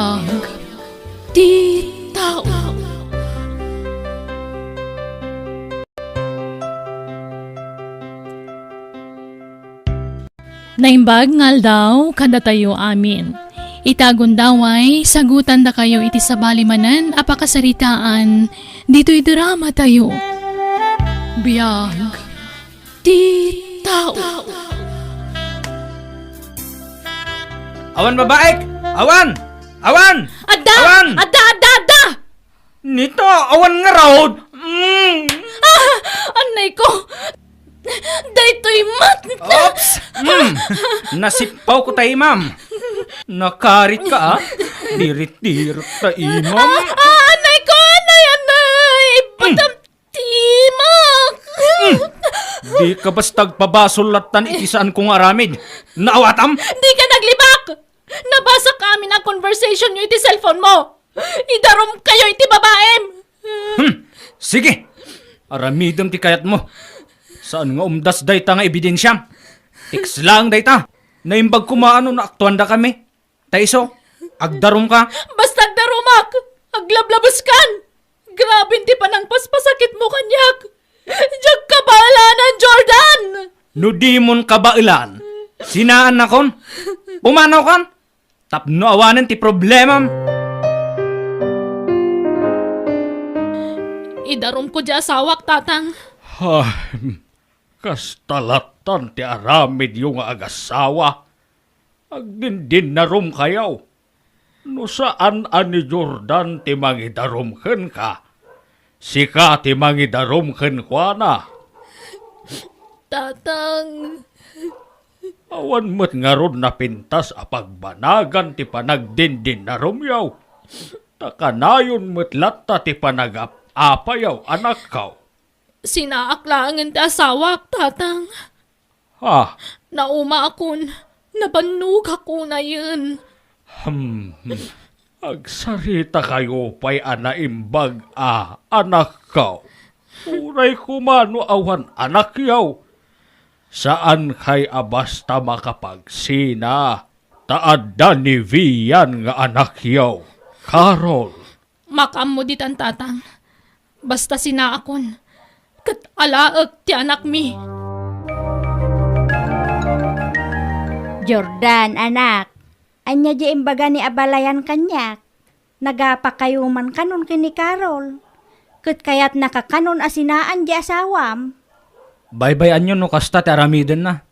Biyag ti tao. Naimbag ngal daw kada tayo amin. Itagon daway, sagutan da kayo iti sabalimanan, apakasaritaan, dito'y drama tayo. Biyag ti tao. Awan babaek! Awan! Awan! Adda! Awan! Adda! Nito, awan nga raw! Anay ko! Daytoy mat! Oops! Nasipaw ko tayo, ma'am. Nakarit ka, ah? Dirit-dirit tayo, ma'am. Anay ko! Anay! Patamtimak! Di ka bastag pabasulatan ikisaan kong aramid. Naawatam? Di ka naglibak! Nabasa ka amin ang conversation nyo iti cellphone mo! Idarom kayo iti babaem! Sige! Aramidom ti kayat mo. Saan nga umdas dayta nga ebidensya? Tiks lang dayta. Naimbag kumaano na aktuan da kami. Taiso, agdarom ka. Basta darumak! Aglablabas kan! Grabe hindi pa nang paspasakit mo kanyak! Diyak ka baalanan, Jordan! No di mon kabailan. Sinaan na kon? Pumanaw kan? Tapno awanan ti problemam. Idarom ko di asawak, tatang. Kastalatan ti aramid yung agasawa. Agdindin na rum kayaw. No saan ani Jordan ti mangidarumken ka? Sika ti mangidarumken kwa na. Tatang... Awan mo't nga ron na pintas a pagbanagan ti panagdindin na rumyaw. Takanayon mo't latta ti panagapayaw anak kaw. Sinaaklangan ti asawak, tatang. Ha? Nauma akon. Nabanug ako na yun. Agsarita kayo pa'y anaimbag anak kaw. Uray kumano awan anak yaw. Saan kay abasta makapagsina? Taadda ni Vian nga anak yaw. Carol. Makam mo ditan, tatang. Basta sinaakon. Kat alaag ti anak mi. Jordan, anak. Anya di imbaga ni abalayan kanyak. Nagapa kayo man kanon kini Carol. Kat kayat nakakanon asinaan di asawam. Baybayan nyo no kasta ti aramiden na.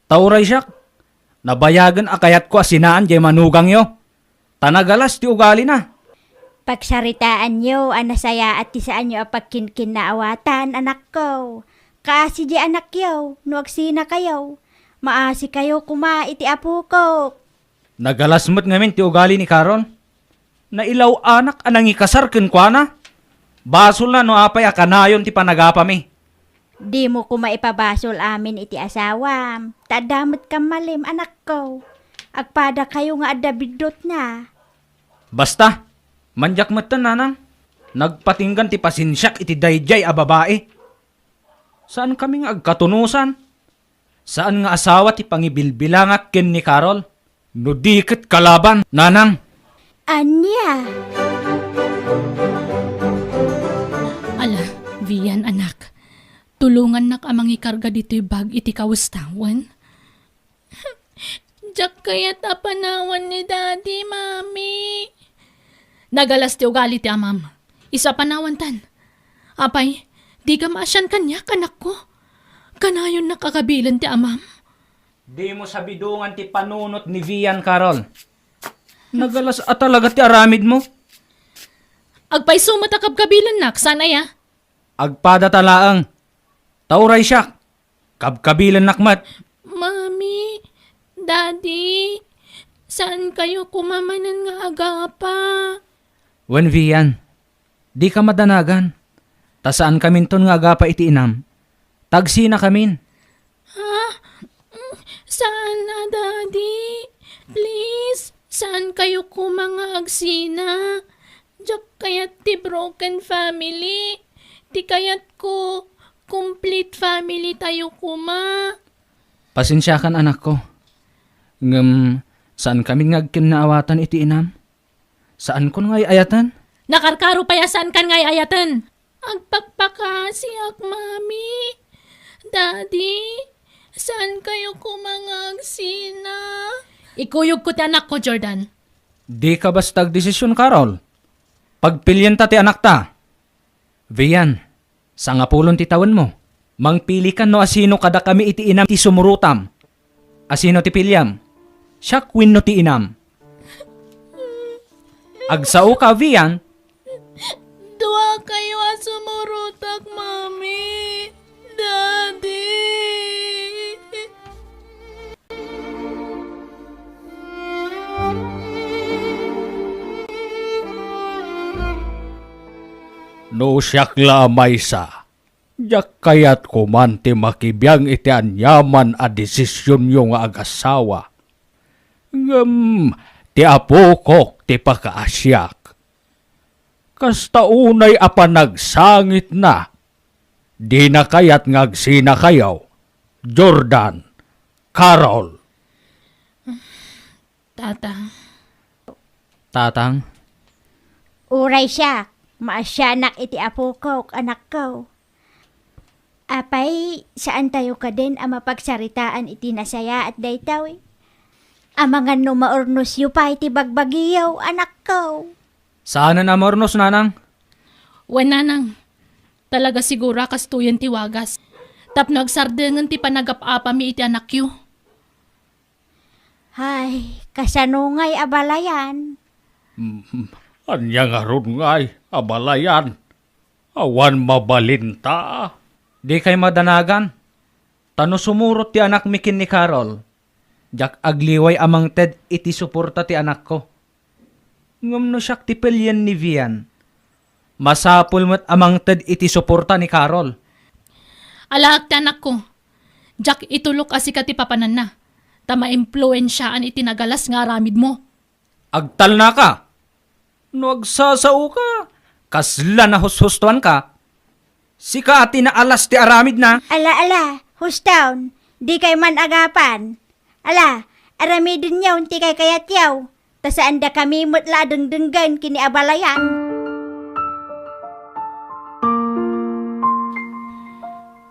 Tauray siyak. Nabayagan akayat ko asinaan di manugang yo. Tanagalas ti ugali na. Pagsaritaan nyo, anasaya at tisaan nyo apagkinkin na awatan, anak ko. Kaasi di anak yaw, nuagsina kayo. Maasi kayo kuma iti apo ko. Nagalasmot ngamin ti ugali ni Carol. Nailaw anak anang ikasar ken kwa na. Basol na no apay akanayon ti panagapa mi. Di mo kuma ipabasol amin iti asawam. Tadamot ka malim, anak ko. Agpada kayo nga adabidot na. Basta, manjak matan nanang. Nagpatinggan ti pasinsyak iti dayjay a babae. Saan kami nga agkatunusan? Saan nga asawa ti pangibilbilangak ken ni Carol? No dikit kalaban, nanang. Anya? Ala, Vian, anak. Tulungan nak amang ikarga dito'y bag iti kawustawan. Diyak kaya't apanawan ni daddy, mami. Nagalas ti ugali ti amam. Isa panawan tan. Apay, di ka maasyan kanyak, anak ko. Kanayon nakakabilan ti amam. Di mo sabidungan ti panunot ni Vian, Carol. Nagalas at talaga ti aramid mo. Agpay sumatakab kabilan nak, sana ya. Agpada talaang. Tauray siya. Kabkabilan nakmat. Mami, daddy, saan kayo kumamanan nga agapa? Wen Vian, di ka madanagan. Ta saan kaminton nga agapa iti inam? Tagsi na kamin. Ha? Saan na, daddy? Please, saan kayo kumanga agsina? Diyak kayat ti broken family. Ti kayat ko complete family tayo kuma. Pasensya kan anak ko. Saan kami ngagkin naawatan iti inam? Saan ko ngay ayatan? Nakarkaro payasan kan ngay ayatan. Agpakpakasiak, mami. Daddy, saan kayo kumangagsina? Ikuyog ko ti anak ko, Jordan. Di ka basta desisyon, Carol. Pagpilyan ta ti anak ta. Vian, sa nga pulon ti tawan mo. Mangpili ka no asino kada kami iti inam ti sumurutam. Asino ti pilyam? Siya queen no ti inam. Agsao ka, Vian. Dua kayo sumurutak, mami. Daddy. No siyak lamay sa. Diyak kayat ko man ti makibiyang iti anyaman a desisyon yung agasawa. Ti apo ko ti pakaasyak. Kasta unay apanagsangit na. Di na kayat ngagsina kayaw. Jordan, Carol. Tatang? Uray siya, maasyanak iti apo ko, anak ko. Apay, saan tayo ka din ang mapagsaritaan iti nasaya at daytaw eh? Amangan no maornos yu pa iti bagbagiyaw, anak ko. Saan na mornos, nanang? Wananang. Talaga sigura kastuyan ti wagas. Tapno agsardengan ti panagap-apa mi iti anak yu. Hay, kasanungay abalayan. Anya nga ron ngay, abalayan. Awan mabalinta. Di kay madanagan. Tano sumurot ti anak mikin ni Carol. Jak agliway amang Ted iti suporta ti anak ko. Ngam no siyak ti pelyen ni Vian. Masapul mo't amang Ted iti suporta ni Carol. Alaak ti anak ko. Jak itulok asi ka ti papanan na. Tama impluensyaan iti nagalas nga aramid mo. Agtal na ka. No agsasao ka. Kasla na hushustuan ka. Sika ati na alas ti aramid na. Ala, hustown, di kay man agapan. Ala, aramidin yaw, ti kay kayat yaw. Tasaan da kami mutla dengdenggan kini abalayan.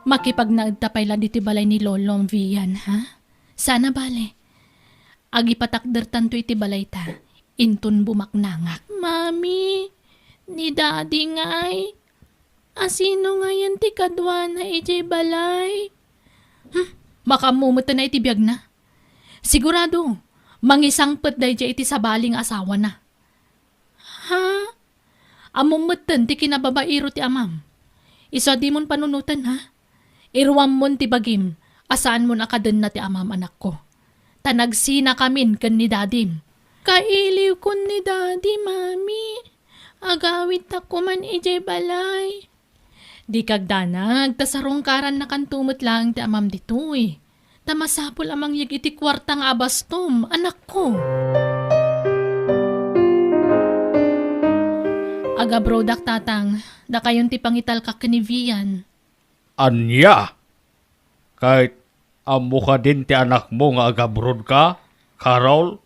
Makipagnagtapay lang diti balay ni Lolong Vian, ha? Sana bale. Agi patakder tanto iti balay ta. Intun bumaknangak. Mami, ni daddy ngay. Asino ngayon ti kadwa na iti balay? Makamumuta na iti biyag na. Sigurado, mangisangpet da iti sabaling asawa na. Ha? Amumutan ti kinababairo ti amam. Isa di mon panunutan, ha? Irwam mon ti bagim. Asaan mo nakaden na ti amam anak ko. Tanagsina kamin kan ni dadim. Kailiw kun ni daddy, mami. Agawit ako man ijay balay. Di kagdanag, tasarongkaran na kantumot lang ti amam dito eh. Tamasapol amang yag iti kwartang abastom, anak ko. Aga brodak tatang, da kayon ti pangital ka kanivian. Anya? Kahit amo ka din ti anak mo nga agabrod ka, Carol?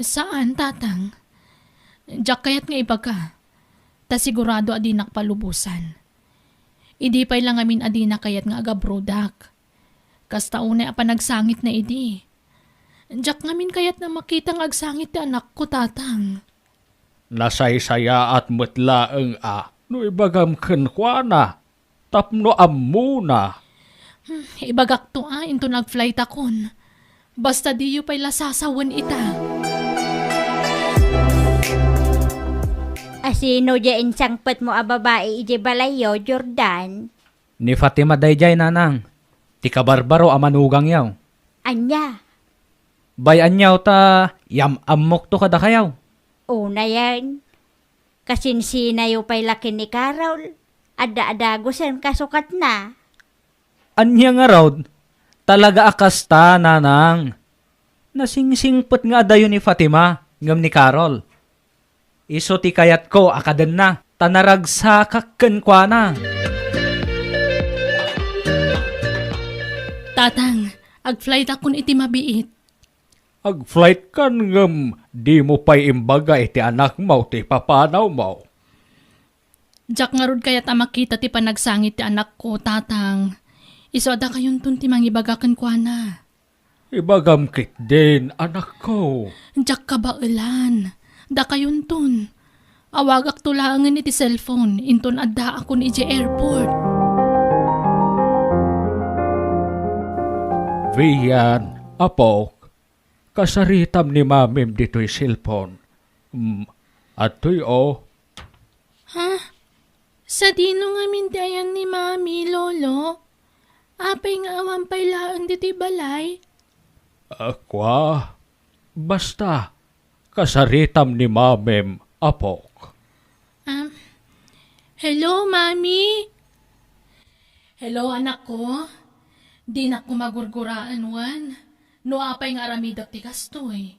Saan tatang? Diyak kayat nga iba ka. Ta sigurado adinak palubusan. Idi pa'y lang amin adina kayat nga agabrodak. Kasta unay apanagsangit na idi. Diyak ngamin kayat na makitang agsangit ti anak ko, tatang. Nasaysaya at mutlaeng no ibagam kenkwana, tapno ammuna. Ibagak to into nag-flight akon. Basta di yu pa'y lasasawan ita. Asino dyan sangpet mo a babae ije balayo, Jordan? Ni Fatima dayjay nanang, ti kabarbaro amanugang yaw. Anya? Bayan yaw ta yam-ammok to kada kayaw. Una yan. Kasinsina yu pa'y laki ni Carol. Ada-adagusan kasukat na. Anya nga raw, talaga akasta nanang. Nasingsingpet nga dayo ni Fatima, ngam ni Carol. Iso ti kayat ko akaden na, tanaragsakak kenkwa na. Tatang, ag-flight akon iti mabiit. Ag-flight kan ngem di mo pa'y imbaga iti anak mo ti papanaw mo. Jak nga rod kaya ta makita ti panagsangit ti anak ko, tatang. Iso da kayon tun ti mangibagakan kwa na. Ibagam kit din, anak ko. Jak kabailan. Da kayon tun. Awagak tulangan iti cellphone. Inton adda ako ni ije airport. Vian, apok, kasaritam ni mamim dito'y cellphone. Ato'y Ha? Sa dino nga mindayan ni mami, lolo? Apay nga awan pa'y laang diti balay? Akwa, basta, kasaritam ni mamim, apok. Hello, mami? Hello, anak ko? Di na ko magurguraan, wan. No apay nga aramidak ti kastoy.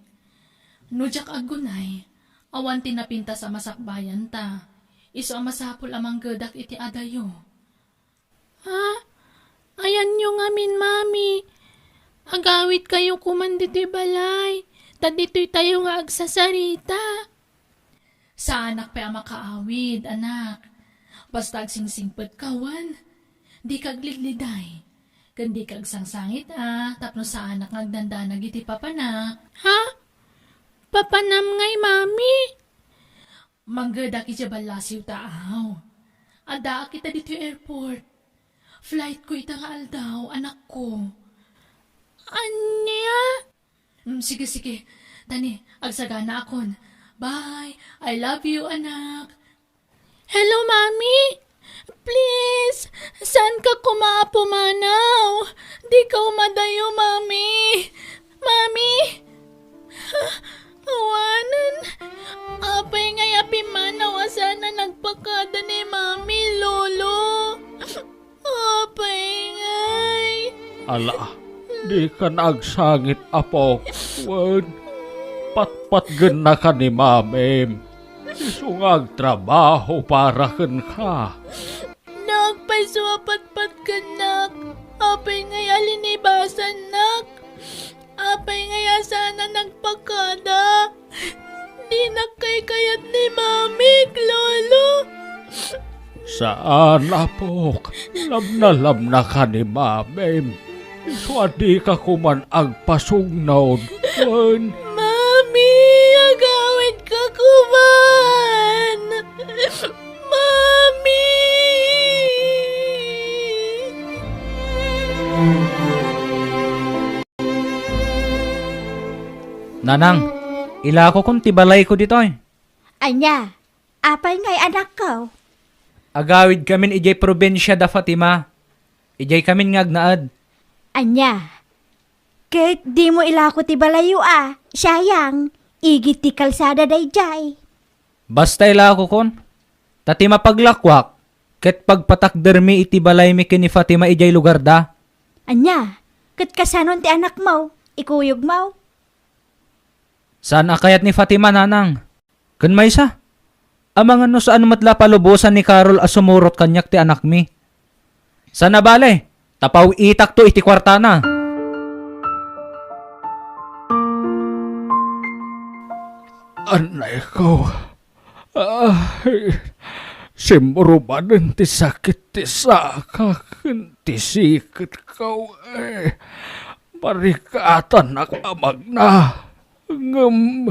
No jak agunay, awan tinapinta sa masakbayan ta. Iso ang masapul amang gadak iti adayo. Ha? Ayan nyo ngamin, mami. Agawit kayo kuman dito'y balay. Dito'y tayo nga agsasarita. Sa anak pa ang makaawid, anak. Basta agsingsingpet kawan. Di kagligliday. Kandi kag sangsangit tapno sa anak ngagdandanag iti papanak. Ha? Papanam ngay, mami? Manggadak iti balasiw taaw. Ada kita dito airport. Flight ko ita nga aldaw, anak ko. Anya? Sige, sige. Tani, agsagana akon. Bye. I love you, anak. Hello, mami? Please, saan ka kumaapo manaw? Di ka umadayo, mami. Mami? Awanan. Apay nga yapi manaw asana nagpakada ni mami, lolo. Apay ngay. Ala, di ka nagsangit, apok. Wan, patpat na ka ni mamim. Isungag trabaho para ken ka. Nagpay suwapat-pat ka, nak. Apay ngay alinibasan, nak. Apay ngay asana nagpakada. Di nakay kayat ni mami, lolo. Saan, apok? Lam na ka ni mamim. Swadi ka kuman agpasugnaw. Wan, Mami, agawid ka kuman. Mami! Nanang, ilako kung tibalay ko ditoy. Anya, apay ngay anak ko? Agawid kamin ijay probinsya da Fatima. Ijay kamin ngagnaad. Anya, kahit di mo ilako ti balayo sayang, igit ti kalsada dayjay. Basta ilako kon. Tati mapaglakwak. Ket pagpatakdermi iti balay mi kini Fatima ijay lugar da. Anya, kat kasanon ti anak mo, ikuyog mo. Saan akayat ni Fatima, nanang? Kun may sa? Amang ano saan matla palubusan ni Carol asumurot kanyak ti anak mi. Sana bale? Tapaw itak to iti kwartana. Anay ko. Simurubanan ti sakit ti sakak. Ti sikit ko Marikatan amag na. Ngem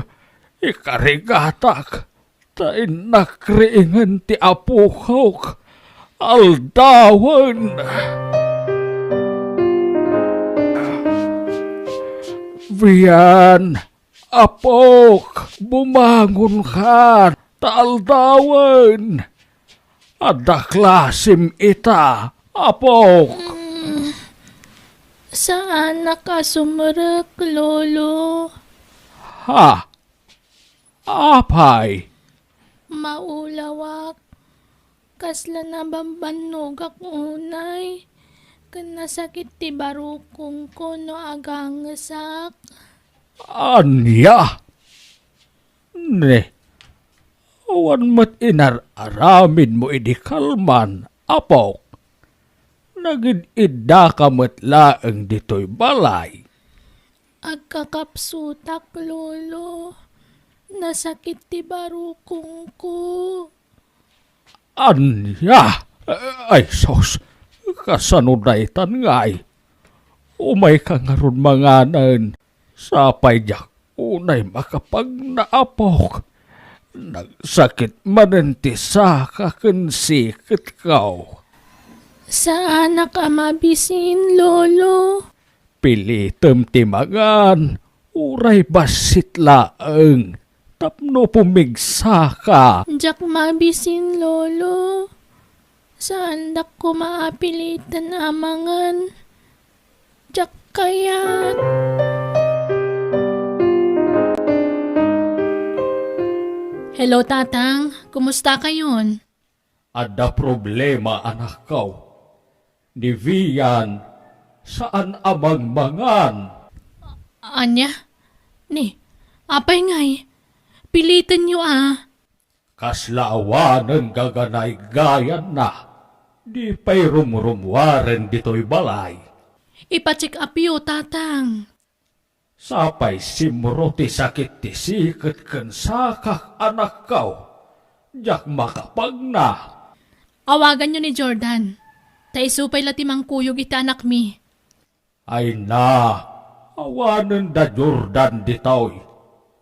ikarigatak. Tain nakriingan ti apukok. Aldawan. Vian, apok, bumangon ka. Taaldawan. Ada klasim ita, apok. Saan ka sumarek, lolo? Ha? Apay? Maulawak. Kasla na bambanog ako unay. Kanasakit ti barukong ko no agangasak. Anya? Ne, awan mat inaramin mo idi kalman, apok. Nagid-idda ka mat laeng dito'y balay. Agkakapsutak, lolo. Nasakit ti barukong ko. Anya? Ay, sos. Kasanudaitan nga'y. Umay ka nga ron manganan. Sapay jak. Unay makapag naapok. Nagsakit manenti sa kakensikit kau. Saan ka mabisin, lolo? Pilitem timagan. Uray basit laeng. Tapno pumigsa ka. Jak mabisin, lolo. Saan dak ko maapilitan amangan? Jak kayat. Hello, tatang. Kumusta kayon? Ada problema anak kau. Divian, saan amang mangan? Anya? Ni, apay ngay. Pilitan nyo Kaslaawan ng gaganay gayan na. Di pa'y rumrumwaren dito'y balay. Ipacheck up yo, tatang. Sapay simro ti sakit ti sikat ken sakak anak kau. Jak makapag na. Awagan nyo ni Jordan. Taisupay latimang kuyog iti anak mi. Ay na, awanen da Jordan dito'y.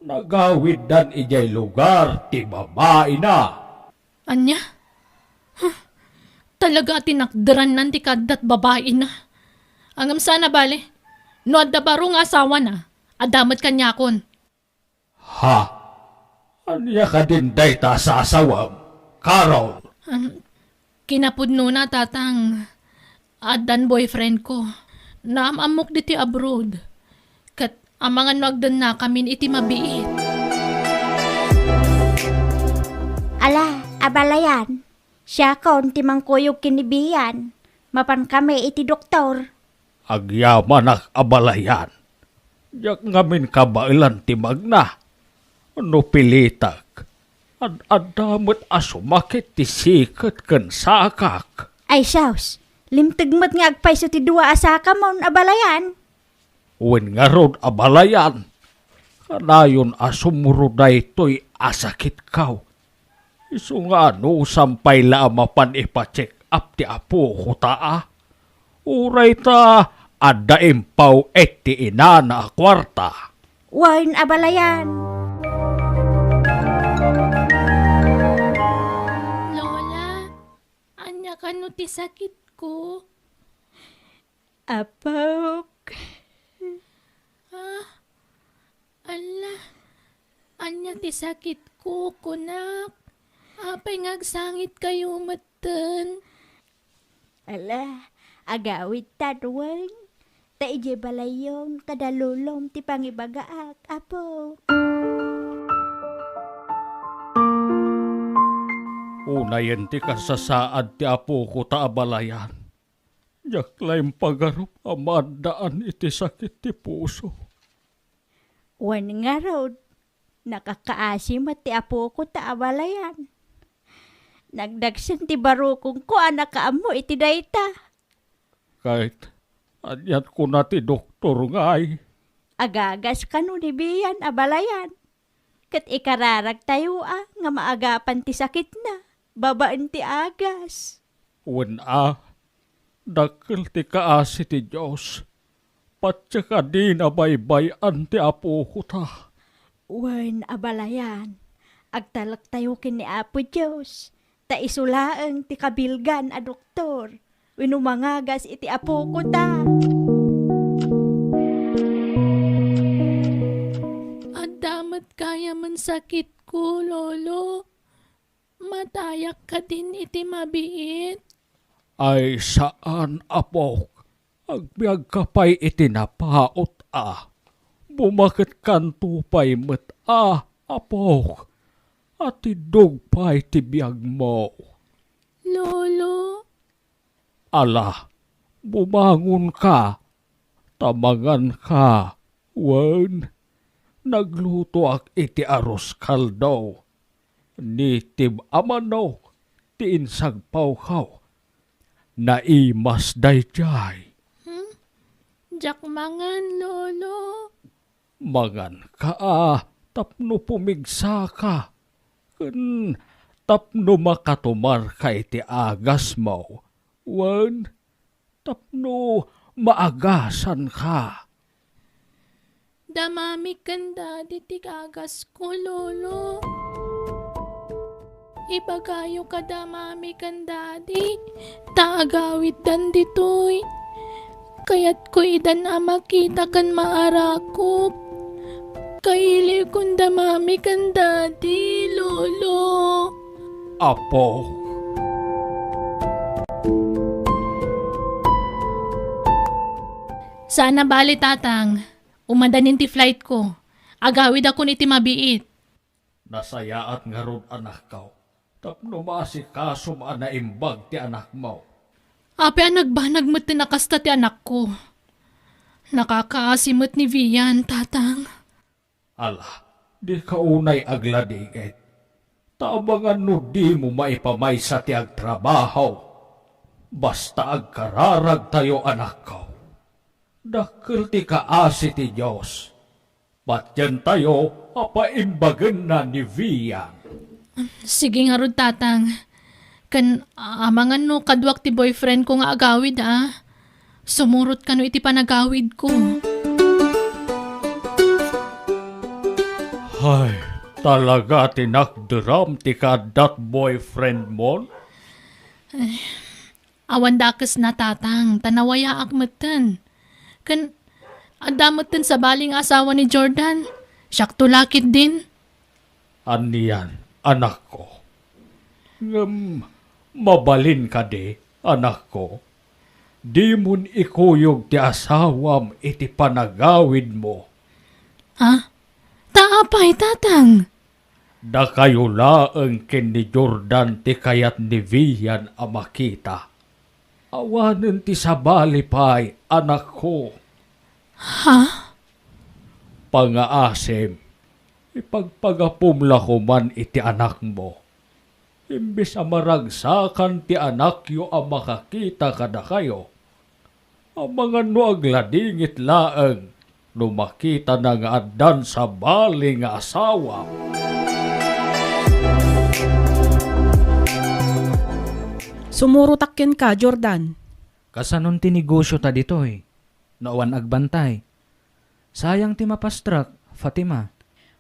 Nagawid dan ijay lugar ti babae na. Anya? Talaga tinakdaran nan ti kadat babae na. Angam sana bale. No adda baro nga asawa na. Adamat kanyakon. Ha? Anya ka din day ta sa asawam? Carol. Kinapudno na tatang. Adan boyfriend ko. Naamamok diti abroad. Kat amangan magdan na kamin iti mabiit. Ala, abalayan. Siya kaon ti mangkuyog kinibiyan. Mapan kami iti doktor. Agyaman ak abalayan. Jak ngamin kabailan ti magna. Ano pilitak? Adamot asumakit ti sikat ken sakak. Ay, saus. Limtigmat nga agpayso ti dua asaka mon abalayan. Wen nga rod abalayan. Kanayon asumuruday to'y asakit kaw. Isu nga no sampay mapan ipacheck up ti apo ko taa. Uray ta adda impaw et ti ina na kwarta. Wain abalayan. Lola, anya ka no ti sakit ko? Apok. Ala, anya ti sakit ko, kunak. Apay ngagsangit kayo matan. Ala, agawid tadwang. Taije balayon kadalulom ti pangibagaak, apo. Unayan ti kasasaad ti apo ko ta abalayan. Jak laim pagarup amadaan iti sakit ti puso. Wan nga rod, nakakaasim at ti apo ko ta abalayan. Nagdagsan ti barukong ko anak kaamo iti dayta. Kahit anyat ko na ti doktor ngay. Agagas ka no ni Bian abalayan. Kat ikararag tayo nga maagapan ti sakit na. Babaan ti agas. Wen dakil ti kaasi ti Diyos. Patya ka din abaybayan ti apo ko ta. Wan abalayan. Agtalak tayo kini Apo Diyos. Ta isulaeng ti kabilgan a doktor. Winumangagas iti apo ko ta. Adamat kaya man sakit ko, lolo. Matayak ka din iti mabiit. Ay saan apok? Agbiag kapay iti napaot Bumakit kanto pay met apok. At idog pa'y tibiyag mo. Lolo, Ala, bumangon ka. Tamangan ka. Wen, nagluto ak iti aros kaldo. Nitib amanok, ti insagpaw kaw. Naimas dayjay. jakmangan, lolo. Mangan ka tapno pumigsa ka. Ken tapno makatumar ka iti agas mo. Wen, tapno maagasan ka. Damami kan dadi tigagas ko, lolo. Ibagayo ka damami kan dadi. Taagawit dan ditoy. Kayat ko idan makita kan maarakop. Kaili kong damami kan dadi, lolo. Apo, Sana bali tatang. Umadanin ti flight ko. Agawid ako ni ti mabiit. nasayaat nga ron anak ko. Tapno maasikaso naimbag ti anak mo. Ape nagbanag mo't tinakasta ti anak ko. Nakakaasimot ni Vian, tatang. Ala, di ka unay agladigit. Tabangan no di mo maipamaysa ti agtrabaho. Basta agkararag tayo anak ko. Dakil ti kaasi ti Diyos. Patyan tayo apaimbagan na ni Vian. Sige nga rod, tatang. Kan amangan no kadwak ti boyfriend ko nga agawid, Sumurot ka no iti panagawid ko. Ay, talaga tinakderam ti kadat boyfriend mo? Awan dakes na, tatang. Tanawaya akmeten. Kan adameten sa baling asawa ni Jordan. Siyak tulakit din. Aniyan, anak ko. Mabalin ka di, anak ko. Di mun ikuyog ti asawam iti panagawid mo. Ha? Taapay, tatang. Da kayo laeng ken ni Jordan ti kayat ni Vian a makita. Awanen ti sabali pay, anak ko. Ha? Pangaasem, ipagpagapumla ko man iti anak mo. Imbis amaragsakan ti anak yo ang makakita kada kayo. Ang mga no agladingit laeng, no makita na nga addan sa bali nga asawa. Sumurutakken ka, Jordan. Kasanon ti negosyo ta ditoy. Nawan agbantay. Sayang ti mapastrak, Fatima.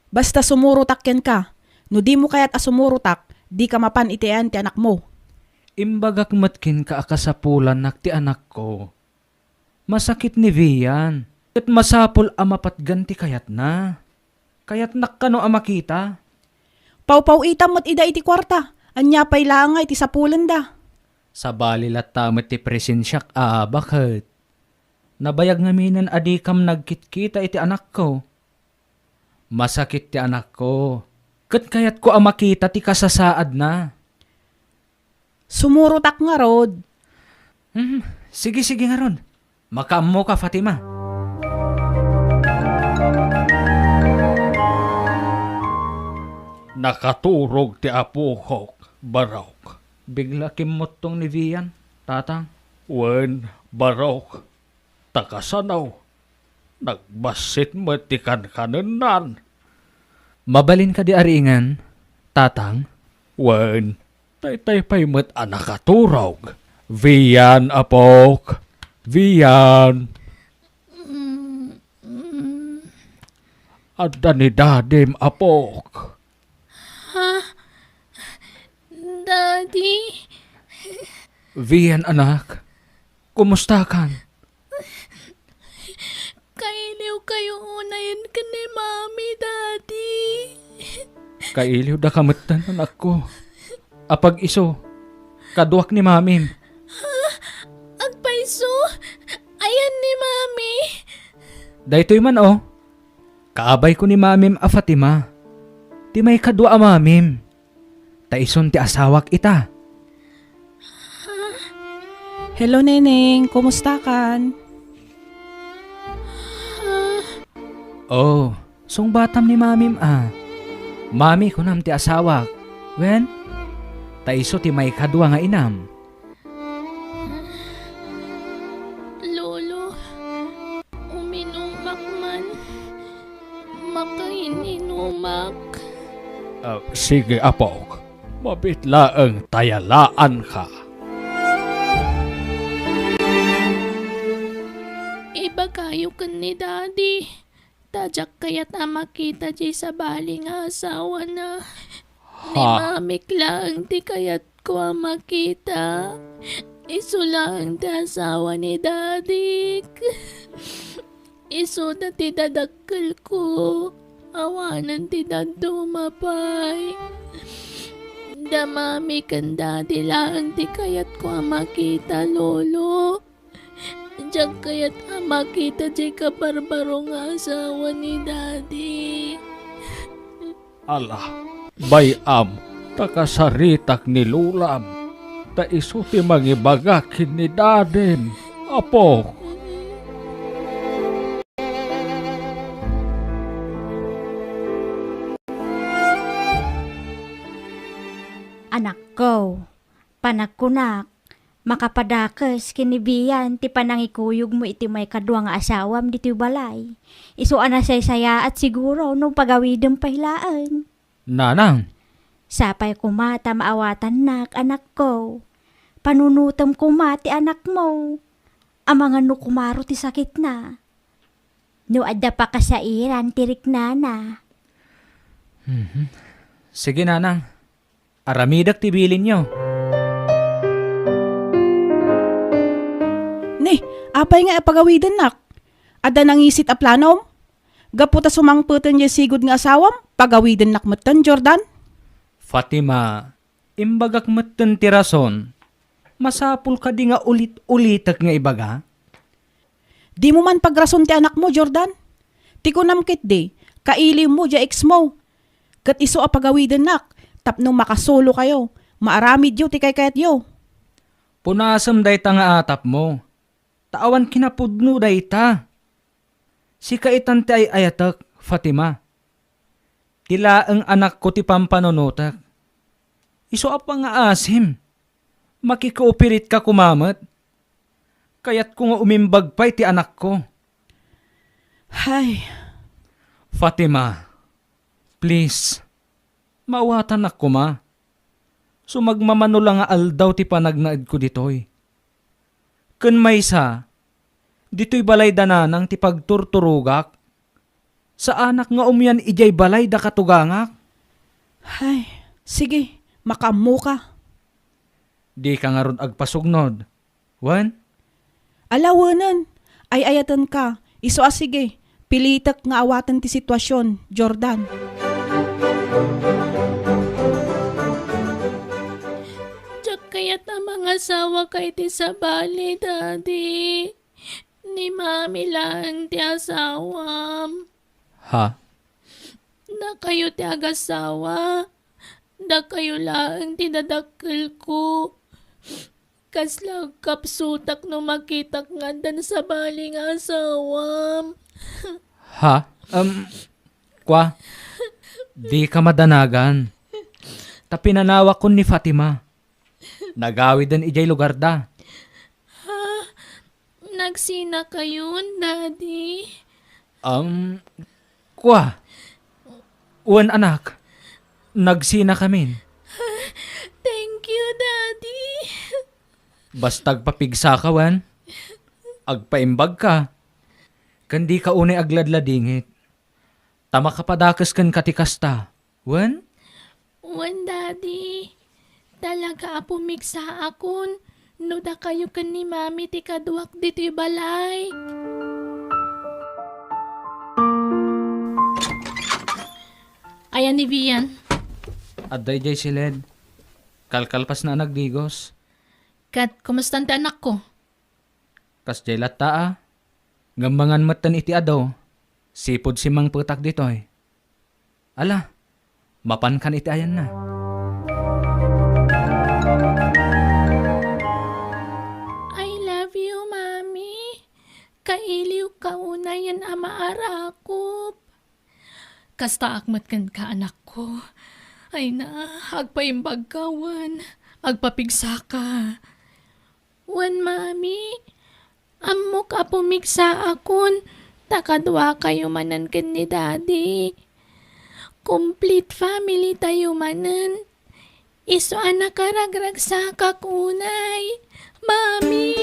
Basta sumurutakken ka. No di mo kaya't asumurutak, di ka mapan itian ti anak mo. Imbagak matkin ka akasapulan nak ti anak ko. Masakit ni Vian. At masapol amapatgan ti kayat na. Kayat nakano amakita. Pau-pau itam mo't ida iti kwarta. Anya pa'y langay ti sapulan da. Sa balilat tamat ti presensyak bakit? Nabayag ngaminan adikam nagkitkita iti anak ko. Masakit ti anak ko. Kat kayat ko amakita ti kasasaad na. Sumurutak nga, Rod. Sige nga ron. Makaammo ka, Fatima. Nakaturog ti apuhok, Barok. Bigla kimotong ni Vian, tatang. Wen, Barok. Takasanaw. Nagbasit mo ti kankananan. Mabalin ka di aringan, tatang. Wen, tay pa'y mo't anakaturog. Vian, apok. Vian. Adda ni dadim, apok. Daddy? Vian, anak. Kumusta kan? Kailiw kayo unayin ka ni Mami, Daddy. Kailiw da kamutan, anak ko. Apag iso, kaduak ni mamim. Agpaiso? Ayan ni Mami. Daytoy man kaabay ko ni mamim a Fatima. Ti may kadwa a mamim. Taison ti asawak ita. Hello, Neneng. Kumusta kan? Song batam ni mamim Mami ko nam ti asawak. Wen? Taiso ti may kadwa nga inam. Lolo, uminom man. makaininumak. Sige, Apok. Mabitlaang tayalaan ka. Iba kayo kan ni Daddy. Tadyak kaya't makita di sa baling asawa na. Ni mamik lang di kaya't ko makita. Iso lang di asawa ni Daddy. Iso na ti dadakkel ko. Awanan ti dadumapay. Damami kan Daddy lang di kaya't ko makita, Lolo. Diyan kaya't makita di ka barbarong asawa ni Daddy. Allah, bayam, takasaritak ni Lulam. Ta isuti mangibagakin ni Daden. Apok. Anak ko, panagkunak, makapadakes kinibiyan ti panangikuyog mo iti may kadwa nga asawam diti balay. Isu anasay-saya at siguro nung pagawidem pahilaan. Nanang, Sapay kumata maawatan nak, anak ko. Panunutam kumati anak mo. Amang ano kumaro ti sakit na. No adda pa kasairan tirik na. sige nanang. Aramidak tibilin nyo. Ni, apay nga pagawidan nak. Ada nangisit a planom? Gaputa sumangputan niya sigod nga asawam? Pagawidan nak matan, Jordan? Fatima, imbagak meten ti rason. Masapul ka di nga ulit-ulitak nga ibaga. Di mo man pagrason ti anak mo, Jordan. Ti kunamkit di, kaili mo ja ex mo. Kat iso a pagawidan nak, tapno makasolo kayo. Maaramid yo ti kayat yo. Punasam day ta nga atap mo. Taawan kinapudno day ta. Si kaitan ti ay ayatak, Fatima. Tila ang anak ko ti pampanonotak. Iso apa nga asim. Makikooperit ka kumamat. Kaya't ko nga umimbag pa'y ti anak ko. Hay, Fatima, please. Maawatan ako ma. Sumagmamano lang nga aldaw ti panagnaid ko ditoy. Kun may sa, dito'y balay dananang ti pagturturugak. Sa anak nga umyan ijay balay da katugangak. hay, sige, makamu ka. Di ka nga ron agpasugnod. Wan? Alawanan, ay ayatan ka. Iso sige, pilitak nga awatan ti sitwasyon, Jordan. Diyak kaya't ang mga asawa kay ti sa bali, Daddy. Ni mami lang ti asawam. Ha? Na kayo ti agasawa. Da kayo lang ti dadakkel ko. Kaslang kapsutak no makitak nga dan sa baling asawam. Ha? Kwa? Di ka madanagan. Tapinanawa ko ni Fatima. Nagawid din ijay lugar da. Nagsina kayon, Daddy. Kwa? Uwan anak. Nagsina kami. Thank you, Daddy. Bastag papigsa ka, wan. Agpaimbag ka. Kandi ka unay agladladingit. Tama ka padakas kan katikasta. Wan? Wan, Daddy. Talaga pumigsa akon. No da kayo kan ni Mami ti kaduak dito'y balay. Ayan ni Vian. Aday jay silid. Kalkalpas na nagdigos. Kat, kumusta ang anak ko? Kas jay lata ah. Gambangan matan iti adaw. Sipod si mang putak ditoy. Ala, mapan kan iti ayan na. I love you, Mami. Kailiw ka una yan amaarakop. Kasta akmat kan ka anak ko. Ay na, agpaimbag ka, Wan. Agpapigsa ka. Wan, Mami. Amo ka pumigsa akon. Takadwa kayo manan ken ni daddy. Complete family tayo manan. Iso anak karagrag sa kakunay. Mami!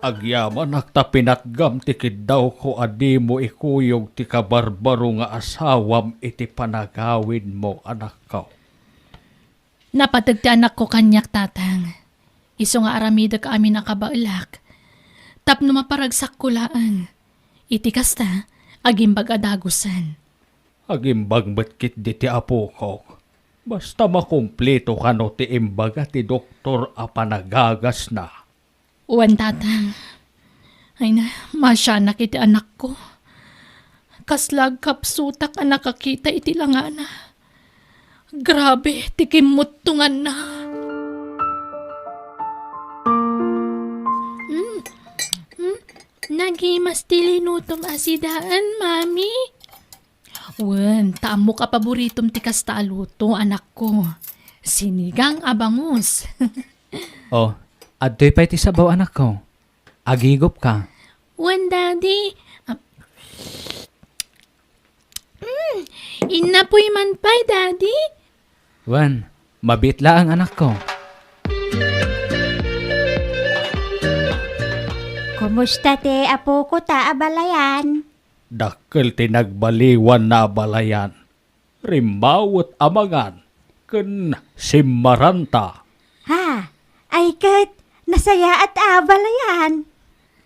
Agyaman akta pinatgam tikid daw ko adi mo ikuyog ti kabarbaro nga asawam iti panagawin mo anak ko. Napatag ti anak ko kanyak tatang. Iso nga aramida ka amin nakabaulak. Tapno maparagsak kulaan. Iti kasta, agimbag adagusan. Agimbag batkit di ti apo ko. Basta makumpleto ka no ti imbaga ti doktor a panagagas na. Uwan tatang. Ay na, masya na kiti anak ko. Kaslag kapsutak ang nakakita iti langana. Grabe, tikimuttungan na. Nagimas tilinutom asidaan, mami. Wen, taamo ka paboritom ti kasta aluto, anak ko. Sinigang abangus. Oh, adtoy pa iti sabaw anak ko. Agigop ka. Wen, daddy. Inapoy man pa'y, daddy. Wan, mabitla ang anak ko. Kumusta te apo ko ta abalayan? Dakkel tinagbaliwan na balayan. Rimbawat amangan. Ken simmaranta. Ha? Ay kat, nasaya at abalayan.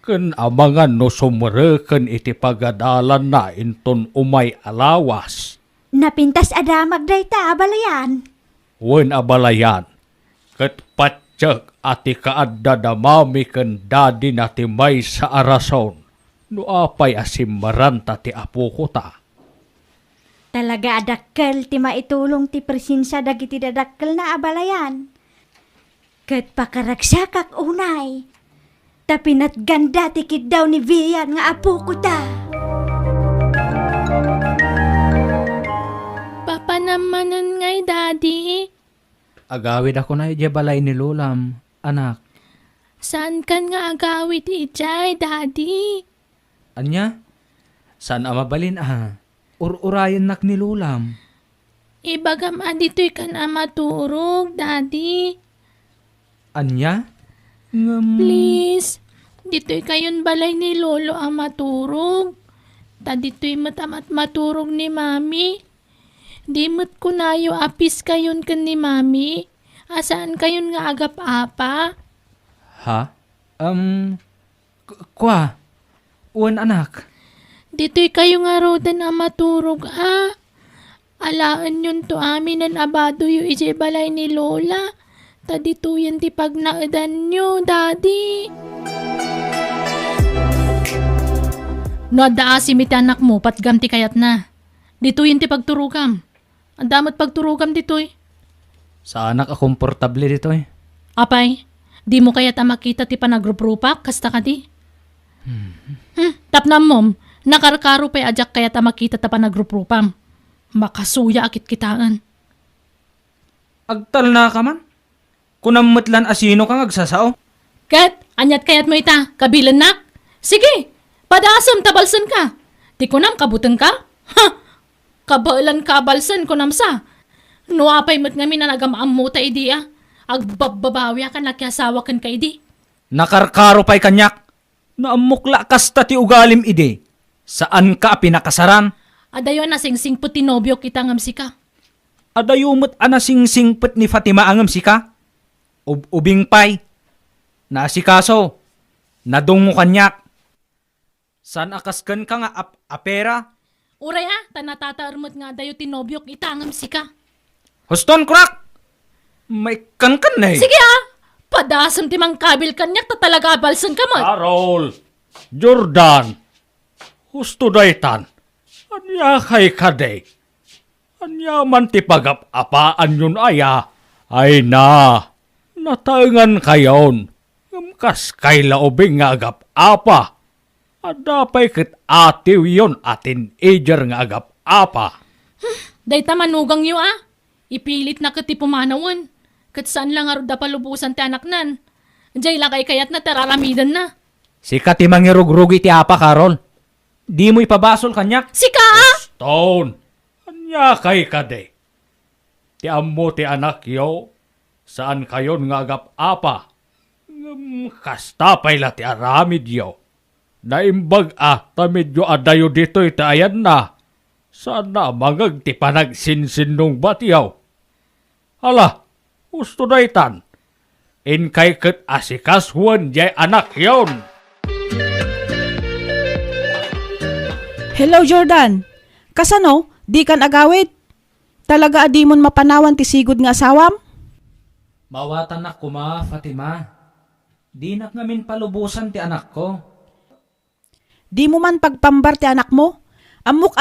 Ken amangan no sumreken iti pagadalan na inton umay alawas. Napintas adamag day ta abalayan. Wen abalayan. Ket patsyek ati kaadda damami ken dadi na ti may sa arason. No apay asimmaranta ti apo ko ta. Talaga adakkel ti maitulong ti presensya dagiti dadakkel na abalayan. Ket pakaragsakak unay. Tapinat ganda tikid daw ni Vian nga apo ko ta. Papa namanan ngay, daddy. Agawid ako na iti balay ni Lulam, anak. Saan kan nga agawit ijay, daddy? Anya? Saan amabalin Urayan nak ni Lulam. Ibagam adito'y ka na maturog, daddy. Anya? Please, dito'y kayon balay ni Lolo ang maturog. Ta dito'y matamat maturog ni mami. Di mo't kunayo apis kayon kan ni mami. Asaan kayon nga agap apa? Ha? Kwa? Uwan anak. Dito'y kayo nga rodan ang maturog, Alaan yun to amin ang abado yu ije balay ni Lola. Ta dito yan ti pagnaadan nyo, daddy. Noada asim iti anak mo, patgam ti kayat na. Dito yan ti pagturugam. Ang damot pagturugam dito'y. Sa anak a komportable dito eh. Apay, di mo kaya makita ti panagrupropak, kasta ka di? Tapnam mom, nakarkaro pa'y ajak kaya makita ta panagruprupam. Makasuya akit kitaan. Agtal na ka man? Kunamutlan asino kang agsasao? Kat, anyat kayat mo ita, kabilan nak? Sige, padasam tabalsan ka. Di kunam kabutang ka? Ha! Kabalan kabalsan kunam sa. Nuapay mo't ngamin na nagamaam mo ta idiya. Agbababawi ka nakiasawa kan ka idi. Nakarkaro pa'y kanyak. Naamukla kasta ti ugalim ide. Saan ka pinakasaran? Adayon na singsing puti nobyo kita ngam sika. Adayumot anasingsingpet ni Fatima angam sika? Ubing pay. Naasikaso. Nadungo kanyak. San akaskan ka nga apera? Uray tanatatarmot nga dayo tinobyo kita ngam sika. Huston crack! May kankan na eh. Sige padasam ti mang kabil kanyak ta talaga balsan ka mo. Carol! Jordan! Husto daytan. Anya kay kaday. Anya man ti pagapapaan yun aya. Ay na. Natangan kayon. Ngkas kay laobing nga agap-apa. Adapay kit atiw yon atin ager nga agap-apa. Day tamanugang yu Ipilit na kati pumanawan. Kat saan lang aro da palubusan ti anak nan. Diyay lakay kayat na tararamidan na. Sika ti mangirugrugi ti apa, Carol. Di mo ipabasol kanyak. Sika! Stone, anya kay kade. Ti ammo ti anak yo, saan kayon nga agap-apa? Kasta payla ti aramid yo. Naimbag ta medyo adayo dito itayan na. Sana mangag ti panagsinsin nung batiyaw. Hala, gusto na itan. In kay kat asikas huwan jay anak yon. Hello, Jordan. Kasano, di kan agawid? Talaga adi mon mapanawan ti sigod nga asawam? Mawatan na kuma, Fatima. Di nak ngamin palubusan ti anak ko. Di mo man pagpambar ti anak mo? Amok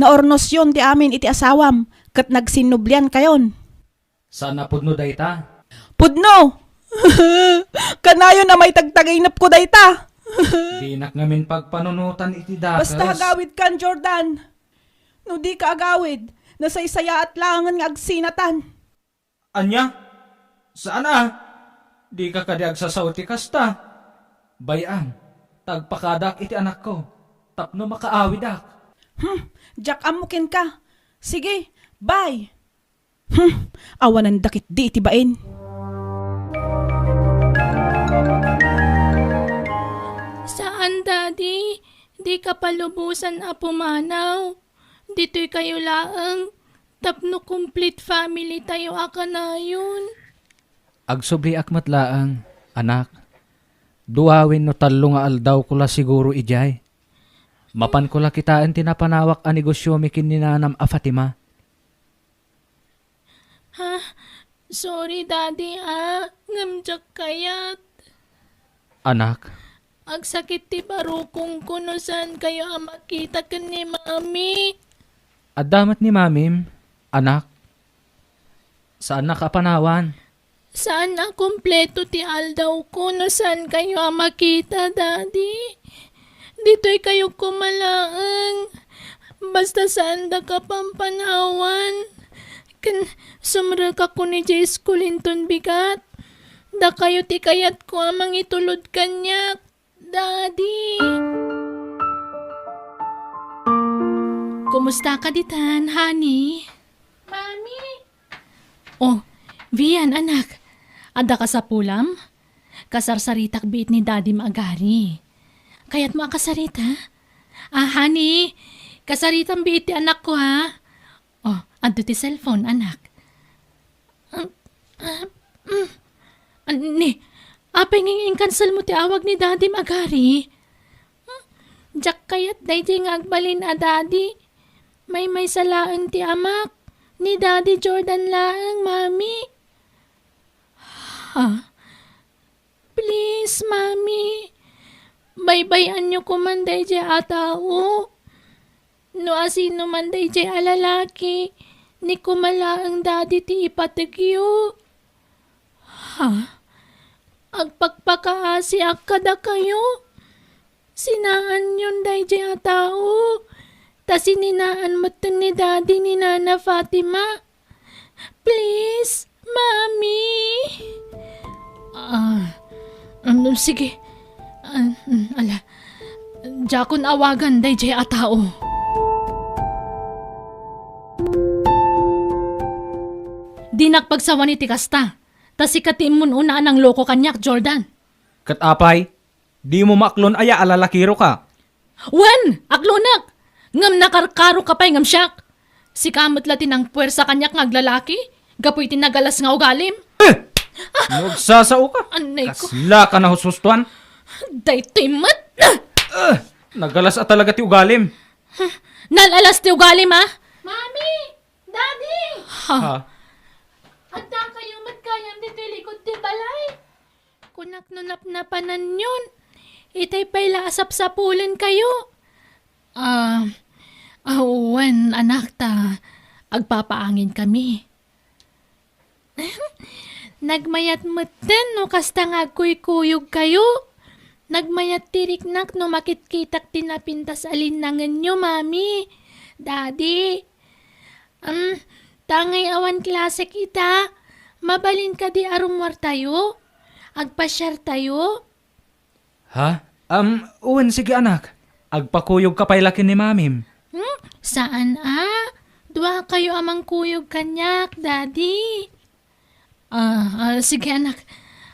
naornos yon ti amin iti asawam, kat nagsinublian kayon. Saan na pudno dayta? Pudno! Kanayon na may tagtagaynap ko dayta. Di nak ngamin pagpanunutan iti dakas. Basta agawid kan, Jordan. No di ka agawid, nasaysaya at langan nga agsinatan. Anya? Saan Di ka kadi agsasaw ti kasta. Bayan, tagpakadak iti anak ko. Tapno makaawidak. Jack amukin ka. Sige, bye. Awan ang dakit di itibain. Saan, Daddy? Di ka palubusan a pumanaw. Dito'y kayo laang. Tapno complete family tayo aka na yun. Agsobri akmat laang, anak. Duawin no talo nga aldaw ko la siguro ijay. Mapan ko la kitaan tinapanawak a negosyo mikin ni Nanam a Fatima. Sorry, Daddy Ngamjak kayat. Anak, Agsakit ti barukong kuno saan kayo makita ka ni Mami. adamat ni Mamim, anak. Saan nakapanawan? Saan na kompleto ti aldaw ko no saan kayo makita, Daddy? Dito'y kayo kumalaang. Basta saan da ka pampanawan. Sumra ka ko ni Jay Skulinton bigat. Da kayo ti kayat ko amang itulod kanyak, Daddy. Kumusta ka ditan, honey? Mami. Oh, Vian, anak. Ada ka sa pulam? Kasarsaritak bit ni Daddy Magari. Kaya't mo akasarita? Honey, kasaritang bit ti anak ko, ha? Oh, ando ti cellphone, anak. Apay nging cancel mo ti awag ni Daddy Magari. Jack kayat dayjay nga agbalin Daddy. May salaang ti amak. Ni Daddy Jordan laang, Mami. Please, Mami. Baybayan nyo ko man dayjay atao. No asino man dayjay alalaki. Ni kumalaang Daddy ti ipatigyo. Agpagpakaasi akkada kayo. Sinaan yun dayjay atao. Ta sininaan mo ni Daddy ni Nana Fatima. Please, Mami. Sige. Jakon awagan dayjay atao. Di nakpagsawa ni Tikasta. Ta sikatin mo una ng loko kanyak, Jordan. Katapay, di mo maklon aya alalakiro ka. Wen! Aklonak! Ngam nakarkaro ka pa'y ngam siyak. Si kamot latin ang puwersa kanyak ngaglalaki. Gapoy tinagalas nga ugalim. Nagsasao ka. Anay ko. Kasla ka na husustuan. Daytoy mat! Nagalas at talaga ti ugalim. Nalalas ti ugalim, ha? Mami! Daddy! Ha? At na kayo matkayam dito likod ti balay. Kunak nunap-napanan yun. Itay pa'y laasap sa pulen kayo. Wen, anak ta. Agpapaangin kami. Nagmayat meten no kasta nga kuy-kuyog kayo. Nagmayat tiriknak no makitkitak tinapintas alinangan nyo, Mami. Daddy. Tangay awan klase kita. Mabalin ka di arumwar tayo. Agpasyar tayo. Ha? Uwan, sige anak. Agpakuyog ka pa'y laki ni mamim. Saan Dua kayo amang kuyog kanyak, daddy. Sige anak.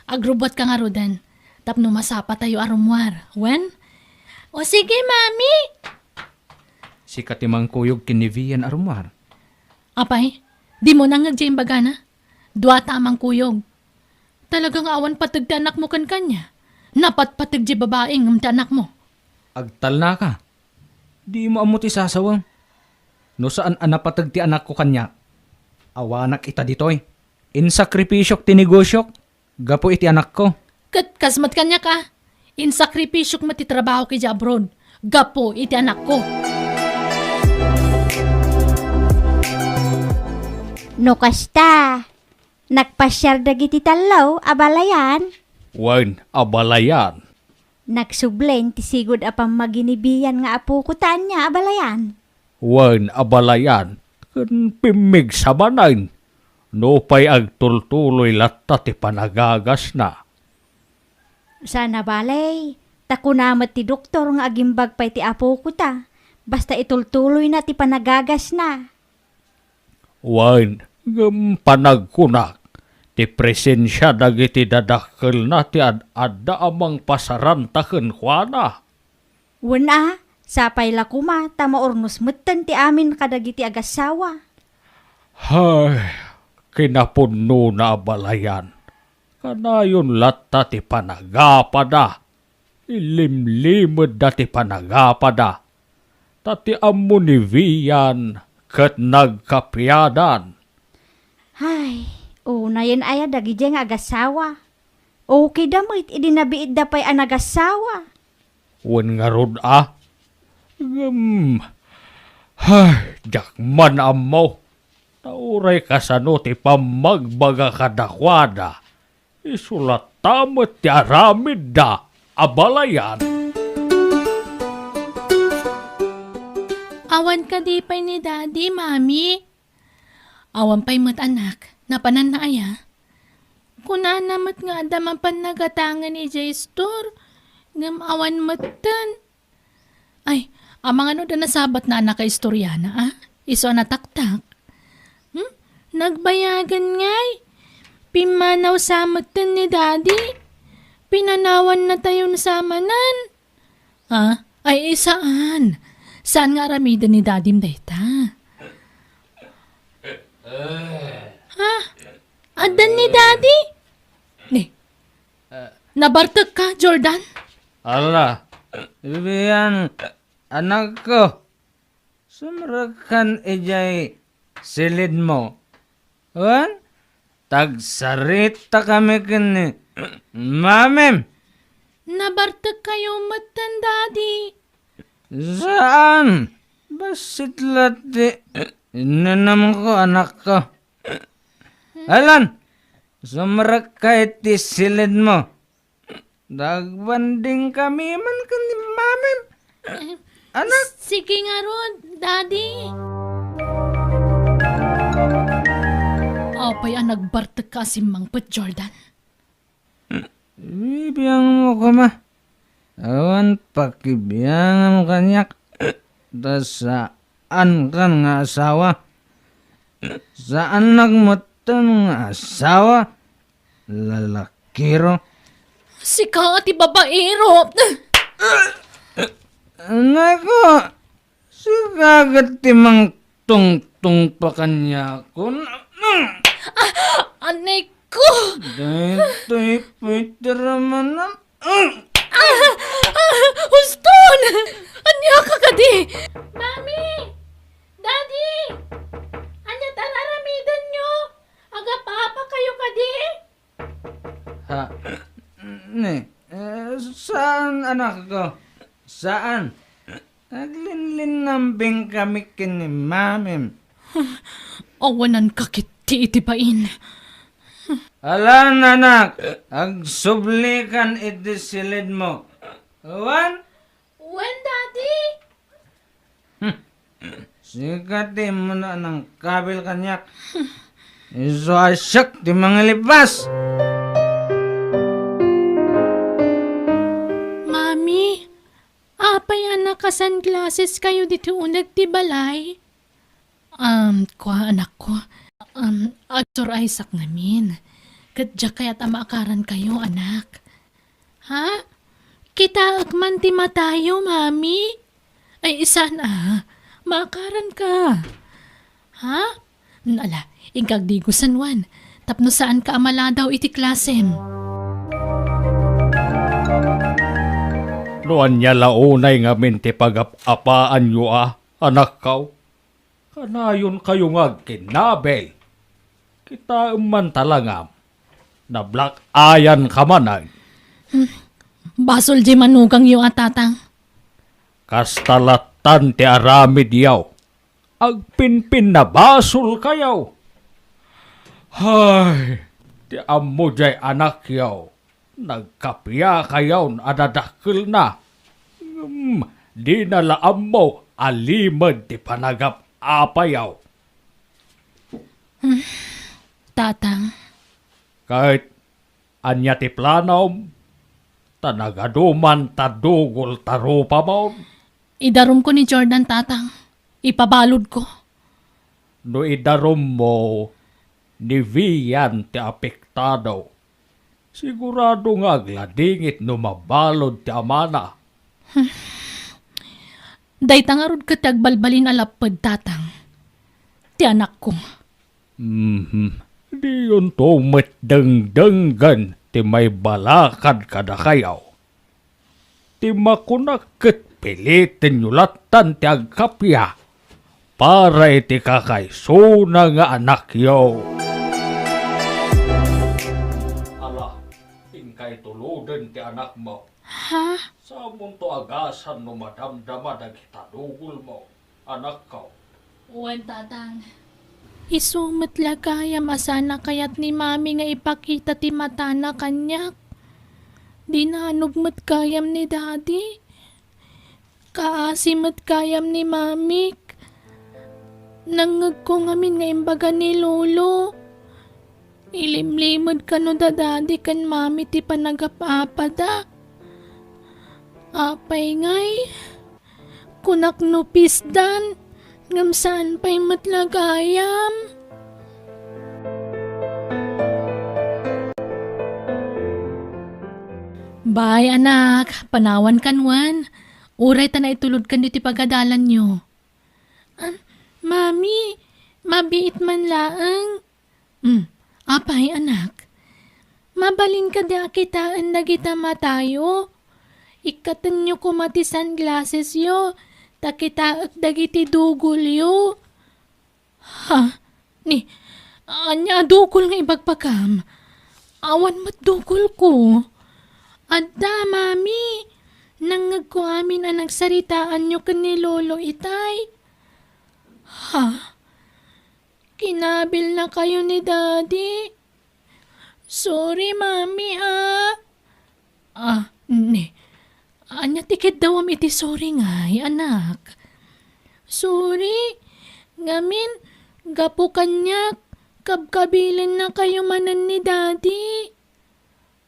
Agrubot ka nga rodan. Tapno masapa tayo arumwar. Wen? O sige, mami. Si katimang kuyog kinivian arumar. Apay, di mo nang nagjayin bagana. Dua tamang kuyog. Talagang awan patag ti anak mo kan kanya. Napat patag di babaeng ng ti anak mo. Agtal na ka. Di mo amot isasawang. No saan anapatag ti anak ko kanya. Awanak ita ditoy. In sakripisyok ti negosyok. Gapo iti anak ko. Kat kasmat kanya ka. In sakripisyok matitrabaho ki abroad. Gapo iti anak ko. No kasta, nagpasyar dagiti talaw, abalayan. Wan abalayan. Nagsublen ti sigod apang maginibiyan nga apo ko niya, abalayan. Wan abalayan. Kan pimig sa manain. No pa'y agtultuloy latta ti panagagas na. Sana balay, takunamat ti doktor nga agimbag pa'y ti apo ko ta. Basta itultuloy na ti panagagas na. Wan panagkunak. Ti presensya dagiti dadakkel na ti adda amang pasarantaken kuana. Wala, sapay la kuma, tamaornos mutten ti amin kadagiti agasawa. Hay, kinapuno na abalayan. Kanayon latta ti panagapada. Ilimlimod da ti panagapada. Tati amunivian ket nagkapyadan. Hay, una yan aya dagiti nga agasawa. Okay damit, idinabiid da pa'y anagasawa. Wen nga rod Hay, jakman ammo. Nauray kasano ti pamagbaga kadakwada. Isulat tamat ti aramid da abalayan. Awan ka di pa'y ni daddy, mami. Awan pa'y mat anak, napanan na aya. Kunanamat nga adaman pan nagatangan ni J-Store. Ngam awan matan. Ay, amang ano da nasabat na anak ka istoryana, Iso nataktak. Nagbayagan ngay. Pimanaw sa matan ni daddy. Pinanawan na tayo sa manan. Ay isaan? Saan nga aramidan ni daddy mdayta? Adan ni daddy? Ni, nabartag ka, Jordan? Ala, ibiyan, anak ko. Sumrakan ijay silid mo. Wan? Tagsarita kami kini. Mamem, Nabartag kayo matan, daddy. saan? Basit lati. Inanam ko anak ko. Alan, sumrak ka iti silid mo. Dagbanding kami man kani mamem. Anak, Sige nga ron, daddy. Apay ang nagbartag ka si Mang Put, Jordan. bibiyang mo ko ma. Awan pakibiyang mo kanyak. Da saan kan nga asawa? Saan nagmutan nga asawa? Lalakiro. Si ka ati babaero. Nako, sigagat timang tungtung pa kanya ko. Anay ko. Dito'y pitiraman na. Huston! Anya ka kadi? Mami! Daddy! Anya tararamidan nyo? Aga papa kayo kadi? Ha? Saan anak ko? Saan? Naglinlinambing kami kini mamim. Awanan ka kiti itipain. Alan anak, agsublikan iti silid mo. Wan? When, Daddy? Sikati mo na ng kabil kanyak. Iso asyak di mga libas. Mami, naka-sunglasses kayo dito unag ti balay? Kwa anak ko. Actor Isaac ngamin. Kadya kaya't amaakaran kayo, anak. Ha? Kita agman ti matayo, mami? Ay, isa na. Maakaran ka. Ha? Nala, ingkagdigo sanwan. Tapno saan ka amala daw iti klasem? Noan niya launay nga minti pag-apaan nyo anak kaw. Kanayon kayo nga kinabel. Kita man talangam. Na black ayan ka manay. Basol di manugang yu atatang. Kastalatan ti aramid yaw. Agpinpin na basol kayaw. Hay, ti amo jay anak yaw. Nagkapya kayaw adadakil na. Di na laam mo alimad ti panagap apayaw. Tatang, Kahit anya ti planom, tanagaduman tadugol tarupa mo. idarum ko ni Jordan, tatang. Ipabalod ko. No idarom mo, ni Vian ti apektado. Sigurado nga agladingit no mabalod ti amana. Day tangarod ka tagbalbalin alapad, tatang. Ti anak ko. Di yun to matdangdangan ti may balakad kada kayaw. Ti makunakit pilitin yulatan ti agkapya para iti kakaiso na nga anak yaw. Ala, tingkay tuludan ti anak mo. Ha? Sa to agasan no madamdama dagitadugol mo, anak ka. Uwan, tatang. Isumat lagaya masana kayat ni mami nga ipakita ti mata na kanyak. Di nanugmat kayam ni daddy. Kaasimat kayam ni mami. Nangag ko ngamin nga imbaga ni lolo. Ilimlimod ka no da daddy kan mami ti panagapapada. Apay ngay. Kunak no pisdan. Ngam saan pa'y matlagayam? Bay, anak. Panawan kanwan. Uray ta na itulod kan dito pagadalan nyo. Mami, mabiit man laang. Apay, anak. Mabalin ka da kitaan na kita matayo. Ikatan nyo kumati sunglasses yo. Takita at dagiti dugol yo. Ha? Ni, anya dugol nga ibagpakam. Awan mat dugol ko. Adda, mami. Nangag ko amin ang nagsaritaan nyo kan ni lolo itay. Ha? Kinabil na kayo ni daddy. Sorry, mami ni. Anya tikit daw am iti sorry ngay, anak. Sorry. Ngamin, gapo kanyak. Kabkabilin na kayo manan ni daddy.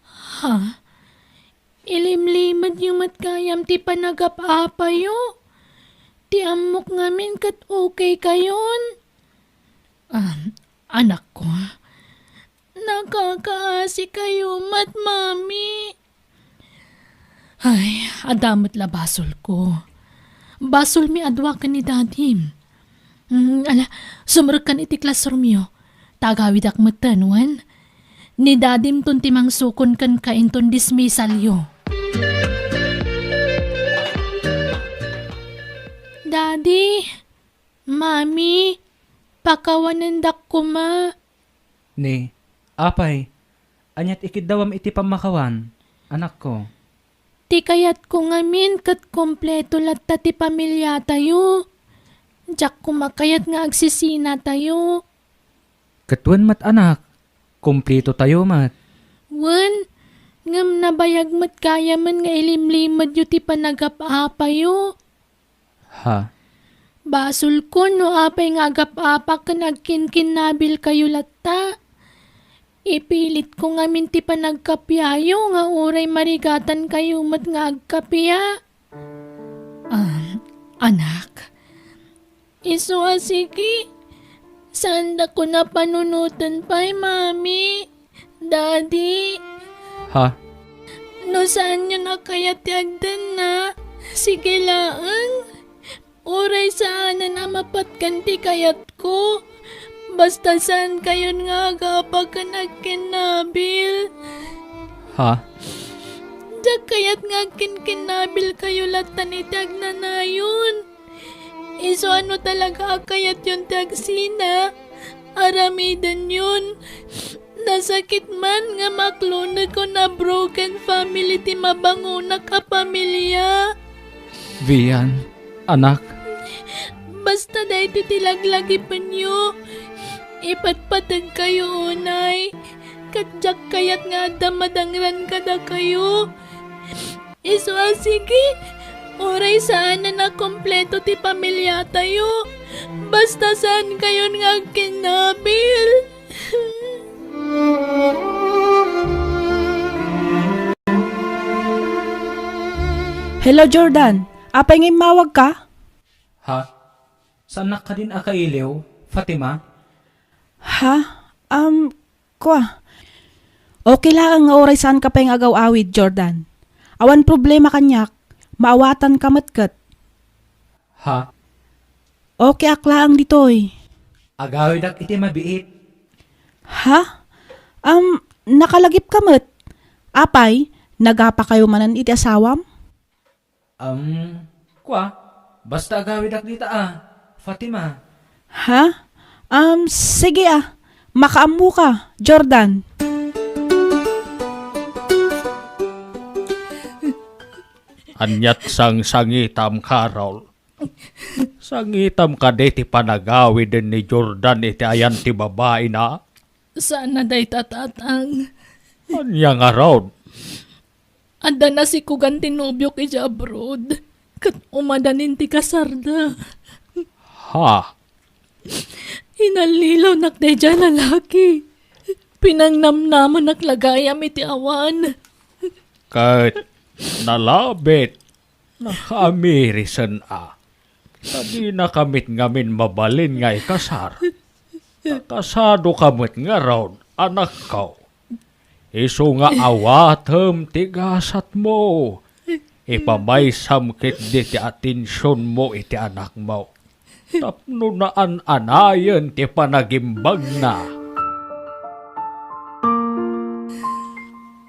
Ha? Ilimlimad yung matkayam ti panagap-apa yo. Ti amok ngamin kat okay kayon. Anak ko. Nakakaasi kayo mat, mami. Ay, adamot la basol ko. Basol mi adwa ka ni dadim. Sumarag kan iti classroom yo. Tagawid ak matanwan. Ni dadim ton timang sukon kan kainton dismissal yo. Daddy, mami, pakawanan dak ko ma. Ni, apay, anyat ikidawam iti pamakawan, anak ko. Ti kayat ko ngamin kat kompleto latta ti pamilya tayo. Diyak kumakayat nga agsisina tayo. Katuan mat anak, kumplito tayo mat. Wan, ngam nabayag mat kaya man nga ilimlimad yu ti panagap-apa yu. Ha? Basol ko no apay nga agap-apa ka nagkin-kinabil kayo latta. Ipilit ko ngamin ti panagkapyayo nga uray marigatan kayo mat nga agkapya. Anak, iso sige. Saan na ko na panunutan pa'y mami? Daddy, Ha? no saan nyo na kaya tiagdan na? Sige laang. Uray saan na mapatkan ti kayat ko. Basta saan kayon nga kapag nagkinabil. Ha? Diyak kaya't nga kinabil kayo latan itag na na yun. Iso ano talaga kayat yun tagsina. Aramidan yun. Nasakit man nga maklunod ko na broken family ti mabanguna ka pamilya. Vian, anak, Basta dahi ti tilaglagi pa nyo. Ipatpatag kayo unay. Katjak kayat nga damadangran kada kayo. Iso sige. Oray saan na kompleto ti pamilya tayo. Basta saan kayon nga kinabil. Hello, Jordan. Apay ngay mawag ka? ha? Saan ka din akailiw, Fatima? Ha? Kwa. Okay lang nga oray saan ka pa yung agaw-awid, Jordan. Awan problema kanyak. Maawatan ka matkat. Ha? Okay akla ang ditoy. Agawid ak iti mabiit. Ha? Nakalagip ka mat. Apay, nagapa kayo manan iti asawam? Kwa? Basta agawid ak dita Fatima. Ha? Sige Makaamu ka, Jordan. Anyat sang sangitam Carol. Sangitam ka ti panagawi din ni Jordan iti ayan ti babae na. Saan na day tatatang? Anya nga raw. Anda na si Kugan tinubyo kay abroad. Kat umadanin ti kasarda. Ha? Inalilaw nakday dyan lalaki. Pinangnamnaman naklagayam iti awan. Kahit nalabit. Nakaamirisan Tadi na kamit ngamin mabalin nga ikasar. Nakasado kamit nga raw anak ko. Iso nga awatem tigasat mo. Ipamay samkit di ti atensyon mo iti anak mo. Tapno na anayan ti panagimbag na.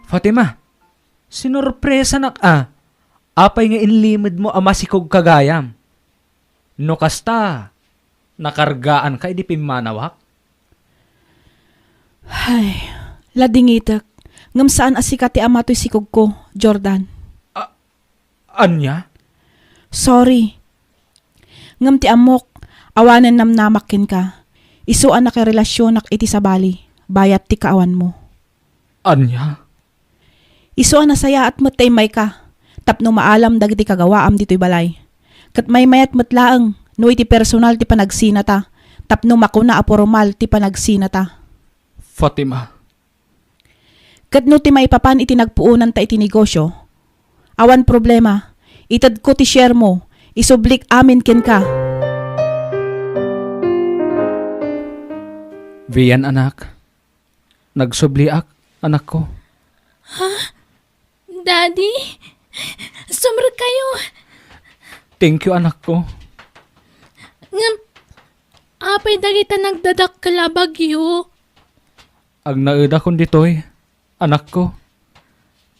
Fatima, sinurpresa apay nga inlimid mo masikog kagayam. No kasta, nakargaan ka di pimanawak? Ay, ladingitak. Ngam saan asika ti ama to'y sikog ko, Jordan. Anya? Sorry. Ngam ti amok, awanan namnamakin ka. Isuan na kay relasyon nak iti sabali, bayat ti kaawan mo. Anya? Isuan na saya at matay may ka. Tapno maalam dagiti kagawaam dito'y balay. Kat may mayat matlaang, no iti personal ti panagsinata. Tapno makuna aporomal ti panagsinata. Fatima. Kat no ti may papan iti nagpuunan ta iti negosyo. Awan problema, itad ko ti share mo, isublik amin ken ka. Vian anak, nagsubliak anak ko. Daddy, sumra kayo. Thank you anak ko. Ngam, apay dagita nagdadak kalabagyo. Ag naeda kon ditoy, anak ko.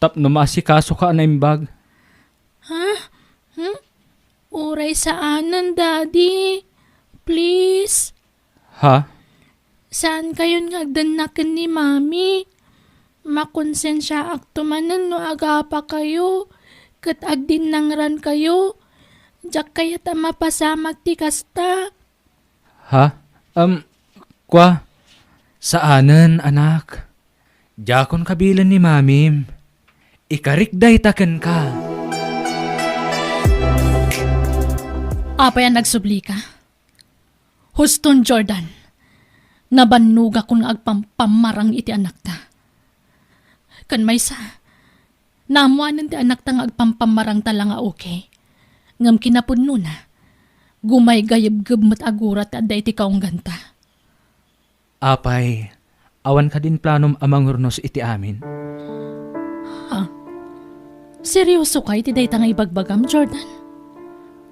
Tapno maasikaso ka na imbag. Uray saanan, Daddy. Please. Ha? Saan kayon ngagdanakan ni Mami? Makonsensya aktumanan no agapa kayo. Kat agdin nangran kayo. Diyak kaya ta mapasamag ti kasta. Ha? Kwa? Saanan, anak? Jakon kabilan ni mamim. Ikarikday taken ka. Apay ang nagsubli ka? Huston Jordan, nabanuga kung agpampamarang iti anak ta. Kan may sa, namuanan ti anak ta nga agpampamarang ta lang okay. Ngam kinapudno na, Gumay gayab-gab mat agurat at da iti kaong ganta. Apay, awan ka din planom amang urnos iti amin. Seryoso ka iti day nga ibagbagam, Jordan?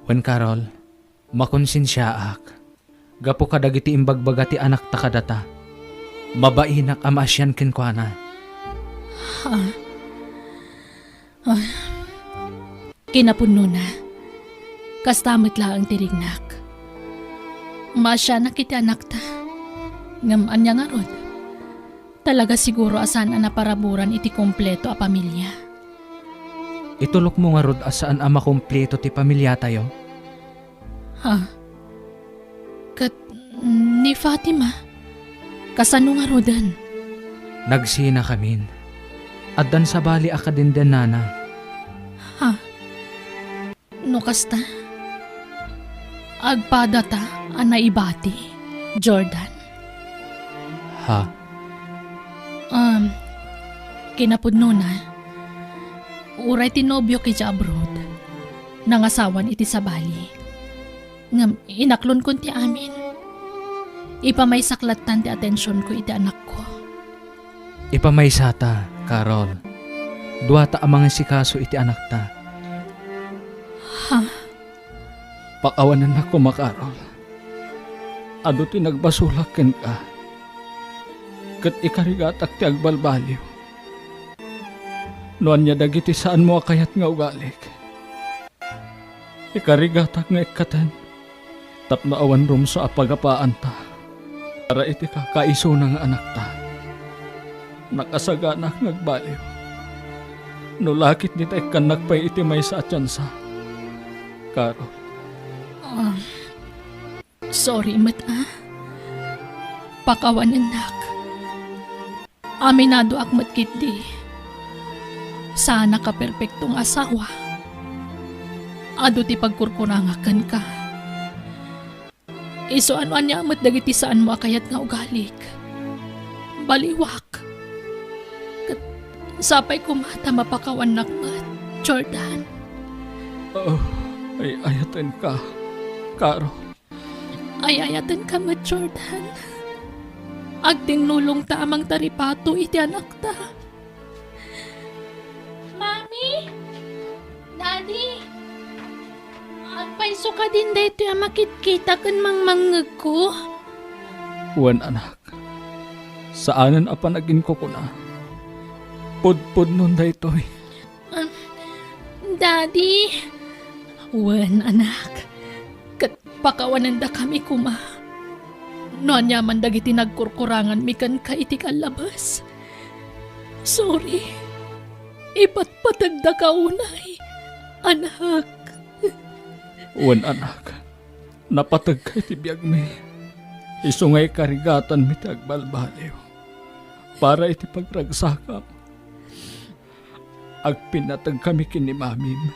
Wen Carol, makonsensyaak. Gapo ka dagiti imbagbaga ti anak ta kadata. Mabainak amasyan kenkwana. Kinapuno na. Kastamit lang ang tirignak. Masya na kiti anak ta. Ngam anya nga rod. Talaga siguro asan na paraburan iti kompleto a pamilya. Itulok mo nga rod asaan ama kompleto ti pamilya tayo. Kat ni Fatima. Kasano nga rodan? Nagsina kamin. Addan sa bali akadindan nana. No kasta? Agpada ta anaibati, Jordan. Ha? Kinapudno na. Uray tinobyo kay abroad. Nangasawan iti sa bali. Ngam inaklon ko ti amin. Ipamay saklatan ti atensyon ko iti anak ko. Ipamaysata, Carol. Duwata ang mga sikaso iti anak ta. Pakawanan ako makarol. Ado ti nagbasulaken ka. Kat ikarigatak ti agbalbaliw. Noan niya dagiti saan mo akayat nga ugalik. Ikarigatak nga ikatan. Tapno awan rum sa apagapaan ta. Para iti kakaiso ng anak ta. Nakasagana ngagbaliw. Nulakit ni ikan nagpay iti may sa atyansa. Karo. Sorry, Pakawan anak. Aminado akmat kiti. Sana ka perpektong asawa. Ado ti pagkurkurangakan ka. Iso ano anya amat dagiti saan mo akayat nga ugalik. Baliwak. Kat sapay kumata mapakawan nakmat, Jordan. Ay ayaten ka, Karo. Ayayatan ka mat, Jordan. Agtinulong ta amang taripato iti anak ta. Mami! Daddy! Agpaiso ka din da ito yung makit-kita kan mangmangag ko. Wan anak. Saanan apa naging ko na? Pudpud nun da ito'y. Daddy! Wan, anak. Kat pakawanan da kami kuma. Noan yaman dagiti nagkurkurangan mikan ka iti kalabas. Sorry. Ipatpatag da kaunay. Anak. Wan anak. Napatag ka iti biyag mi. Isungay karigatan mi ti agbalbaliw. Para iti pagragsakam. Agpinatag kami kini mamim.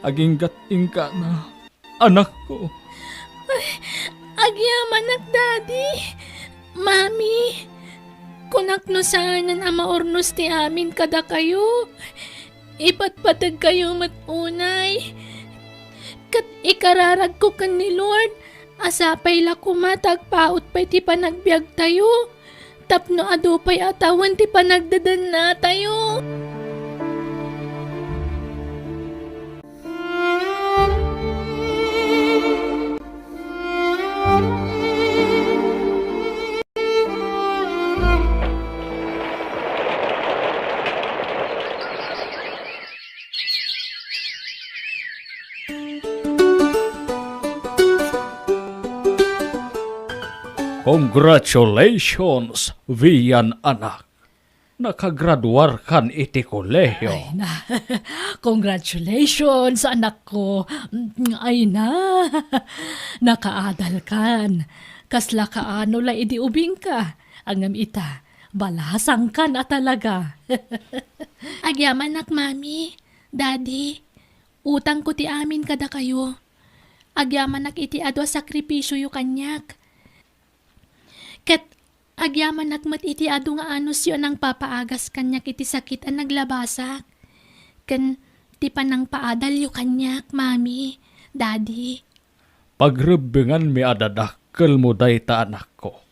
Aginggat ingka na anak ko. Agyaman at daddy. Mami. Kunak no saanan ama ornos ti amin kada kayo. Ipatpatag kayo matunay. Kat ikararag ko kan ni Lord. Asapay la kumatag paut pa'y ti panagbiag tayo. Tapno ado pa'y atawan ti panagdadan na tayo. Congratulations, Vian anak. Nakagraduar kan iti kolehiyo. Ay na, congratulations anak ko. Ay na, nakaadal kan. Kasla kaano la idi ubing ka. Angam ita, balasang ka na talaga. Agyaman nak mami, daddy, utang ko ti amin kada kayo. Agyaman nak iti adwa sakripisyo yu kanyak. Ket agyaman nakmat iti adu nga anos yun ang papaagas kanyak iti sakit ang naglabasak. Ken ti panang paadal yu kanyak, mami, daddy. Pagrebingan mi adadakkel mo dayta anak ko.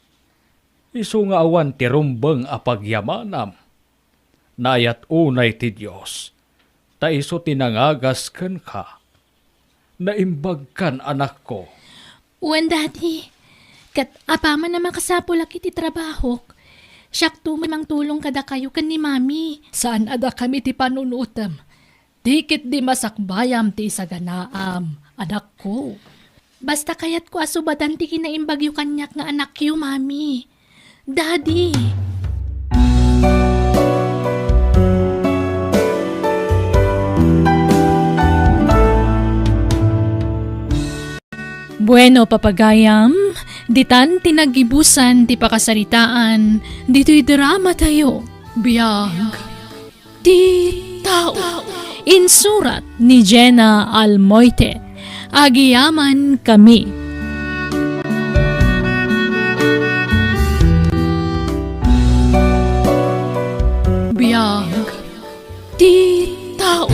Isu nga awan ti rumbeng a pagyamanam. Nayat unay ti Diyos. Ta iso tinangagasken ka. Naimbagkan anak ko. Uwan, Daddy. Kat apaman na makasapulak iti trabaho. Siyak tumamang tulong kada kayo kan ni Mami. Saan ada kami ti panunutam? Dikit di masakbayam ti isaganaam, anak ko. Basta kayat ko asubadan ti kinaimbagyo kanyak nga anak yu, Mami. Daddy. Bueno, papagayam, ditan tinagibusan ti pakasaritaan, dito'y drama tayo. Biyag, ti tao. Insurat ni Jenna Almoite. Agiyaman kami. Biyag, ti tao.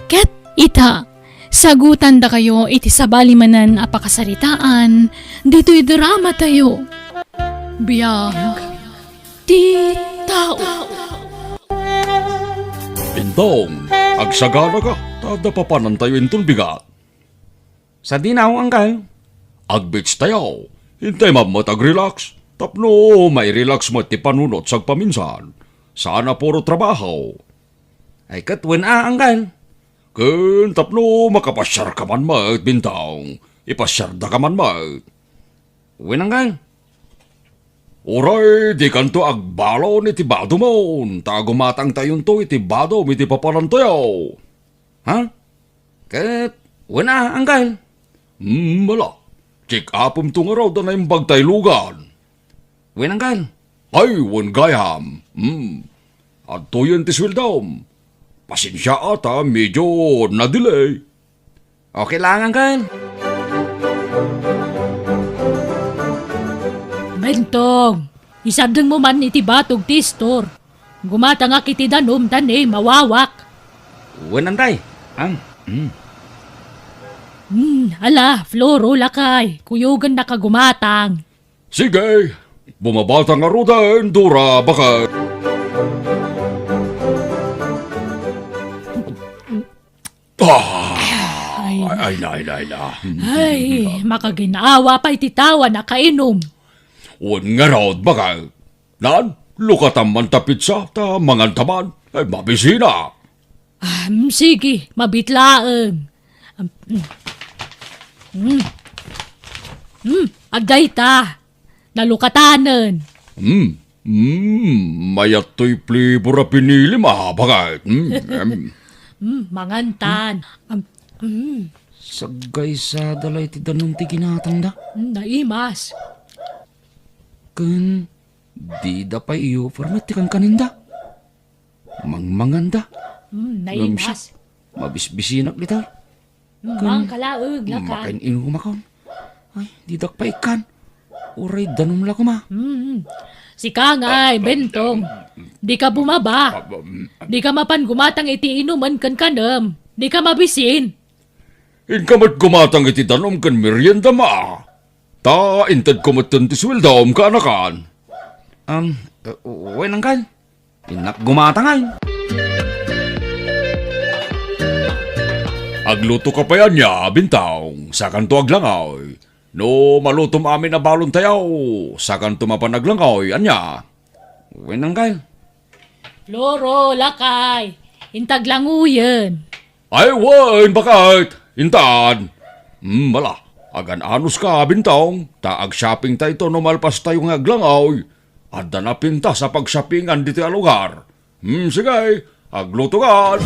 Ket ita. Sagutan da kayo iti sabalimanan a pakasaritaan, dito'y drama tayo. Biyag, ti tao. Bintong, agsagana ka, tada papanan tayo intong bigat. Sa dinaw, Uncle. Agbits tayo, hintay mamat ag-relax. Tapno, may relax mo ti panunot sag paminsan. Sana puro trabaho. Ay katwen Uncle. Kun tapno, makapasyar ka man mat, Bintong. Ipasyar da ka man mat. Wen, Uncle. Oray, di kanto agbalo ni tibado mo. Tagumatang tayon to itibado mi ti papanan tayo. Ha? Ket, wen Uncle. Mala. Check upom to nga raw da na yung bagtaylugan. Wen, Uncle. Ay, wan gayam. At to yun ti swildom. Pasensya ata, medyo na-delay. Okay lang, Uncle. Bentong, isabdang mo man iti batog ti store. Gumata nga kiti danom tani mawawak. Wen, Antay. Ala, Floro lakay, kuyugan na kagumatang. Sige, bumabata nga rodan, Dura, baka... Ay, na. Ay, makaginawa pa ititawa na kainom. Wan nga raw, baka... Nan, lukatam man ta pizza, ta mangan taman, ay mabisina. Sige, mabitlaan. Agday ta. Nalukatanan. Mayat to'y flavor a pinili, baka... Mangantan. Sagay sa dalay ti danom ti ginatang da. Naimas. Kun, di da pa iyo format ti kan kaninda. Mangmanganda. Naimas. Mabisbisinak dita. Mangkalaog lakay. Makain ino kumakon. Ay, di dak pa ikan. Uray danom la kuma. Si Kangay, Bentong. Di ka bumaba. Di ka mapan gumatang iti inuman kan kanam. Di ka mabisin. Inkamat gumatang iti danom kan merienda ma. Ta, intad kumatan ti swildom ka anakan. Wen, Uncle. Pinak gumatangay. Agluto ka pa yan niya, Bintang. Sa kanto aglangaw. No, malutom amin na balon tayaw. Sa kanto mapanaglangaw, anya. Wen, Uncle. Floro, lakay. Intaglanguyan. Ay, wan, bakit? Intaan. Mala, agan anus ka, Bintang. Taag shopping tayo to no malpas tayo nga aglangaw. Adda na pinta sa pag-shoppingan dito a lugar. Sige, agluto ka.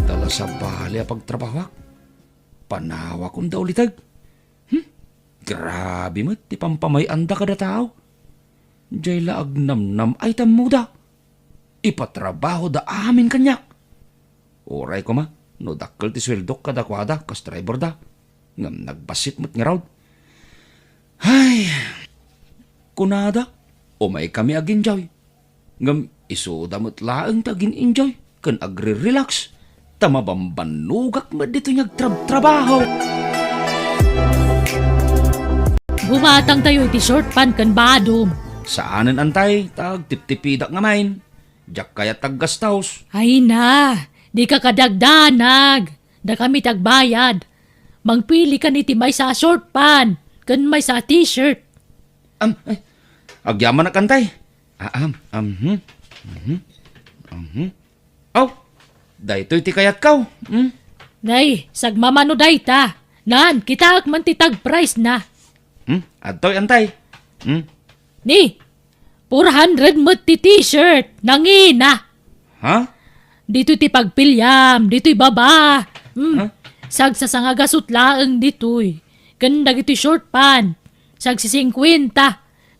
Dala sa bali a pagtrabaho. Panawa kong daw litag. Grabe mo, ti pampamayanda kada tao. Diyay laag namnam ay tamuda. Ipatrabaho da amin kanyak. Oray ko ma, no dakkel ti sweldok kada kwada, kas driver da. Ngam nagbasit mo't nga raw. Ay, kunada, o may kami agin enjoy. Ngam isuda mo't laang tagin enjoy. kan agre-relax. Tamabambanugak mo dito niyag trabaho. Bumatang tayo iti short pan kan badom. Saanan antay, tag tip-tipidak nga main. Diyak kaya taggastaws. Ay na, di ka kadagdanag. Da kami tagbayad. Mangpili ka ni may sa short pan, kan may sa t-shirt. Agyaman na kantay. Aw, daytoy ti kayat kaw. Nay, sagmamano dayta. Nan, kita man ti tag price na. Adtoy antay. Ni, 400 mo ti t-shirt. Nangina. Ha? Dito ti pagpilyam, dito'y baba. Sagsasangagasusot laeng dito'y. Ganda iti short pan. Sagsi 50.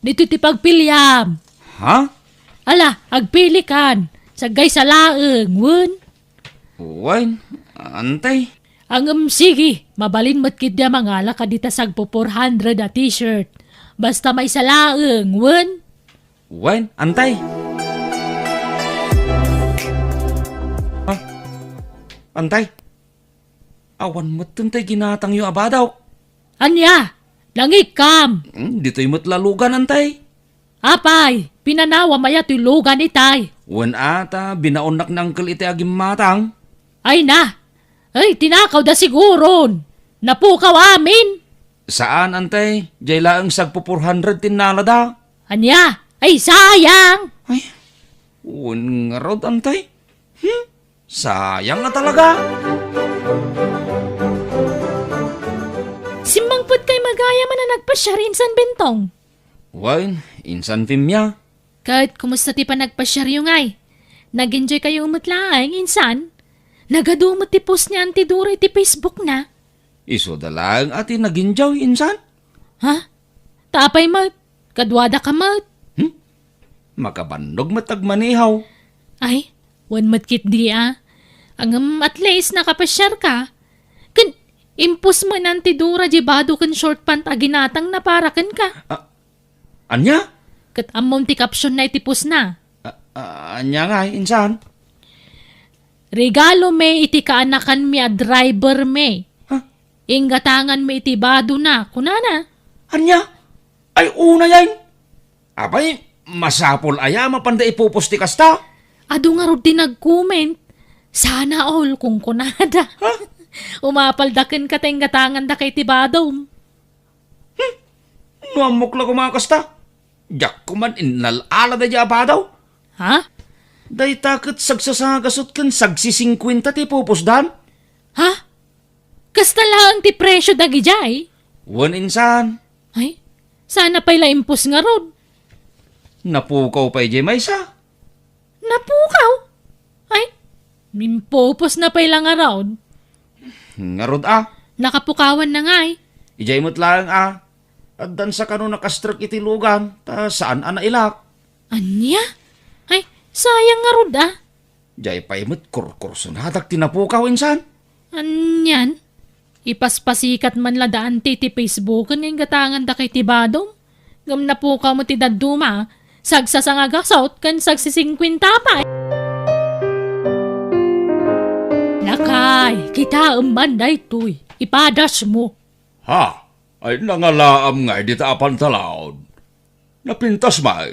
Dito ti pagpilyam. Ha? Ala, agpili kan. Sagay sa laeng, wun. Wine, antay. Ang sige, mabalin mo't kidya mangala ka dita sagpo 400 a t-shirt. Basta may sa laeng, wun. Wine, antay. Ha? Antay. Awan mo't tuntay ginatang yung abadaw. Anya, langik kam. Dito'y mo't lalugan, antay. Apay, pinanawa maya tulugan itay. Wan ata, binaunak ng kalite agim matang. Ay na, ay tinakaw da siguron. Napukaw amin. Saan, antay? Diyay laang sagpo 400 tinala da. Anya, ay sayang. Ay, wan nga rod, antay. Sayang na talaga. Simbangput kay magaya man na nagpasya rin san bentong. Wine, insan pimya. Kahit kumusta ti pa nagpasya rin yung ay. Nag-enjoy kayo umutlaang insan. Nagadumot ti post niya ti Dura ti Facebook na. Iso dalang ati naginjaw, insan. Ha? Tapay mat. Kadwada ka mat. Makabandog matagmanihaw. Ay, wan matkit di Ang at least nakapasyar ka. Kan, impus mo nanti Dura jibado kan short pant aginatang na para kan ka. Anya? Kat amom ti caption na itipos na. Anya nga, insan. Regalo me iti kaanakan mi a driver me. Ha? Ingatangan me iti bado na. Kunana. Anya? Ay, una yan. Abay, masapol aya mapanda ipupusti kasta. Ado nga rin nag-comment. Sana all kung kunada. Umapaldakin ka tayong gatangan da kay tibadom. Nuamok lang mga kasta. Diyak kuman inalala da diya ba daw? Ha? Day takot sagsasagasot kan sagsi 50 ti pupusdan. Ha? Kasta lang ti presyo dagi jay? Wan insan. Ay, sana pa'y laimpos nga rod. Napukaw pa ijay maysa. Napukaw? Ay, mimpopos na pa'y lang nga rod. Ngarod Nakapukawan na nga eh. Ijay mo't lang At dan sa kano nakastrak iti lugan, ta saan ilak. Anya? Ay, sayang nga rod Jay pa imot kurkurson hatak tinapukaw insan. Anyan? Ipaspasikat man la daan ti Facebook ng gatangan da kay tibadom. Gam na po ka mo ti daduma. Sagsasangagasaut kan sagsi 50 pa. Lakay, kita umbanday tuy. Ipadas mo. Ha? Ay nangalaam nga di taapan talaod. Napintas ma.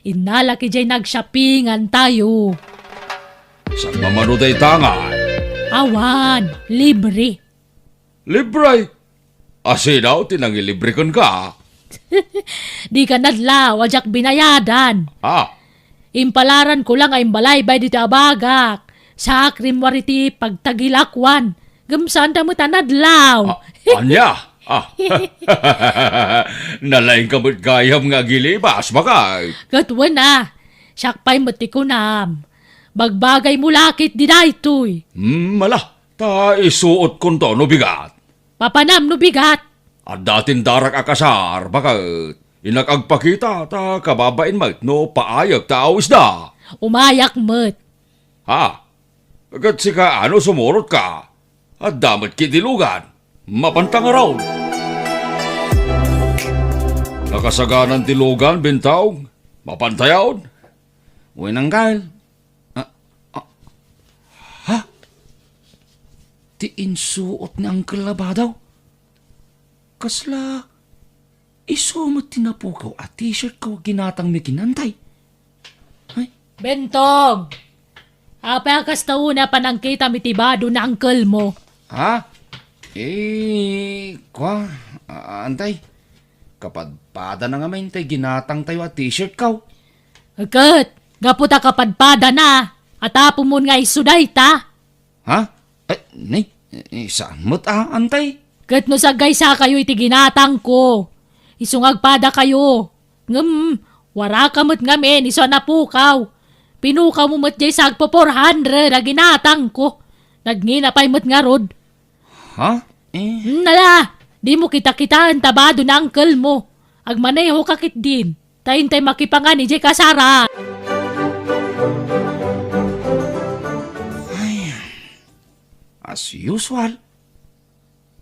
Inalaki jay nagshoppingan tayo. Sa mamanuday tangay. Awan, libre. Libre. Asinaw, tinangilibre kon ka. Di ka nadlaw, ajak binayadan. Ha? Impalaran ko lang ay balaybay dito abagak. Sa akrimwariti pagtagilakwan. Gamsanda mo tanadlaw. Anya? Nalaing kamot gayam nga gilibas, bakay. Katwa na. Sakpay matikunam. Bagbagay mo lakit di daytoy. Mala, ta isuot kon to no bigat. Papanam no bigat. At datin darak akasar, bakit inakagpakita ta kababain mat no paayag ta awis da. Umayak mo't. Ha? Agad sika ano sumurot ka. At damat kitilugan. Mapantang araw. Nakasaganan tilugan, bintaw. Mapantayaw. Uy nang kail. ti insuot ni Uncle Labadaw. Kasla, isumat tinapukaw at t-shirt kaw ginatang may kinantay. Ay, Bentong! Apa kas tauna pa nang kita mitibado na uncle mo. ha? Antay. Kapadpada na nga main tay ginatang tayo at t-shirt kaw. Agkat, gaputa kapadpada na. At apo mo nga isuday ta. Ha? Nay, saan mo't antay? Kat no sagay sa kayo iti ginatang ko. Isungagpada kayo. Wara ka mo't ngamin, iso na pukaw. Pinukaw mo mo't jay sagpo 400 na ginatang ko. Nagninapay mo't nga rod. Ha? Nala, di mo kita-kitaan tabado na uncle mo. Agmaneho kakit din. Tayin makipangan ni jay kasara. As usual.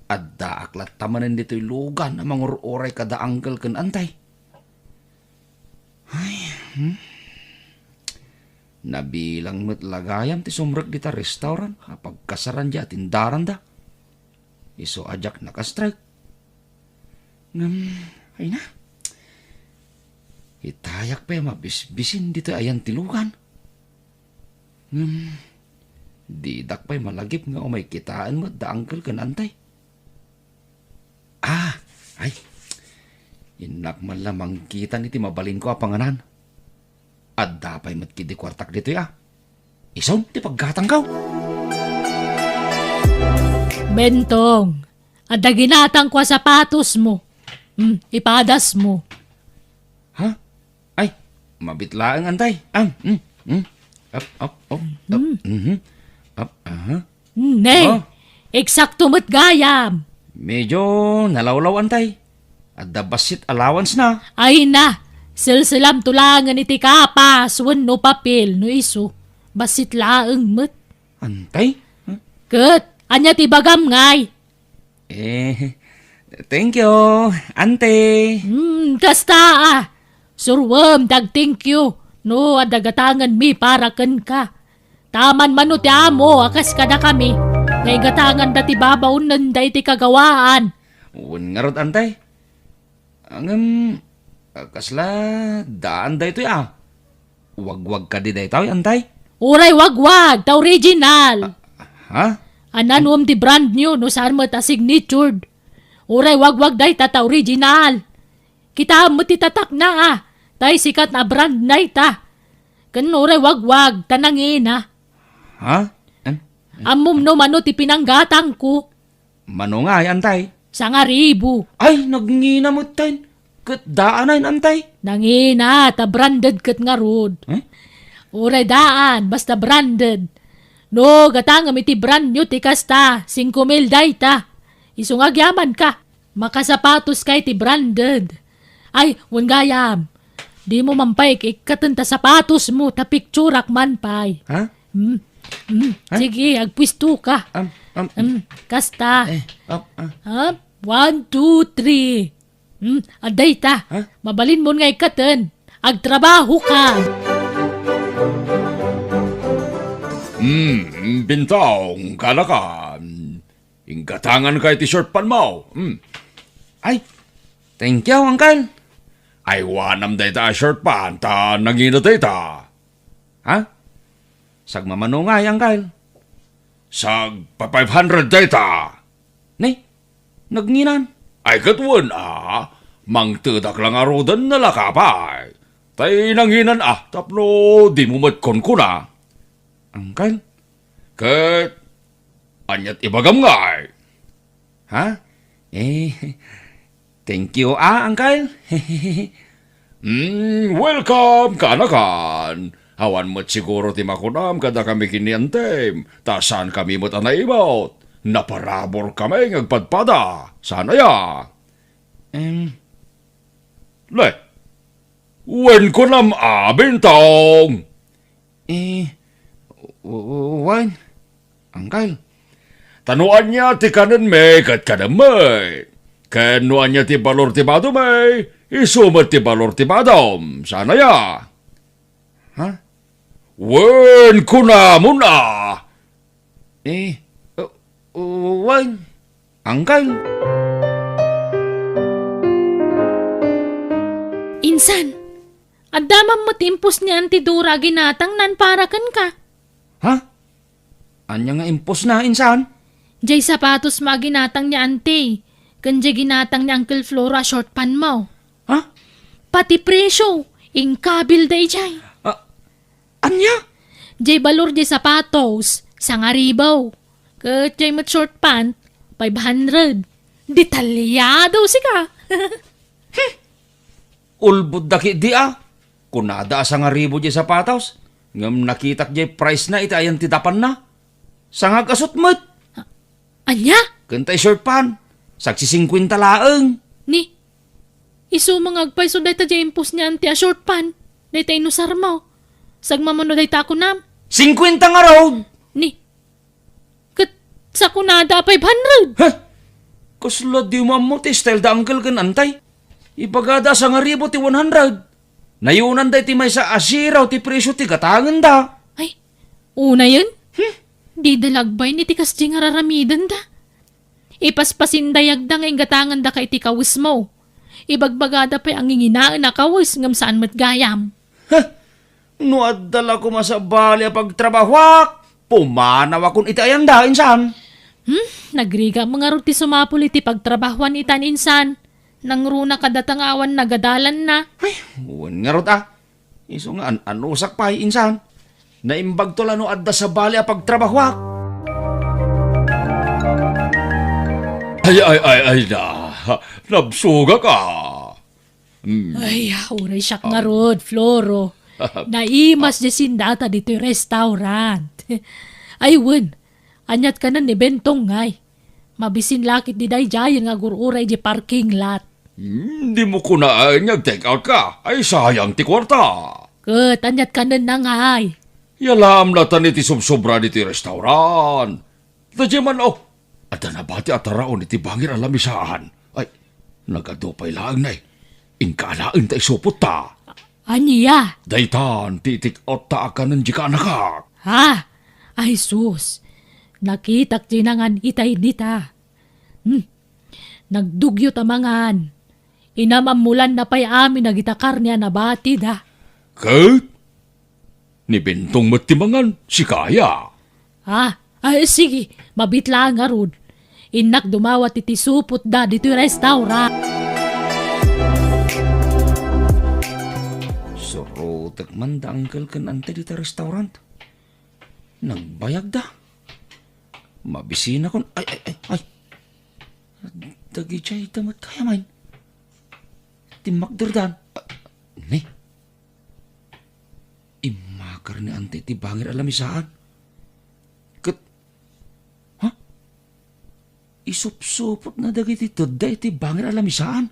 Adda aklat tamanin dito'y lugan na mangururay kada uncle kan antay. Nabilang mo't lagayam ti sumrek dita restaurant na pagkasaran di tindaran da. Iso ajak nakastrike. Ay na. Itayak pa mabisbisin dito ayan tilugan. Didak pa'y malagip nga o may kitaan mo da uncle kan antay. Ay. Inak man lamang kita ni ti mabalin ko apanganan. At dapay matkidi kwartak dito ya. Isom, ti paggatang kaw. Bentong, ada ginatang ko sapatos mo. Ipadas mo. Ha? Ay, mabitlaang antay. Nay, Oh. eksakto mo't gayam. Medyo nalawlaw antay. At the basit allowance na. Ay na, silsilam tulangan iti kapas, no papel, no iso. Basit laang mo't. Antay? Kat, anya ti bagam ngay. Thank you, ante. Kasta surwam dag thank you. No, adagatangan mi para ken ka. Taman mano ti amo, akas kada kami. Ngay gatangan dati babaw nanday ti kagawaan. Un nga rod, antay. Kasla, daan da ito ya. Wag-wag ka di da ito, antay. Uray wagwag, ta original. Ha? Ananum ti brand new, no saan mo ta signatured. Uray wagwag day ta original. Kita mo ti tatak na tay sikat na brand na ita. Kan uray wagwag, tanangin Ha? Amum no mano ti pinanggatang ko. Mano nga, antay. Sa nga ribu. Ay, nagnginamot tayo. Kat daan na antay. Nangina, ta branded kat nga rod. Uray daan, basta branded. No, gatangam iti brand new ti kasta, 5,000 day ta. Isungagyaman ka, makasapatos kay ti branded. Ay, gayam. Di mo mampay ikatenta sapatos mo, ta picturak man pay. Ha? Sige, agpwisto ka. Kasta. Up. 1, 2, 3. Aday ta. Mabalin mo nga ikaten. Agtrabaho ka. Bintang, kala ka. Inggatangan kay t-shirt pan mo. Ay, thank you, uncle. Ay, wanam day ta shirt pan, ta nangina day ta. Ha? Sag mamano nga, uncle. Sag pa 500 day ta. Ni, nagnginan. Ay, katwan mangtudak lang arudan na lakapay. Tay nanginan tapno di mo matkon ko na. Uncle, kat, anyat ibagam nga Ha? Thank you, uncle. Welcome, kanakan. Hawan mo't siguro ti makunam kada kami kiniantem. Ta saan kami mo't anaibot. Naparabor kami ngagpadpada. Sana ya. Le, wen ko nam bintang. Wan? Uncle, tanuan niya ti kanan may kat kadamay. Kanuan niya ti balor ti bado may, isumat ti balor ti badom. Sana ya. Ha? Wen ko na muna. Wan, Uncle. Insan, adamam mo timpos ni Auntie Dura ginatang nan para kan ka. Ha? Anya nga impos na, insan? Jay sapatos maginatang ni Auntie. Kanja ginatang ni Uncle Flora short pan mo. Ha? Pati presyo, ingkabil day jay. Anya? Jay balor jay sapatos, sangaribaw. Kat jay mat short pant, 500. Detalyado si ka. Ulbud daki di Kunada sa nga ribo di sapatos. Ngam nakitak di price na iti ayan titapan na. Sangag asot mo't. Anya? Kantay short pan. Saksi 50 laeng. Ni, iso mga agpay so day ta jay impos ni Auntie a short pan. Day ta inusar mo. Sagmamano day ta ako nam. 50 nga road. Ni, kat sa kunada 500. Ha? Kuslo di mo ti style da uncle kan antay. Ipagada sa nga ribo ti 100. Nayunan da ti may sa asiraw ti presyo ti katangan da. Ay, una yun? Di dalagbay ni tikas di nga raramidan da. Ipaspasin dayag da nga ingatangan da kay ti kawis mo. Ibagbagada pa ang inginaan na kawis ngam saan matgayam. No adala ko masabali a pagtrabahwak. Pumanaw akong itayan da insan. Nagriga mga ruti sumapul iti pagtrabahuan itan insan. Nang runa kadatangawan nagadalan na. Ay, uwan nga rot Iso nga anusak pa insan. Naimbag to lano adda sa bali a pagtrabahwak. Ay na. Nabsuga ka. Ay, uray siyak nga rod, Floro. Naimas di sindata dito yung restaurant. Ay, wen. Anyat ka na ni Bentong ngay. Mabisin lakit di day jayan nga gururay di parking lot. Di mo kunaan take out ka. Ay sayang ti kwarta. Kat, anyat ka na ngay. Yalam na tan iti subsobra iti restaurant. Tadya man Ada na bati at taraon iti bangir alamisaan. Ay, nagadupay lang na Ingkalaan ta isupot ta. Aniya? Daytan, titik out ta akanan di ka nakak. Ha? Ay sus. Nakitak tinangan itay dita. Nagdugyo tamangan. Inamamulan na pa'y amin nagitakar niya na bati da. Kat? Ni Bentong matimangan, si Kaya. Ha? Ay sige, mabitla nga rod. Inak dumawat iti supot da dito yung restaurant. Surutak man da angkel kan ante dito restaurant. Nagbayag da. Mabisina kon. Ay. Dagi chay damat kaya man. Timakderdan. Ni. Imakar ni ante ti bangir alamisaan. Kat. Ha? Isup-supot na dagi ti today ti bangir alamisaan.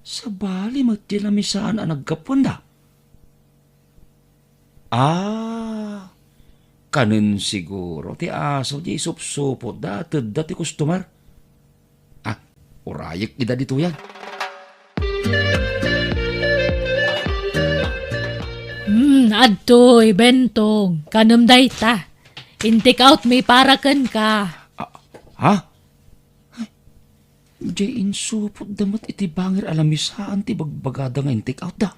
Sa bali mati alamisaan ang nagkapon da. Kanin siguro ti aso di isup-supot da ti customer. Urayik ida dito yan. Adtoy, Bentong. Kanam day ta. In-take out may parakan ka. Ha? Di insupot damat iti bangir alamisaan ti bagbagada nga in-take out da.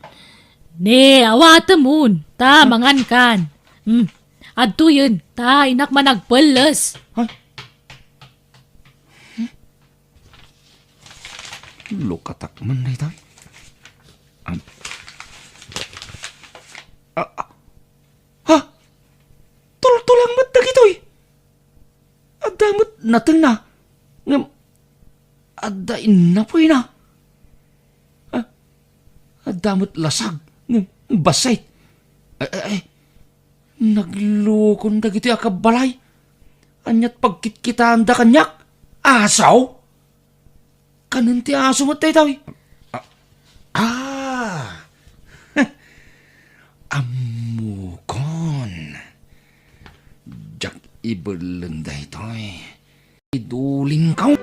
Ne, awata moon. Ta, mangan kan. Adto yun. Ta, inak managpalas. Lukatak man na ito. Ha? Tultulang mat na gito'y. Adamot natin na. Ngam, adain na po'y na. Adamot lasag. Ngam, basay. Naglukon da gito'y akabalay. Anyat pagkitkitaan da kanyak. Asaw? Kanan ti aso mo tayo. Amukon. Jak ibelenda ito Iduling ka.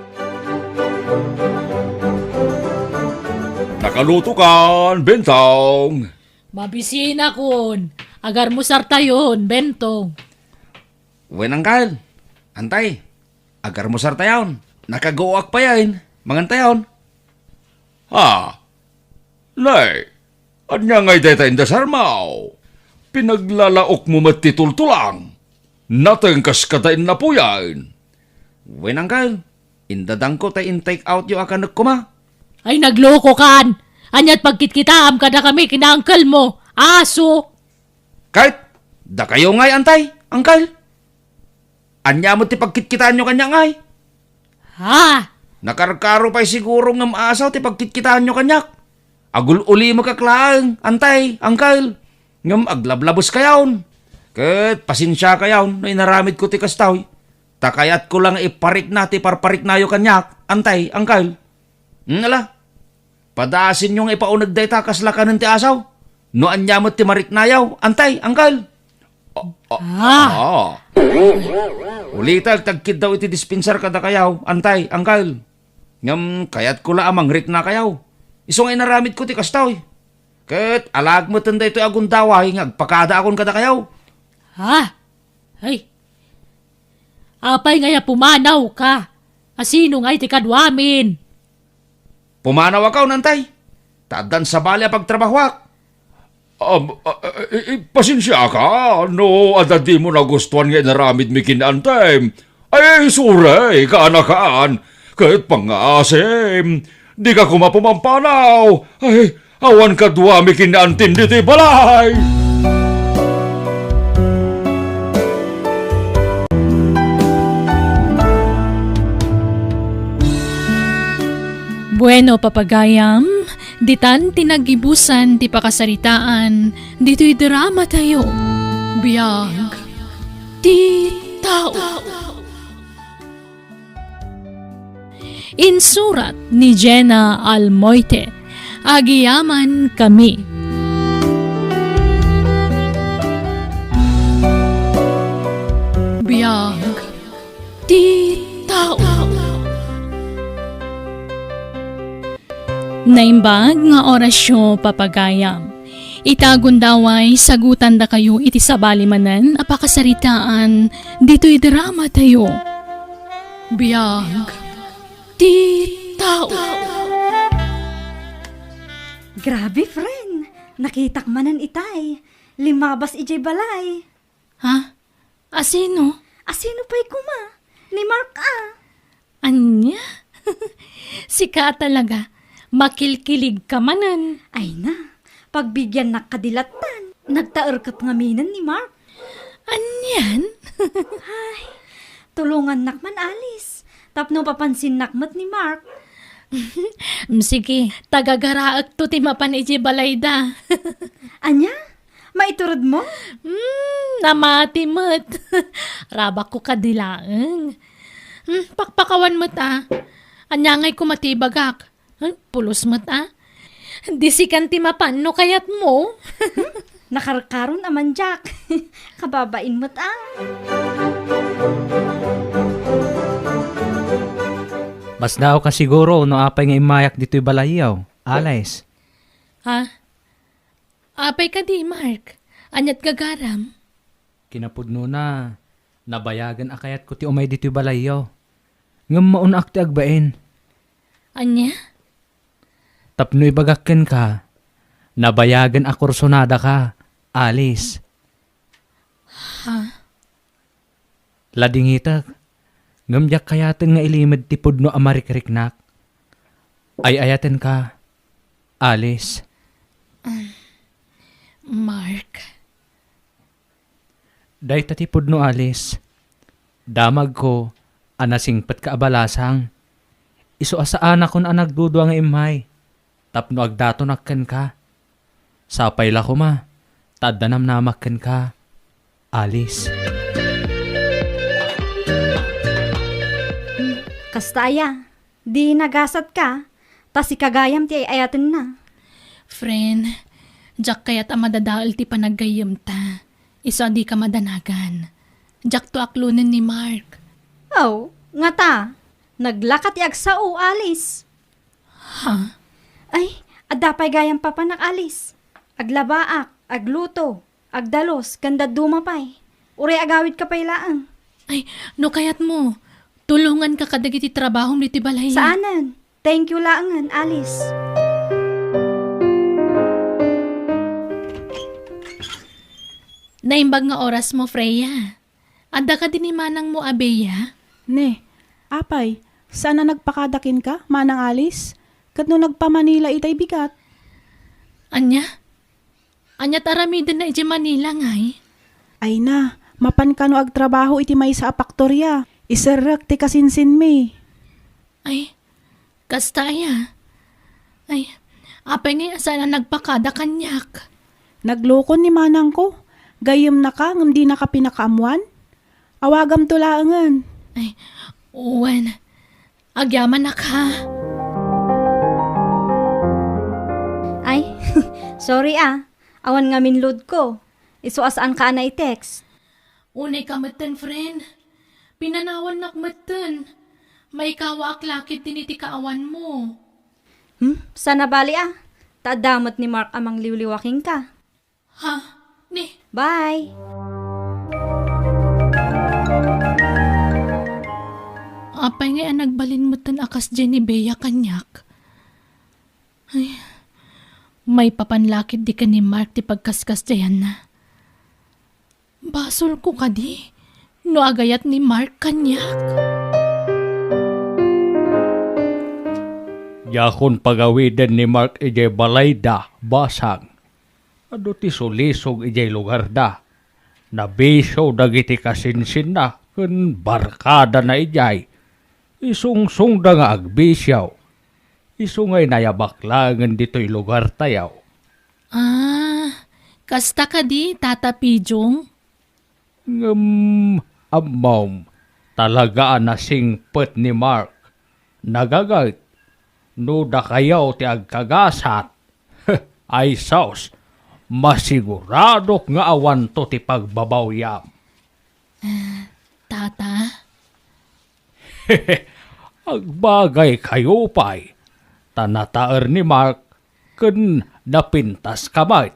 Nakaluto kan, Bentong. Mabisina kun. Agar mo sartayon, Bentong. Wenang Kyle. Antay, agar mo sar tayon. Nakagawa pa yan. Mangan tayon. Ha? Nay, anya ngay deta inda sarmaw. Pinaglalaok mo matitultulang. Natengkas katain na po yan. Wen angkal, indadang ko tay in-take out yung akanak ko ma. Ay, nagloko kan! Anyat pagkitkitaam ka na kami kinaangkal mo. Aso! Kahit, da kayo ngay antay, angkal. Anya mo ti pagkitkitaan nyo kanya ngay. Ha? Nakarkaro pa'y siguro ng maasaw ti pagkitkitaan nyo kanyak. Agul uli mo kaklaang, antay, angkal. Ngam aglablabos kayaon. Ket pasinsya kayaon na inaramid ko ti kastaw. Takayat ko lang iparik na ti parparik na yo kanyak, antay, angkal. Ala, padaasin yung ipaunag day takas lakanan ti asaw. No anyamot ti marik nayaw, antay, angkal. Ulitag tagkid daw iti dispensar kada kayaw, antay, angkal. Ngam kayat ko la amang rik na kayaw. Iso nga inaramid ko ti kastaw. Ket alag mo tanda ito agundaway, ngagpakada akon kada kayaw. Ha? Ay. Apay ngaya pumanaw ka. Asino nga'y tikadwamin? Pumanaw akaw, nantay. Tadan sa balya pagtrabahwak. Pasensya ka. No, adadi mo na gustuhan nga naramid mi kinantay. Ay, suray, kaanakaan. Kahit pangasim. Di ka kumapumampanaw. Ay, awan ka duwa mi kinantin diti balay. Bueno, papagayam, ditan tinagibusan ti pakasaritaan, dito'y drama tayo. Biyag, ti tao. Insurat ni Jenna Almoite, Agiyaman Kami. Biyag, ti tao. Naimbag nga orasyo papagayam. Itagundaway sagutan da kayo iti sabalimanan apakasaritaan dito'y drama tayo. Biyag, ti tao. Grabe, friend. Nakitak manan itay. Limabas ijay balay. Ha? Asino? Asino pa'y kuma? Ni Mark Anya? Sika talaga. Makilkilig ka manan. Ay na, pagbigyan na kadilatan. Nagtaerkat ngaminan ni Mark. Anyan? Tulungan nakman alis. Tapno papansin nakmat ni Mark. Sige, tagagaraak to ti mapan iti balayda. Anya? Maiturod mo? Namati mo't. Rabak ko kadilaang. Pakpakawan mo't Anyangay ko matibagak. Pulos mo't Disikan ti mapan no kayat mo. Nakarkaron aman, Jack. Kababain mo't Mas daw ka siguro no apay nga imayak dito'y balayaw. Alays. Ha? Apay ka di, Mark. Anyat gagaram. Kinapudno na. Nabayagan akayat ko ti umay dito'y balayaw. Ngam maunak ti agbain. Anya? Tapno ibagakken ka. Nabayagan akursonada ka. Alis. Ha? Ladingitag. Ngamyak kayaten nga ilimad ti pudno amarikriknak. Ay ayaten ka. Alis. Mark. Day ti pudno alis. Damag ko anasingpat ka abalasang. Iso asaan akon anagdudo ang imay. Tapno agdato nakken ka. Sapay la ko ma. Tadanam namakken ka. Alis. Kastaya, di nagasat ka. Tas ikagayam ti ayatin na. Friend, Jack kaya't amadadaal ti panaggayam ta. Iso di ka madanagan. Jack to aklunin ni Mark. Oh, nga ta. Naglakat ti agsao alis. Ha? Ay, adapay gayam pa alis. Aglabaak, agluto, agdalos, ganda dumapay. Uri agawid ka pay laang. Ay, no kayat mo. Tulungan ka kadagiti trabaho ni ti balay. Saanan? Thank you laangan, Alice. Naimbag nga oras mo, Freya. Anda ka din ni manang mo, Abeya. Ne, apay, saan na nagpakadakin ka, Manang Alice? Kat no nagpa-Manila itay bigat. Anya? Anya taramidin na iti Manila ngay. Ay na, mapan ka no agtrabaho iti may sa apaktorya. Iserrak ti kasinsin me. Ay, kastaya. Ay, apay nga saan na nagpakada kanyak. Naglokon ni manang ko. Gayem na ka, ngam di na ka pinakaamuan. Awagam tulaangan. Ay, uwan. Agyaman na ka. Ay, sorry Awan nga minload ko. Isuasaan ka na i-text. Unay ka matan, friend. Pinanawan nak matan. May kawaak lakit din iti kaawan mo. Sana bali Tadamot ni Mark amang liwliwaking ka. Ha? Ni? Bye! Apay nga nagbalin mo tan akas Jenny Bea kanyak. Ay, may papanlakit di ka ni Mark ti pagkaskas dayan na. Basol ko ka di. No agayat ni Mark kanyak. Yakon pagawidan ni Mark ijay balay da, basang. Ado ti sulisog ijay lugar da. Nabiso dagiti kasinsin na, kun barkada na ijay. Isungsung da nga agbisyaw. Isungay nayabaklangan dito'y lugar tayaw. Kasta ka di, Tata Pijong? Amaw, talagaan na singpet ni Mark. Nagagayt, no da kayaw ti agkagasat. Ay saus, masiguradok nga awan to ti pagbabawyam. Tata? Agbagay kayo pa'y. Tanataer ni Mark, kun napintas kamay.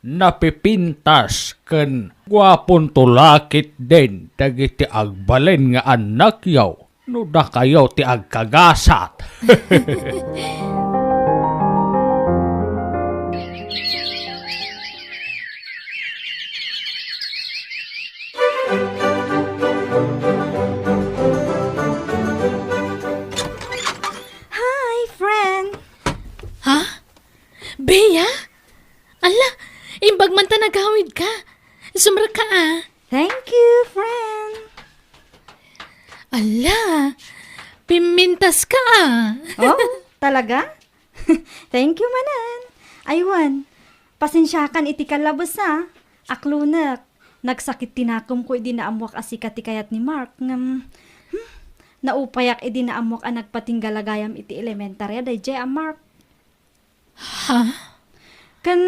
Napipintas kun gwapon tulakit din dagiti agbalen nga anak yaw. No da kayo ti agkagasat. Hi, friend! Ha? Bea? Ala, imbag man ta nagawid ka. Sumra ka Thank you, friend! Ala, pimintas ka Oh, talaga? Thank you, manan. Aywan, pasensyakan iti kalabos Aklunak, nagsakit tinakom ko idi naamwak asikat ti kayat ni Mark. Naupayak idi naamwak ang nagpatinggalagayam iti elementarya dayjay Mark. Ha? Kan,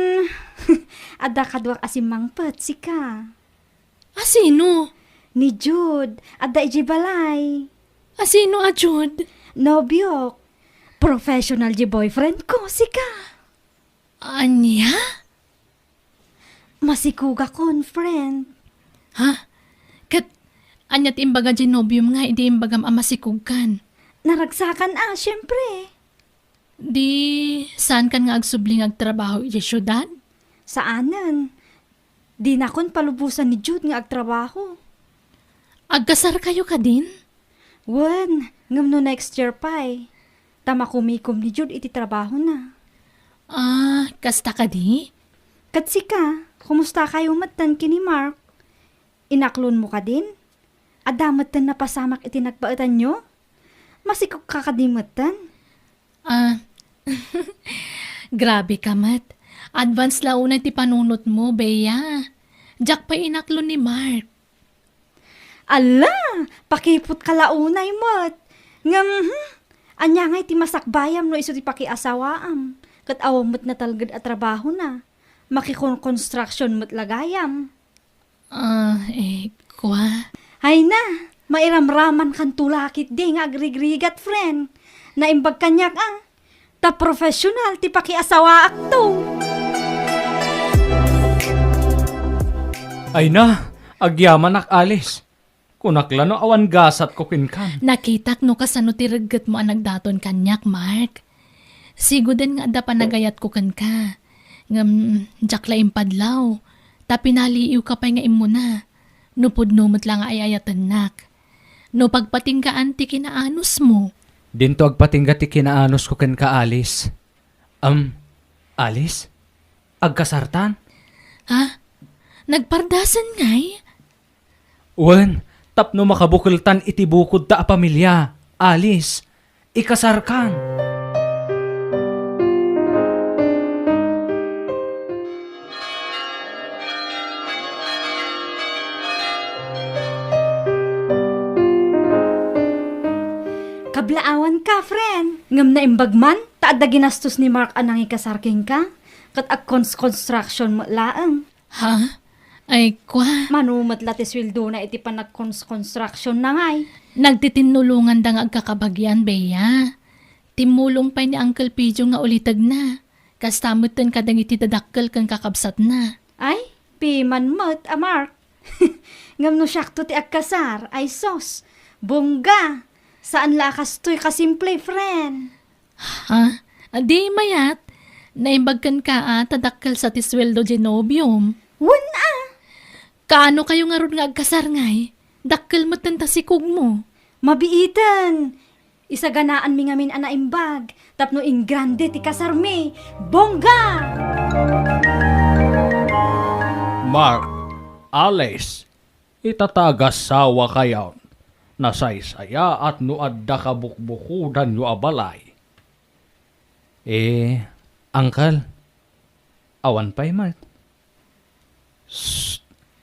ada kadwak asimangpet sika. Asino? Ni Jude, ada iji balay. Asino Jud? Nobyok, professional ji boyfriend ko sika. Anya? Masikuga kon, friend. Ha? Kat, anyat imbaga genobium nga, hindi imbagam amasikugkan. Naragsakan syempre. Di, saan kan nga agsubling agtrabaho iti syudad? Saanan? Di na kon palubusan ni Jude nga agtrabaho. Agkasar kayo ka din? Wan, ngam no next year pa'y. Tama kumikom ni Jude iti trabaho na. Kasta ka di? Katsika, kumusta kayo matan kini Mark? Inaklon mo ka din? Adamatan na pasamak iti nagbaatan nyo? Masikok ka kadimatan? Grabe ka, Mat. Advance launa ti panunot mo, Bea. Jack pa inaklon ni Mark. Ala, pakipot ka launay, Mat. Ngam, anya nga iti masakbayam no iso ti pakiasawaam. Kat awamot na talgad at trabaho na. Makikon-construction mo't lagayam. Kwa? Hay na, mairamraman kan tulakit di nga agrigrigat, friend. Naimbag kanyak ta professional ti pakiasawaak to. Ay na, agyaman ak Alice. Kunaklano awan gasat ko kinkan. Nakitak no kasano ti reget mo ang nagdaton kanyak, Mark. Sigo din nga da panagayat ko kan ka. Ngam, jakla impadlaw. Ta pinaliiw ka pa nga imuna. Nupod numot lang ay ayatan nak. No pagpatinggaan ti kinaanos mo. Dinto agpatingga ti kinaanos ko ken ka Alice. Alice? Agkasartan? Ha? Nagpardasan ngay? Wen, tapno makabukeltan iti bukod ta a pamilya. Alice, ikasarkan. Kablaawan ka, friend. Ngam na imbagman, taad da ginastos ni Mark anang ikasarking ka. Kat construction mo laang. Ha? Ay, kwa. Manumat lati sweldo na iti pa nag-construction na ngay. Nagtitinulungan da nga agkakabagyan, Beya. Timulong pa ni Uncle Pijo nga ulitag na. Kastamot ten kadang iti dadakkel kang kakabsat na. Ay, piman mo't, Mark. Ngam no syakto ti agkasar, ay sos. Bongga. Saan lakas to'y kasimple, friend? Ha? Adi mayat. Naimbagkan ka tadakkel sa tisweldo genobium. Wala! Kaano kayo nga ron nga agkasar ngay? Dakkel mo tasikog mo. Mabiitan! Isaganaan mi ngamin anaimbag. Tapno in grande ti kasar mi. Bongga! Mark, Alice, itatagasawa kayaw. Nasaysaya at nuadda kabukbukudan yu abalay. Uncle, awan pa'y Mark.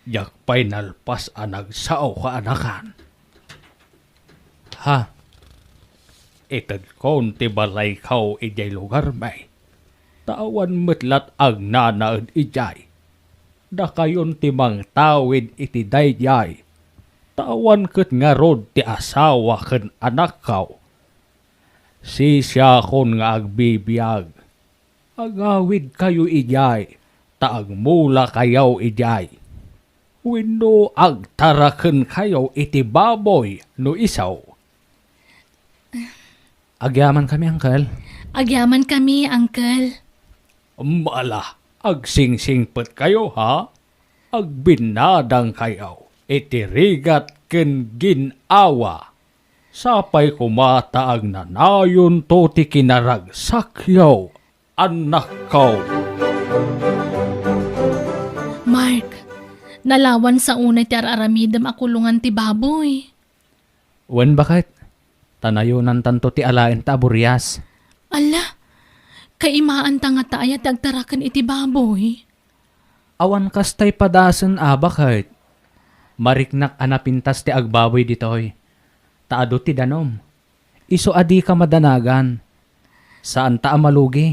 Yak pa'y nalpas anag sao ka anakan. Ha? Itad kon ti balay kaw ijay lugar may. Tawan metlat ag nanaad ijay. Da kayon ti mang tawid iti dayjay. Tawan ket nga rod ti asawa ken anak kaw. Si siya kon nga agbibiyag. Agawid kayo ijay. Taag mula kayaw ijay. Wenno agtaraken kayo iti baboy no isaw. Agyaman kami, Uncle. Agyaman kami, Uncle. Mala, agsingsingpet kayo ha? Agbinadang kayo. Itirigat ken ginawa. Sapay kumata ang nanayon to ti kinaragsakyaw. Anak ko. Mark, nalawan sa unay ti araramidam akulungan ti baboy. Wen bakit? Tanayunan tanto ti alaen ta buryas. Ala, kaimaan ta nga tayo dagtarakan iti baboy. Awan kastay padasan bakit? Mariknak anapintas ti agbaboy ditoy. Taado ti danom. Iso adi ka madanagan. Saan ta amalugi?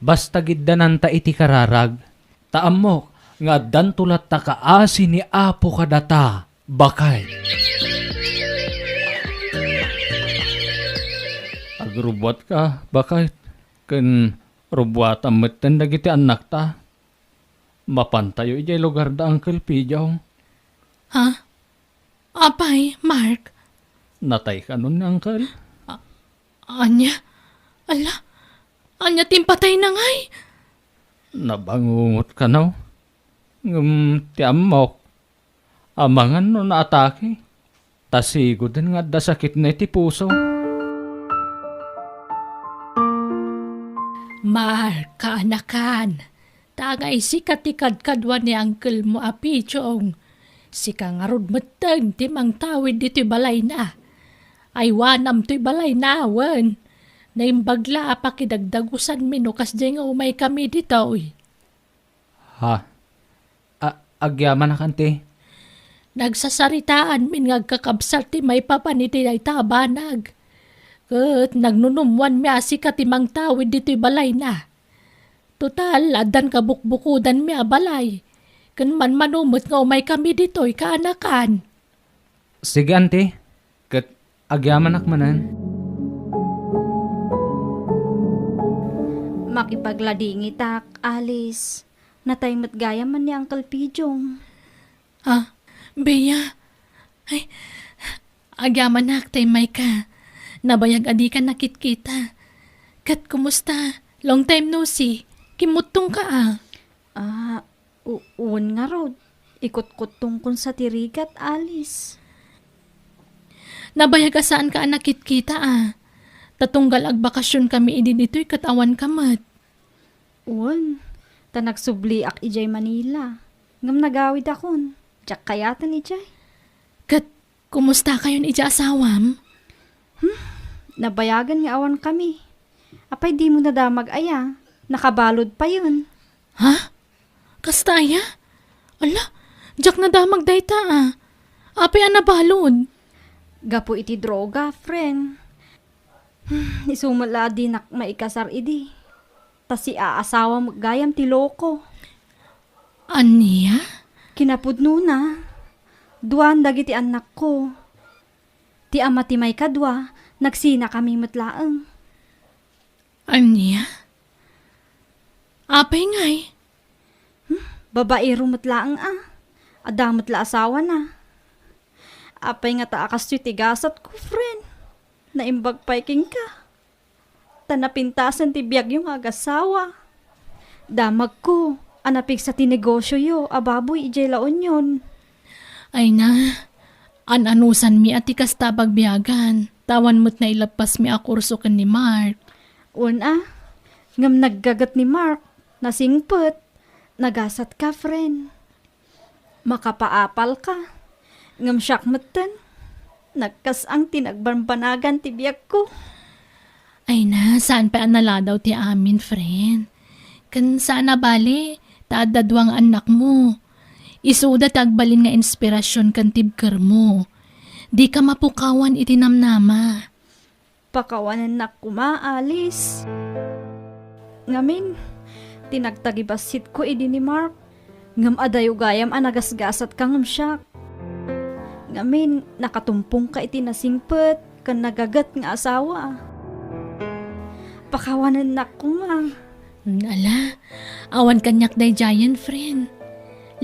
Basta giddanan ta iti kararag. Taamok nga dantulat ta kaasi ni Apo kadata. Bakay. Agrubwat ka, bakit? Ken rubwat amet ten dagiti anak ta. Mapantayo ijay lugar da Uncle Pijaw. Ha? Apay, Mark? Natay ka nun, Uncle? Anya? Ala, anya timpatay na ngay? Nabangungot ka na. Ti amok. Amangan no naatake. Tasigo din nga da sakit na iti puso. Mark, kaanakan. Tagay sikat ikadkadwa ni Uncle mo apichong. Sika nga rod matang timang tawid dito'y balay na. Ay wanam to'y balay na awan. Naimbagla apakidagdagusan minukas dyan nga umay kami dito'y. Ha? Agyaman na kanti. Nagsasaritaan min ngagkakabsat ti may papaniti ay tabanag. Kat nagnunumwan mi asika ti mang tawid dito'y balay na. Total, adan kabukbukudan mi balay. Kan man manumot nga umay kami dito'y kaanakan. Sige, ante. Kat agyaman akmanan. Makipagladingi tak, Alice. Natay matgaya man ni Uncle Pijong. Ha? Beya, Agyaman nak, tay may ka. Nabayag adi ka nakit-kita. Kat, kumusta? Long time no see. Kimutong ka Uwan nga rod. Ikot-kutong kun sa tirigat, Alice. Nabayag saan ka nakit-kita Tatunggal ag bakasyon kami idi dito'y katawan kamat. Uwan. Ta nagsubli ak ijay Manila. Ngam nagawid akon. Tsak kayatan ijay. Kat, kumusta kayon ija asawam? Nabayagan nga awan kami. Apay di mo nadamag aya. Nakabalod pa yun. Ha? Kastaya? Ala, jak na damag dayta Apay nabalod. Gapo iti droga, friend. Isumala di nak maikasar idi. Tas si aasawa gayam ti loko. Aniya? Kinapudno na. Duan dagiti anak ko. Ti ama ti may kadwa, nagsina kami matlaang. Aniya? Apay ngay? Babaero matlaang Adamat la asawa na. Apay nga taakas yu tigasat ko, friend. Naimbag paiking ka. Tanapintasan ti biyag yung agasawa. Damag ko, anapig sa tinegosyo yo, ababoy ijay laon yun. Ay na, ananusan mi at ikas tabag biyagan. Tawan mo't na ilapas mi a kurso kan ni Mark. Ngam naggagat ni Mark, nasingput, nagasat ka, friend. Makapaapal ka, ngam syakmatan, nagkas ang tinagbanbanagan ti biyag ko. Ay na, saan pa naladaw ti amin, friend? Kan saan na bali, taadadwang anak mo. Isuda tagbalin nga inspirasyon kan tibker mo. Di ka mapukawan itinamnama. Pakawanan na kumaalis. Ngamin, tinagtagibasit ko idi ni Mark. Ngam adayo gayam anagasgasat ka ngam siya. Ngamin, nakatumpong ka iti nasingpet kan nagagat nga asawa. Pakawanan na kuma. Ala, awan kanyak day giant friend.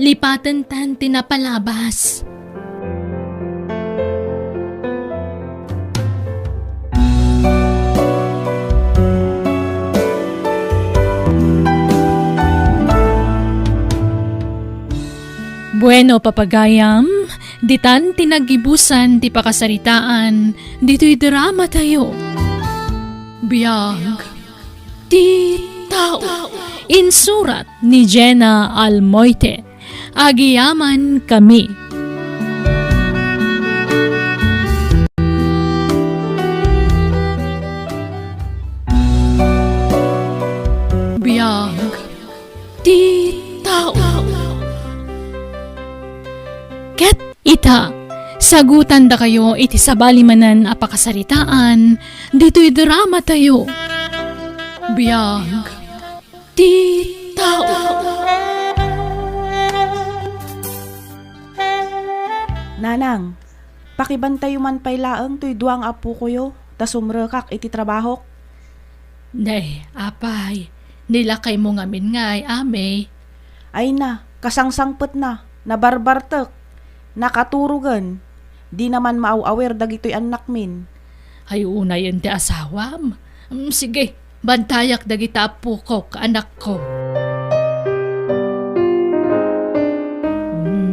Lipatan tan tinapalabas. Bueno, papagayam, ditan tinagibusan ti pakasaritaan, dito'y drama tayo. Biyag, ti tao, insurat ni Jenna Almoite, agiyaman kami. Biyag, ti tao. Ket ita, sagutan da kayo iti sabalimanan apakasaritaan, dito'y drama tayo. Biyag, ti tao. Nanang, pakibantay man pay laeng to'y duang apo ko yo, tas umrekak iti trabahok. Day, apay, nilakay mo ngamin ngay, ame. Ay na, kasangsangpet na, nabarbartek, nakaturugan. Di naman maaw-awer dagito'y anak min. Ay unay ti asawam. Sige, bantayak dagita apo ko, anak ko.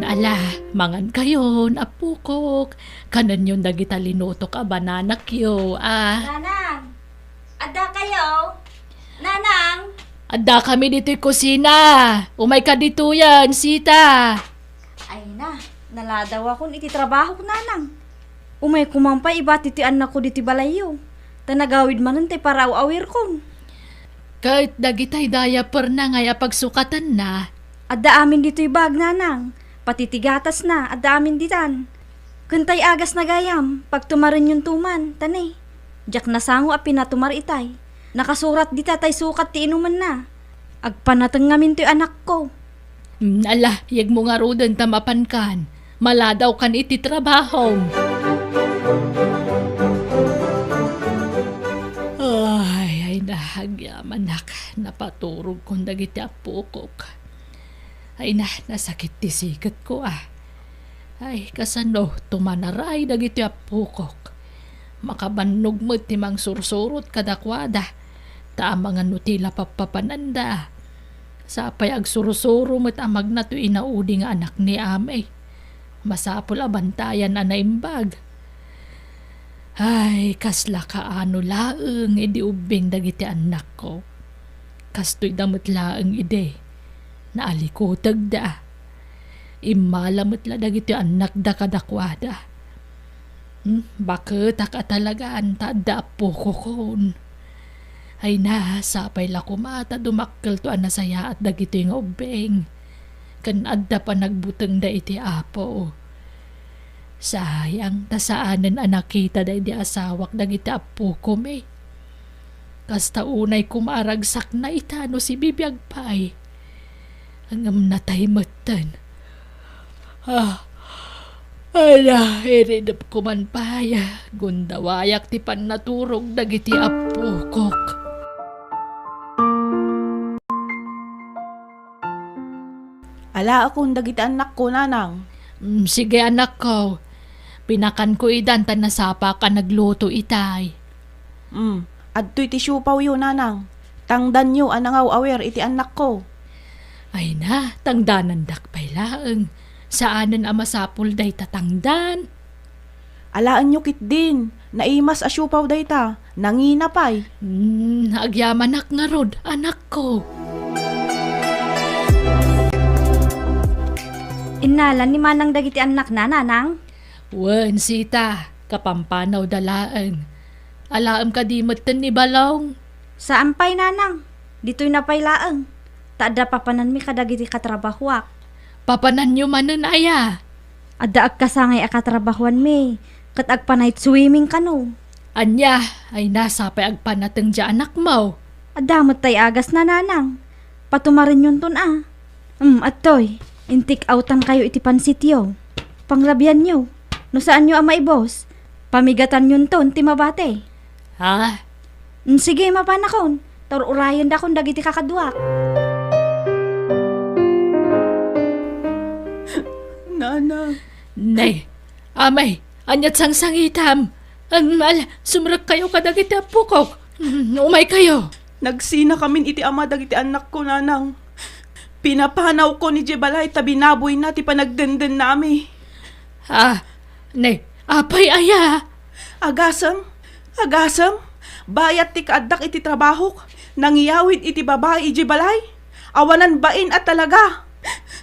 Ala, mangan kayon, apo ko. Kanan yun dagita linutok a bananak yo, Nanang! Ada kayo? Nanang! Adda kami dito'y kusina. Umay ka dito yan, sita. Ay na, naladaw akong iti trabaho ko, nanang. Umay kumampay iba titi anak ko diti balayo. Tanagawid manan ti paraw-awir ko. Kahit dagitay diaper na ngay pagsukatan na. Adda amin dito'y bag, nanang. Patitigatas na, adda amin ditan. Kuntay agas na gayam, pag tumarin yung tuman, tanay. Diyak nasango a pinatumar itay. Nakasurat dita tay sukat ti inuman na. Agpanatang ngamin to'y anak ko. Ala, yag mo nga rodan tamapan kan. Maladaw kan iti trabaho. Ay nahagyaman nak. Napaturog kong dagiti apukok. Ay nasakit ti sikat ko Ay, kasano, tumanaray dagiti apukok. Makabannog mo timang sursurot kadakwada. Ta mga nutila papapananda. Sapay ag sursuro mo't amag na to inaudi nga anak ni Amay. Masapol abantayan na naimbag. Ay, kasla kaano laeng idi ubing dagiti anak ko. Kastoy damot laeng ide. Naalikotag da. Imalamot la dagiti anak da kadakwada. Bakit ka talagaan tada po ko kon? Ay na, sapay la kumata dumakkel to anasaya at dagiti nga ubing. Kan adda pa nagbuteng da iti apo. Sayang, tasaanan anak kita da iti asawak dagiti apo ko me. Kasta unay kumaragsak na itano si bibiyag pay. Hangam natay matan. Ala, iridap ko man paya. Gundawayak ti pan naturog dagiti apukok. Ala akong dagiti anak ko, nanang. Sige anak ko. Pinakan ko idan tan nasapa ka nagluto itay. Adto'y ti siupaw yun, nanang. Tangdan yo anangaw awer iti anak ko. Ay na, tangdanan dakpay laeng. Saanan amasapul day tatangdan. Alaan nyo kit din. Naimas asyupaw dayta. Nanginapay. Agyamanak nga rod, anak ko. Inalan ni manang dagiti anak na, nanang. Wen, sita, kapampanaw dalaan. Alaam ka di matan ni balong. Saan pay, nanang? Dito'y napay laeng. Taada papanan mi kadagiti katrabahuak. Papanan nyo manan aya. Adda ag kasangay akatrabahuan mi. Kat agpanayt swimming kano. Anya, ay nasapay agpanateng dya anak mo. Adamot tay agas na, nanang. Patumarin yun ton atoy. Intik outan kayo iti pansityo. Panglabyan nyo. No saan nyo ama ibos? Pamigatan yun ton, ti mabate. Ha? Sige, mapanakon. Urayan da kung dagiti kakadwak. Nanang. Nay, amay, anyat sang sangitam. Anmal, sumrag kayo kadagiti apukok. Umay kayo. Nagsina kamin iti ama dagiti anak ko, nanang. Pinapanaw ko ni Jebalay tabi naboy na ti panagdenden nami. Nay, apay aya. Agasam, bayat ti kaadak iti trabahok, nangiyawid iti babae iti balay, awanan bain at talaga.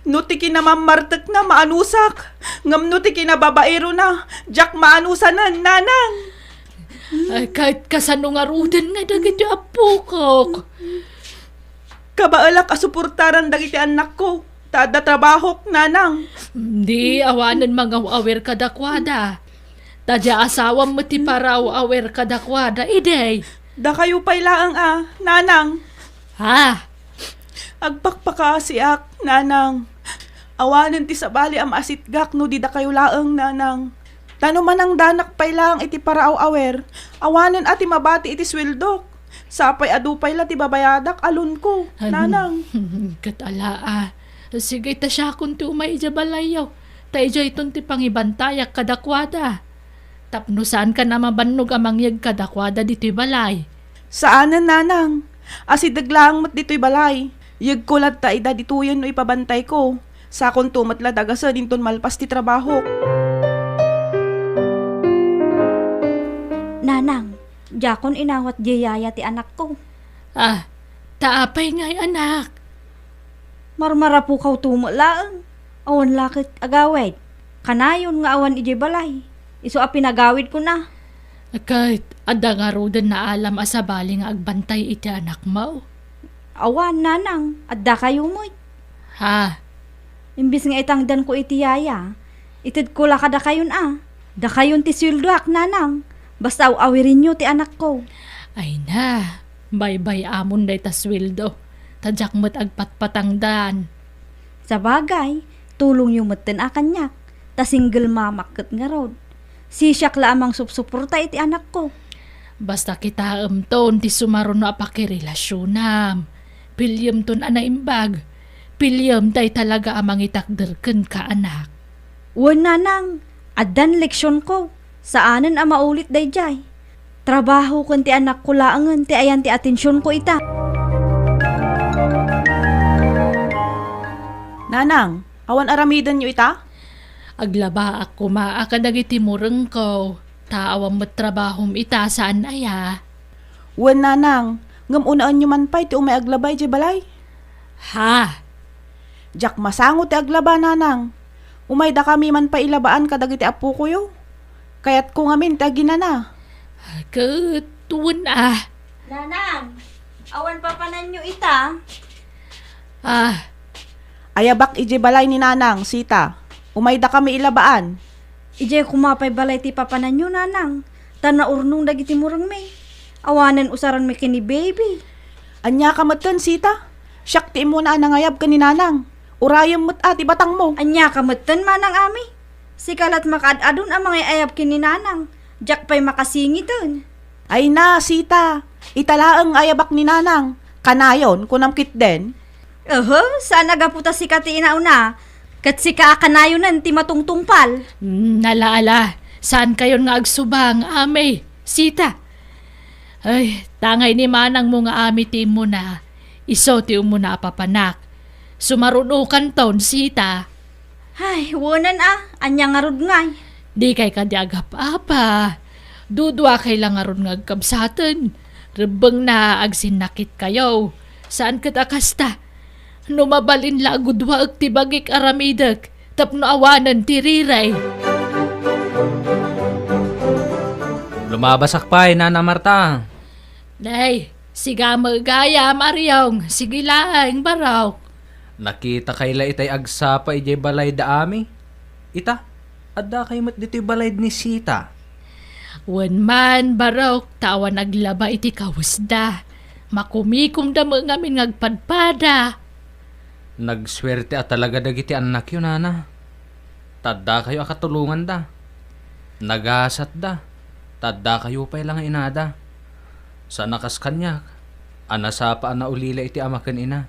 No ti kinamammartek na maanusak, ngam no ti kinababaero na, jak maanusanan, nanang. Ay, kahit kasano nga ruden nga dagiti apukok. Kabaalak asuportaran dagiti anak ko, tada trabahok, nanang. Di awanan mga awer kadakwada. Tadya asawam mo ti paraw awer kadakwada, idey. Da kayo pa'y laang nanang. Ha? Agpakpaka siak, nanang. Awanan ti sabali am asitgak no di da kayo laang, nanang. Tano man ang danak pa'y laang iti paraaw awer, awanan ati mabati iti swildok. Sapay adupay la ti babayadak alun ko, nanang. Katala. Sige ta siya kung ti umay ija balayaw. Ta ija iton ti pangibantayak kadakwada. Tapno saan ka na mabannog amang yag kadakwada dito'y balay? Saanan, nanang? Asidaglaang mat dito'y balay. Yag ko lat ta ida dituyan no ipabantay ko. Sakon tumat la dagasan inton malpas ti trabaho. Nanang, jakon inawat jayaya ti anak ko. Taapay nga'y anak. Marmara po kaw tumulaang. Awan lakit agawid. Kanayon nga awan ije balay. Iso a pinagawid ko na. Kahit ada nga roden na alam asabali nga agbantay iti anak mo. Awan, nanang. Adda kayo mo. Ha? Imbis nga itangdan ko iti yaya. Itid ko lakada kayon Da kayon ti silduak, nanang. Basta awirin nyo ti anak ko. Ay na. Bye-bye amon day ta sweldo. Tadyak mo't agpatpatangdan. Sa bagay, tulong yung maten akanyak. Ta single mamakot nga rod. Sisyak la amang supsuporta iti anak ko. Basta kita ton ti sumaron no apakirelasyon. Pilyam ton anaimbag. Pilyam day talaga amang itakderken ka anak. Wan nanang, adan leksyon ko. Saanan ang maulit dayjay. Trabaho kun ti anak ko laangan ti ayan ti atensyon ko ita. Nanang, awan aramidan nyo ita? Aglaba ako maaka dagiti mureng ko. Taawang matrabahom ita saan aya. Wen nanang, ngam unaan nyo man pa'y ti umay aglabay di balay. Ha? Jak masango ti aglaba nanang. Umay da kami man pa ilabaan kadagiti apo ko yo. Kayat ko ngamin ti aginana. Katuon ah. Nanang, awan papanan nyo ita. Ah, Ayabak ije balay ni nanang, sita. Umay da kami ilabaan. Ije kumapay balay ti papanan nyo nanang. Tanaurnong dagiti murang may. Awanan usaran may kini baby. Anya ka matan, sita. Siyak ti mo na nangayab ka ni nanang. Urayam mo't ati batang mo. Anya kamutan manang ami. Sikalat makaadadon ang mga ayab kini nanang. Jak pa'y makasingiton. Ay na, sita. Italaang ayabak ni nanang. Kanayon, kunamkit den. Saan nagaputa si kati inauna? Kat si kaakanayonan ti matungtungpal. nalaala. Saan kayon nga agsubang, ame? Sita. Ay, tangay ni manang mo nga ami ti mo na. Iso ti mo na papanak. Sumarunukan ton, sita. Ay, wanan anya nga rod ngay. Di kay kadiagap apa. Dudwa kay lang aron nga agkabsatan. Rebeng na agsinakit kayo. Saan kat akasta? Numabalin la agudwa ag tibagik aramidag. Tapno awanan tiriray. Lumabasak pa Nana Marta. Nay, siga magaya Maryong. Sige lang, baraw. Nakita kayla itay agsapa ijay balay da ami. Ita, adda kay mat dito'y balay ni Sita. Wan man, baraw, tawa naglaba iti kawasda. Makumikum da mga ngamin ngagpadpada. Nagswerte at talaga dagiti anak yun, Nana. Tadda kayo akatulungan da. Nagasat da. Tadda kayo pa'y lang inada. Sa nakas kanyak, anasapa na ulila iti amakan ina.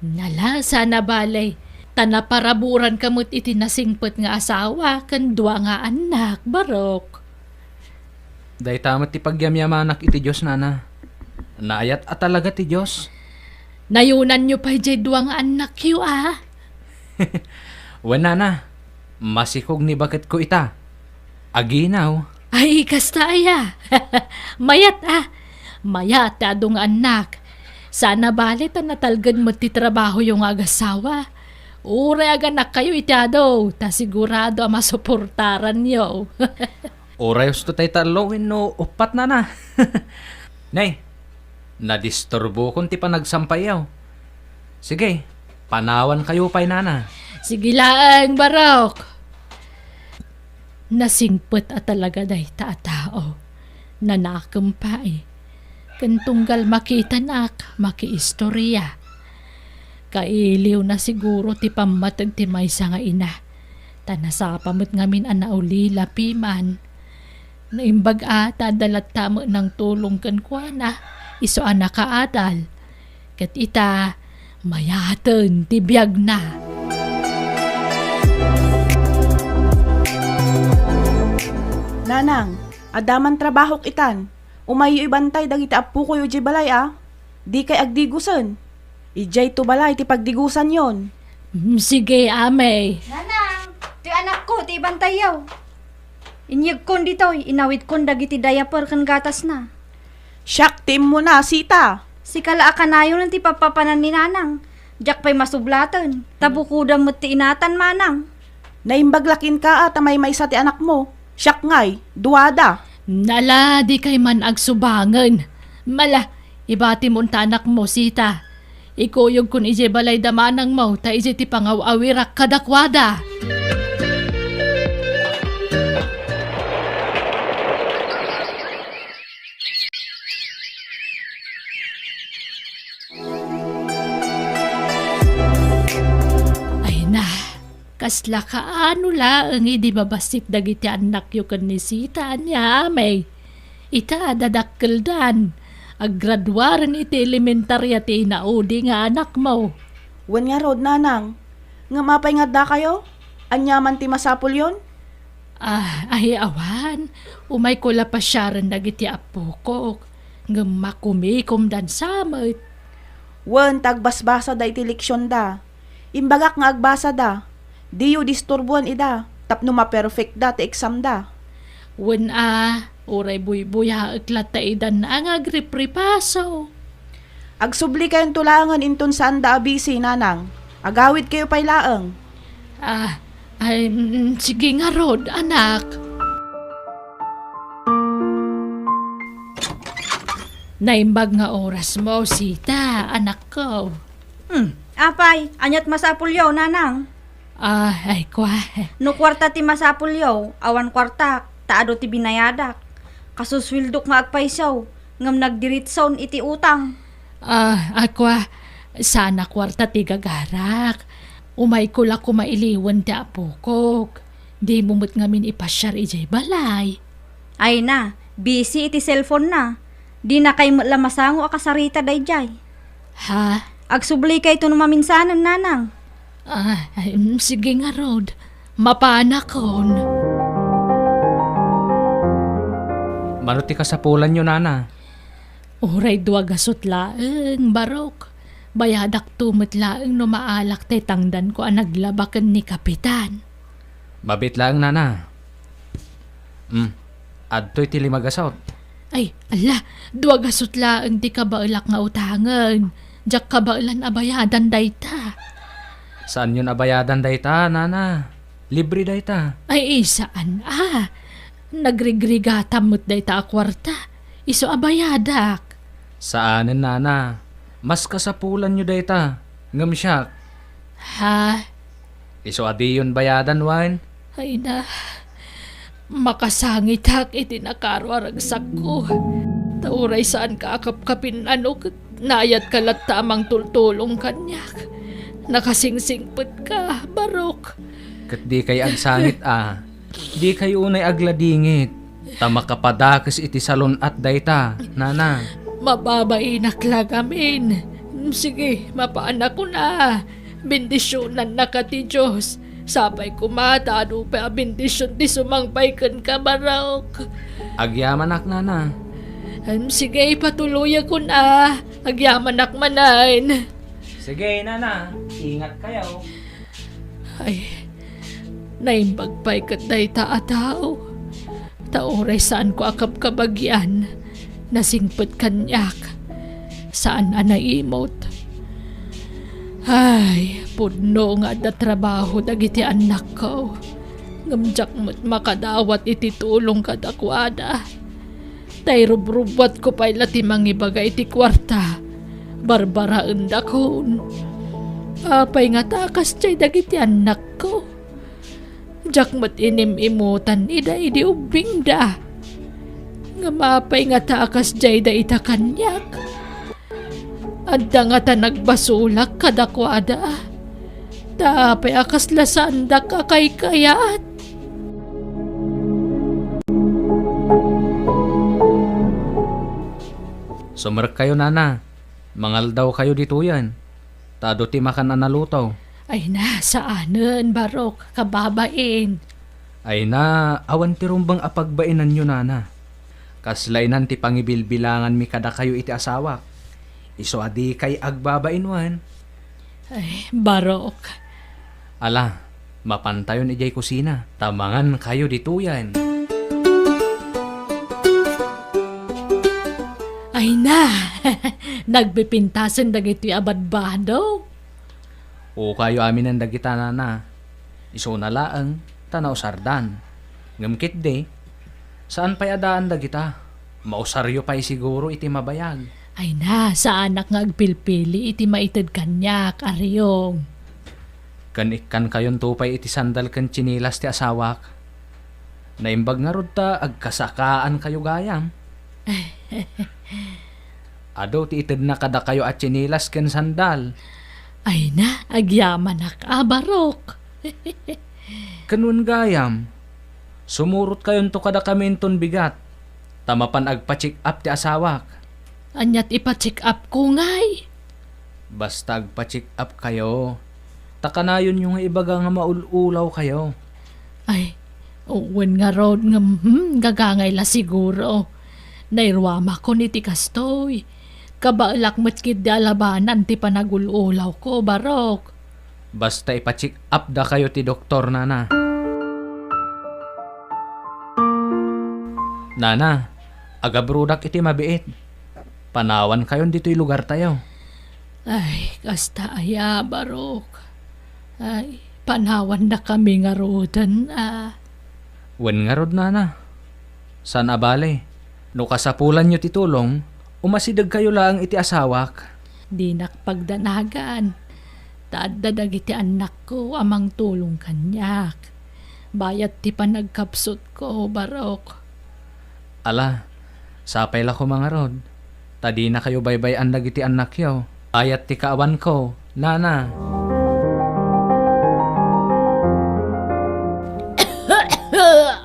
Nala, sana balay. Tanaparaburan kamot iti nasingpet nga asawa, kan dua nga anak, barok. Day tamat ti pagyamyamanak iti Diyos, Nana. Naayat at talaga ti Diyos. Nayunan nyo pa jay dua nga anak yu Wan, Nana. Masikog ni bakit ko ita. Aginaw. Ay, kasta aya. Mayat Mayat adong anak. Sana balit ang natalgan mo ti trabaho yung agasawa. Ure aganak kayo itado. Ta sigurado ang masuportaran nyo. Orayos to tay talawin no upat, Nana. Nay, nadisturbo kung ti panagsampayaw. Sige, panawan kayo pa'y, Nana. Sige lang, barok. Nasingpet at talaga day tao. Nanakampay. Kantunggal makita nak, makiistorya. Kailiw na siguro ti pamatag ti maysa nga ina. Tanasapamot ngamin anaulila piman. Naimbag ata dalat tamo ng tulong kan kuana. Iso anak kaadal. Kat ita, mayaten ti biyag na. Nanang, adaman trabahok itan. Umayo ibantay dagiti apo ko yu di balay Di kay agdigusan. Ijay to balay ti pagdigusan yon. Sige, ame. Nanang, ti anak ko, ti bantayaw. Inyag kon dito, inawit kon dagiti diaper kan gatas na. Siyak tim mo na, sita. Si kalaakanayo ng ti papapanan ni nanang. Jak pa'y masublatan. Tabukuda mo ti inatan manang. Naimbaglakin ka at may sa ti anak mo. Siyak ngay, duwada. Nala, di kay man agsubangan. Mala, ibati mo tanak mo, sita. Ikuyog kun ije balay damanang mo, ta ije ti pangawawirak kadakwada. Ay na, kasla kaano laang di babasip dagiti anak yu kan ni Sita niya may. Ita dadakkel dan. Aggraduaran iti elementarya ti inaudi nga anak mo. Wan nga rod, nanang. Nga mapay nga da kayo? Anyaman ti masapul yon? Ay awan, umay ko la pa siya rin dagiti apo ko. Ngam makumikom dan samot. Wen tagbasbasa da iti leksyon da. Imbagak nga agbasa da. Di yu disturbuan ida. Tapno ma-perfect da ti exam da. Wen uray buy-buy haaklat ta idan na ang agripripaso. Agsubli kayong tulangan inton saan da abisi, nanang. Agawid kayo pay laeng. Sige nga Rod, anak. Naimbag nga oras mo, Sita, anak ko. Apay, anyat masapulyaw, nanang. Ay kwa. No kwarta ti masapulyaw, awan kwarta, taado ti binayadak. Kasuswildok nga agpaysaw, ngam nagdiritsawn iti utang. Akwa, sana kwarta ti gagarak. Umay ko la kumailiwan ti apo ko. Di mumut ngamin ipasyar ijay balay. Ay na, busy iti cellphone na. Di na kay lamasango akasarita dayjay. Ha? Agsubli kay ito maminsanan, nanang. Sige nga Rod, mapanakon. Manuti ka sa pulan nyo, nana. Uray duwa gasot laeng, barok. Bayadak tumot laeng no maalak tay tangdan ko ang naglabakan ni Kapitan. Mabit lang, nana. Adto'y tili magasot. Ay, ala, duwa gasot laeng di ka bailak nga utangan. Diyak ka bailan abayadan dayta. Saan yun abayadan dayta, nana? Libre dayta. Ay, saan? Nagrigrigatam mo't dayta a kwarta. Iso abayadak. Saanin, nana? Mas kasapulan nyo dayta. Ngam siya. Ha? Iso adi yun bayadan, wan? Ay na, makasangit hak iti nakarwaragsak ko. Tauray saan ka akap-kapin nayat kalat tamang tultulong kanyak. Nakasingsingput ka, barok. Kat di kay agsangit Di kay unay agladingit. Tama kapadakas iti salon at dayta, nana. Mababainak lang amin. Sige, mapaanak ko na. Bendisyonan na ka ti Diyos. Sabay kumata, ano pa bendisyon ti sumangpay ka, barok. Agyamanak, nana. Sige, patuloy ko na. Agyamanak manain. Sige, nana. Ingat kayo. Ay, naimbagpay kat dayta a tao. Tauray saan ko akap kabagyan. Nasingpot kanyak. Saan anaimot? Ay, pudno nga da trabaho dagiti anak ko. Ngamjak mo't makadawat iti tulong kadakwada. Tay rubrubwat ko pa'y lati mangibagay iti kwarta. Barbaraan dakon. Apay nga takas chay dagiti anak ko. Jak mo't inim-imutan ida idi ubing da. Nga mapay nga takas jay da ita kanyak. Adda nga ta nagbasulak kadakwada. Tapay akas lasandak akay kayat. Sumarek kayo, nana. Mangal daw kayo dito yan. Tado ti makan analutaw. Ay na, saanen, barok, kababain. Ay na, awan ti rumbang apagbainan nyo, nana. Kaslainan ti pangibilbilangan mi kada kayo iti asawak. Iso adi kay agbabainwan. Ay, barok. Ala, mapantayon ijay kusina. Tamangan kayo dito yan. Ay na, nagbipintasan dagiti abadbado. O kayo amin ang dagita, nana. Iso na laang, tanaw sardan. Ngamkit de, saan pa'y adaan dagita? Mausaryo pa'y siguro iti mabayag. Ay na, sa anak nga agpilpili iti maitid kanyak, aryong. Kanikan kayon tupay iti sandal kan chinilas ti asawak. Naimbag nga rod ta, agkasakaan kayo gayam. Ado ti itid na kada kayo at chinilas ken sandal. Ay na, agyaman barok. Kanun gayam. Sumurot kayon to kada kaminton bigat. Tamapan agpa-check up ti asawak. Anyat ipa-check up ko ngay. Basta agpa-check up kayo. Takanayon yung ibaga nga maululaw kayo. Ay, uwan nga road nga gagangay la siguro. Nairwama ko ni ti kastoy. Kabalak matkid di alabanan ti panagululaw ko, Barok. Basta ipacheck up da kayo ti doktor, Nana. Nana, agabrudak iti mabiit. Panawan kayon dito'y lugar tayo. Ay, kasta aya, Barok. Ay, panawan na kami nga rodan, Wen nga rod, Nana. San abale? No kasapulan nyo ti tulong, umasidag kayo lang iti asawak. Di nakpagdanagan. Tadadag iti anak ko amang tulong kanyak. Bayat ti panagkapsot ko, Barok. Ala, sapay la ko mga rod. Tadi na kayo baybayan iti anak yaw. Ayat ti kaawan ko, Nana.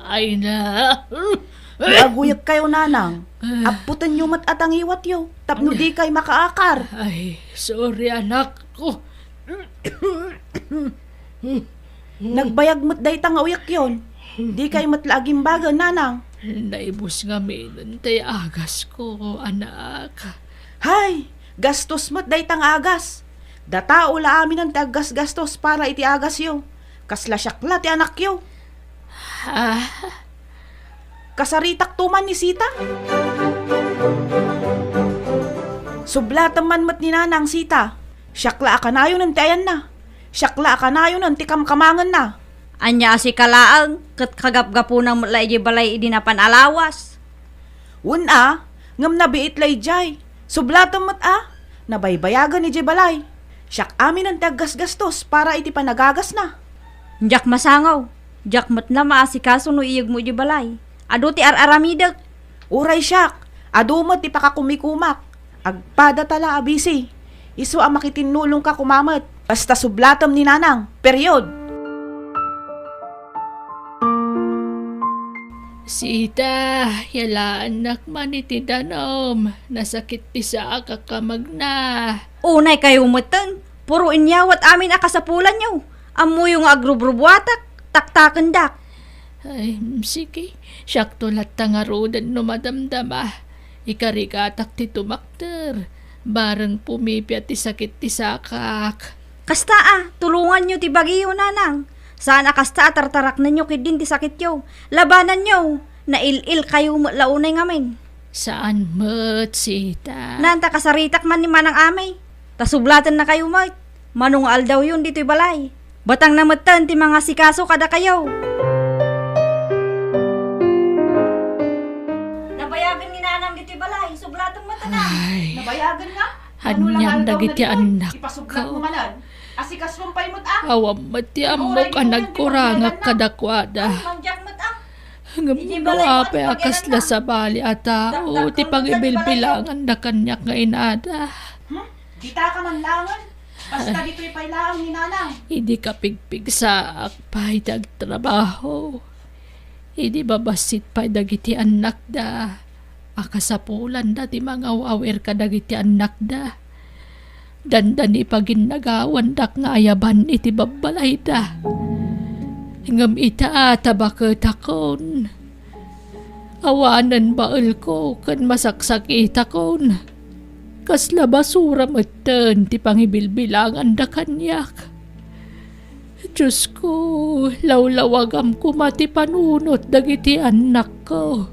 Ay na. Aguyat kayo, nanang. Aputan nyo mat atang iwat yo. Tapno di kay makaakar. Ay, sorry anak ko. Nagbayag mat day tang uyak yon. Di kay mat laging baga, nanang. Naibus nga minan tay agas ko, anak. Hay, gastos mat day tang agas. Datao la amin ang tagas-gastos para iti agas yo. Kasla syakla ti anak yo. Kasaritak tuman ni Sita. Sublatan man mat ni nanang Sita. Syakla akanayon ng tayan na. Syakla akanayon ng tikamkamangan na. Anya si kalaang, kat kagapgapo ng mula iji balay idi na panalawas. Una, ngam nabiit lay jay. Sublatan mat nabaybayagan ni balay. Syak amin ang tagas-gastos para iti panagagas na. Jak masangaw, jak mat na maasikaso no iyag mo iji balay. Ado ti araramidag. Uray syak, adumat ti pakakumikumak. Agpada tala abisi. Isu ang makitinulong ka kumamat. Basta sublatam ni nanang. Period. Sita, yala anak man iti danom. Nasakit ti sa akakamag na. Unay kayo matan, puro inyawat amin akasapulan nyo. Amo yung agrubrubuatak, taktakan dak. Ay, sige. Siyak tulat tangarudan no madamdama. Ikarikatak ti tumakter. Barang pumipi at ti sakit ti sakak. Kasta tulungan nyo ti bagiyo nanang. Saan kasta tartarak na nyo kidin ti sakit yo. Labanan nyo, nail-il kayo launay ngamin. Saan mat, Sita? Nanta kasaritak man ni manang amay. Tasublatan na kayo mat. Manong aldaw yun dito'y balay. Batang namatan ti mga sikaso kada kayo. Nabayagan ni nanang dito'y balay. Sublatan mata na. Ay, Nabayagan nga. hanyang dagiti anak Ipasublat ko. mo manan. Asikas mong palimot Awam mati amok anag kurangak kadakwada. Manjak mat Ngam ape akasla sa bali at tao. Ti pangibilbilangan na kanyak nga inada. Dita ka man langan. Basta dito'y pailaang ni nanang. Hindi ka pigpig sa akpay trabaho. Hindi babasit pa dagiti anak da. Akasapulan da ti mga wawer ka dagiti anak da. Dandan ipaginagawan dak nga ayaban iti babalay da. Ngam ita tabakot akon. Awanan baal ko kan masaksak itakon. Kasla basura matan ti pangibilbilangan da kanyak. Diyos ko, lawlawagam ko mati panunot dagiti anak ko.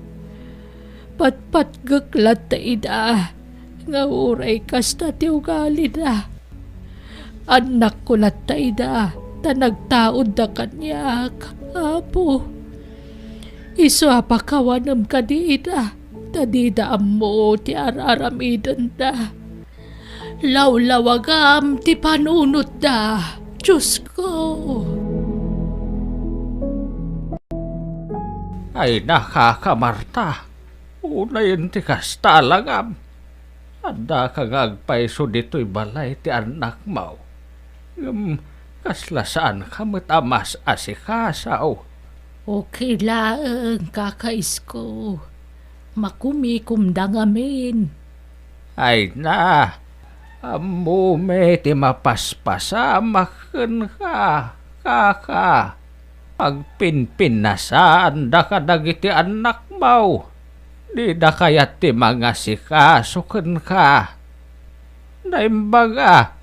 Patpat gaglat ta ida, nga uray kasta ti ugali da. Anak ko lat ta ida, ta nagtaod da kanyak, apo. Isu apakawanam ka di ida, ta di da mo ti araramidan da. Lawlawagam ti panunot da, Diyos ko. Ay nakakamarta. Unayin ti kasta langam. Anda ka ngagpaiso dito'y balay ti anak mo. Kasla saan ka matamas asikasaw. Okay lang, kakais ko. Makumikum da ngamin. Ay na, Amo me ti mapaspasamaken ka, kaka. Pagpinpinasaan da ka dagiti anak mo. Di da kayat ti mga sikasuken ka. Naimbaga,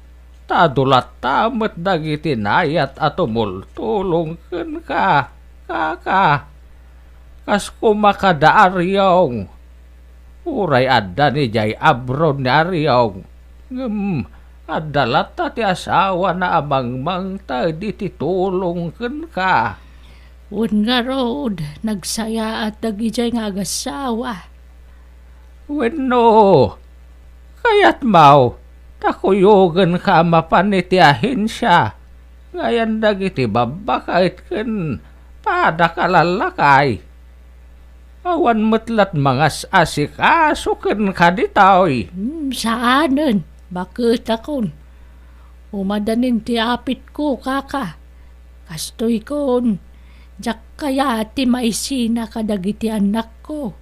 tadulat tamet dagiti nayat at tumultulong ka, kaka. Kas kumakadaaryaw. Uray adda ni jay abron ni aryong. Adalat ti asawa na amangmang di titulong ka. Un nga rod, nagsaya at dagijay nga agasawa. Wenno, kayat mau, takuyogan ka mapanitiahin siya. Ngayon dagiti babakait ken pada kalalakay. Awan metlat mga asikaso ken kaditaw. Saanen? Bakit akon? Umadanin ti apit ko, kaka. Kastoy kon. Jak kaya ti maisina kadagiti anak ko.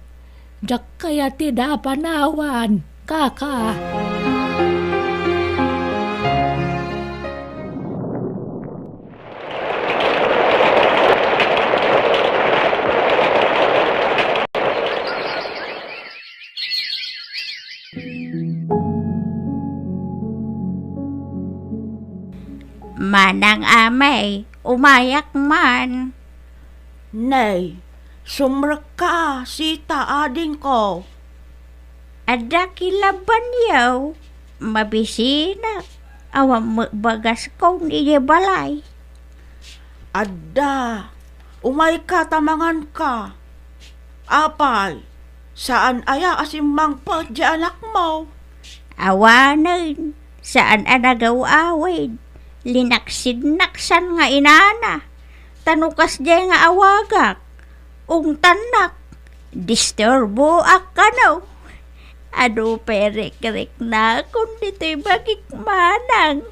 Jak kaya ti dapanawan, kaka. Manang amay, umayak man. Nay, sumrek ka, sita ading ko. Ada kilaban yaw, mabisina. Awam bagas ko ni balay. Adda, umay ka tamangan ka. Apay, saan aya asimmang pa di anak mo? Awanan, saan anagaw-awid. Linaksid-naksan nga inana. Tanukas jay nga awagak. Tanak, disturbo ak kano. Ado perek-rek na kung dito'y bagik manang.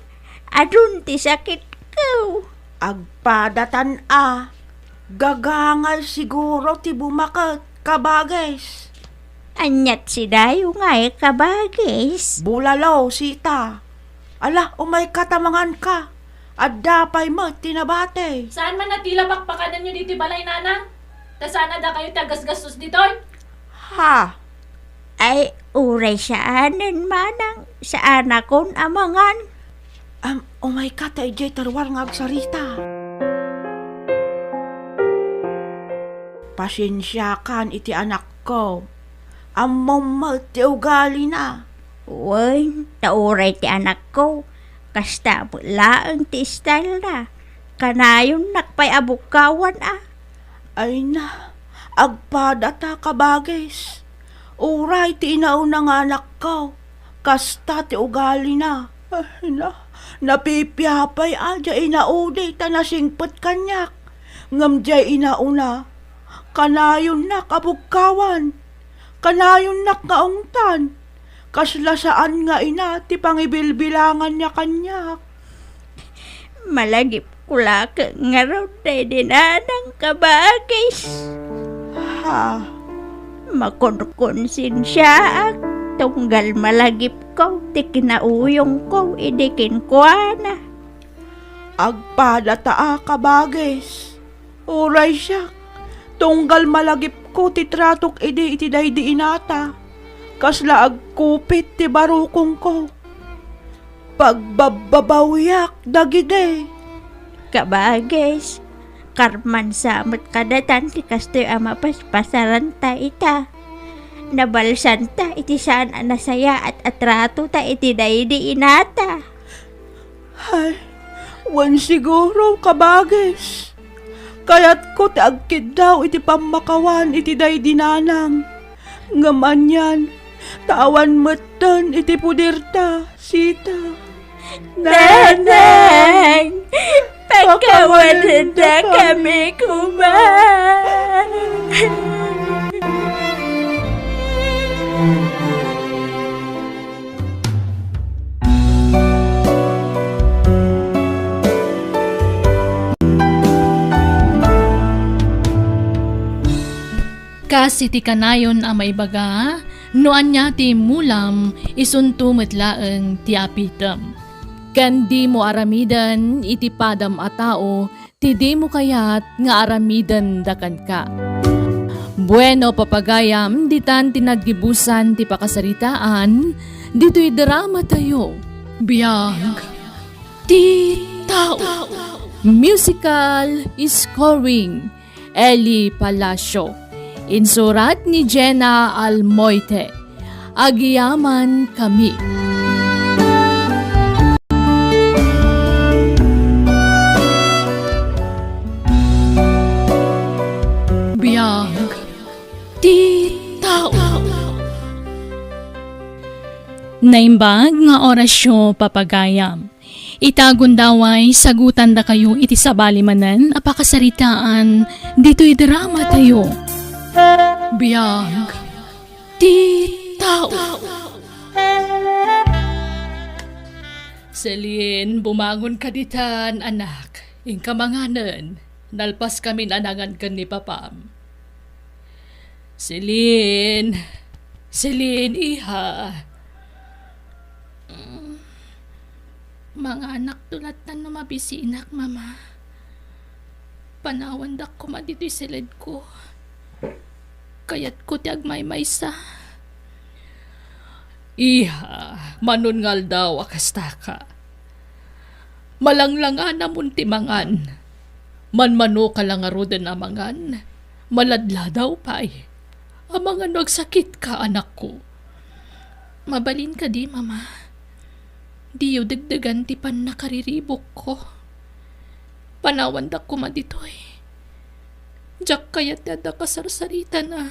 Adun ti sakit ko. Agpadatan gagangal siguro ti bumakat kabagis. Anyat si dayo nga kabagis. Bulalaw, sita. Ala, umay ka tamangan ka. Adda pa'y mo, tinabate. Saan man natila bakpakanan nyo dito balay, nanang? Tasana da kayo tagas-gastos dito? Ha? Ay, uray saanan manang. Saan akon amangan. Umay ka ta ijay tarwar nga agsarita. Pasensyakan iti anak ko. Amom ti ugali na. Uy, tauray ti anak ko. Kasta laang ti style na. Kanayon nakpay abukawan Ay na, agpadata kabagis. Uray ti inaunang anak ko. Kasta ti ugali na. Ay na, napipiyapay adya inaudi ta nasingpot kanyak. Ngam jay inauna. Kanayon nak abukawan. Kanayon nak ngaungtan. Kasla saan nga ina ti pangibilbilangan niya kanyak. Malagip kula ka nga raw tayo dinanang kabagis. Ha? Makonkonsin siya tunggal malagip ko, ti kinauyong ko, idikin ko na. Agpadata kabagis. Uray siya. Tunggal malagip ko ti tratok iti daydi inata. Kasla agkupit ti barukong ko. Pagbabawyak dagide. Kabagis, karman samot kadatan ti kastoy ama paspasaran ta ita. Nabalsan ta iti saan anasaya at atrato ta iti daydi inata. Ay, wan siguro kabagis. Kayat ko ti agkid daw iti pamakawan iti daydi nanang. Ngaman yan, tawan matan iti pudirta, sita. Nanang, pagkawanan na kami kuman. Kasi ti kanayon ang maibaga, Noan niya ti mulam, isunto metlaeng ti apitem. Kan di mo aramidan iti padam a tao, ti di mo kayat nga aramidan dakan ka. Bueno papagayam, ditan tinaggibusan ti pakasaritaan, dito'y drama tayo. Biyag ti tao. Musical scoring, Eli Palacio. Insurat ni Jenna Almoite. Agiyaman kami. Biyag ti tao. Naimbag nga orasyo papagayam. Itagon daway sagutan da kayo iti sabalimanan apakasaritaan dito'y drama tayo. Biyag ti tao. Celine, bumangon ka ditan, anak. Ingkamanganan, nalpas kami nanangan kan ni Papam. Celine, iha. Mga anak tulat na numabisinak, mama. Panawandak ko madito'y silid ko. Kayat ko ti agmay sa. Iha, manungal daw akasta ka. Malanglangan na muntimangan. Manmano ka lang aroden amangan. Maladla daw pa'y. Amangan nagsakit ka, anak ko. Mabalin ka di, mama. Diyo dagdagan ti pan nakariribok ko. Panawandak ko maditoy. Diyak kayat dada kasarsarita na.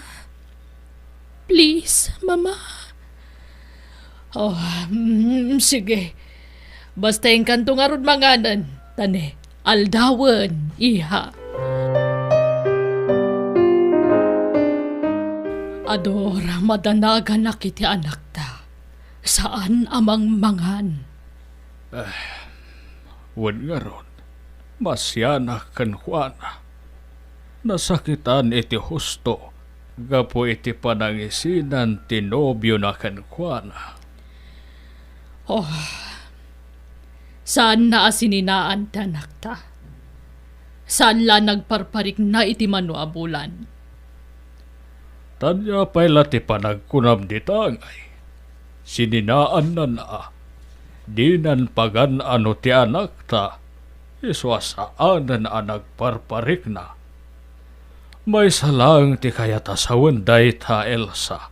Please, mama. Oh, sige. Basta yung kantong arod manganan. Tane, aldawan, iha. Adora, madanagan na kiti anak ta. Saan amang mangan? Wan nga ron, masyana kan Juana. Nasakitan iti husto, gapo iti panangisinan ti nobyo na kan Juana. Oh, saan na asininaan ta anak ta? Saan la nagparparik na iti manuabulan? Tanya pa'y lati panagkunam di tangay. Sininaan na na. Di nan pagan ano ti anak ta. Iswasaanan na nagparparik na. May salang ti kayatasawan day ta Elsa.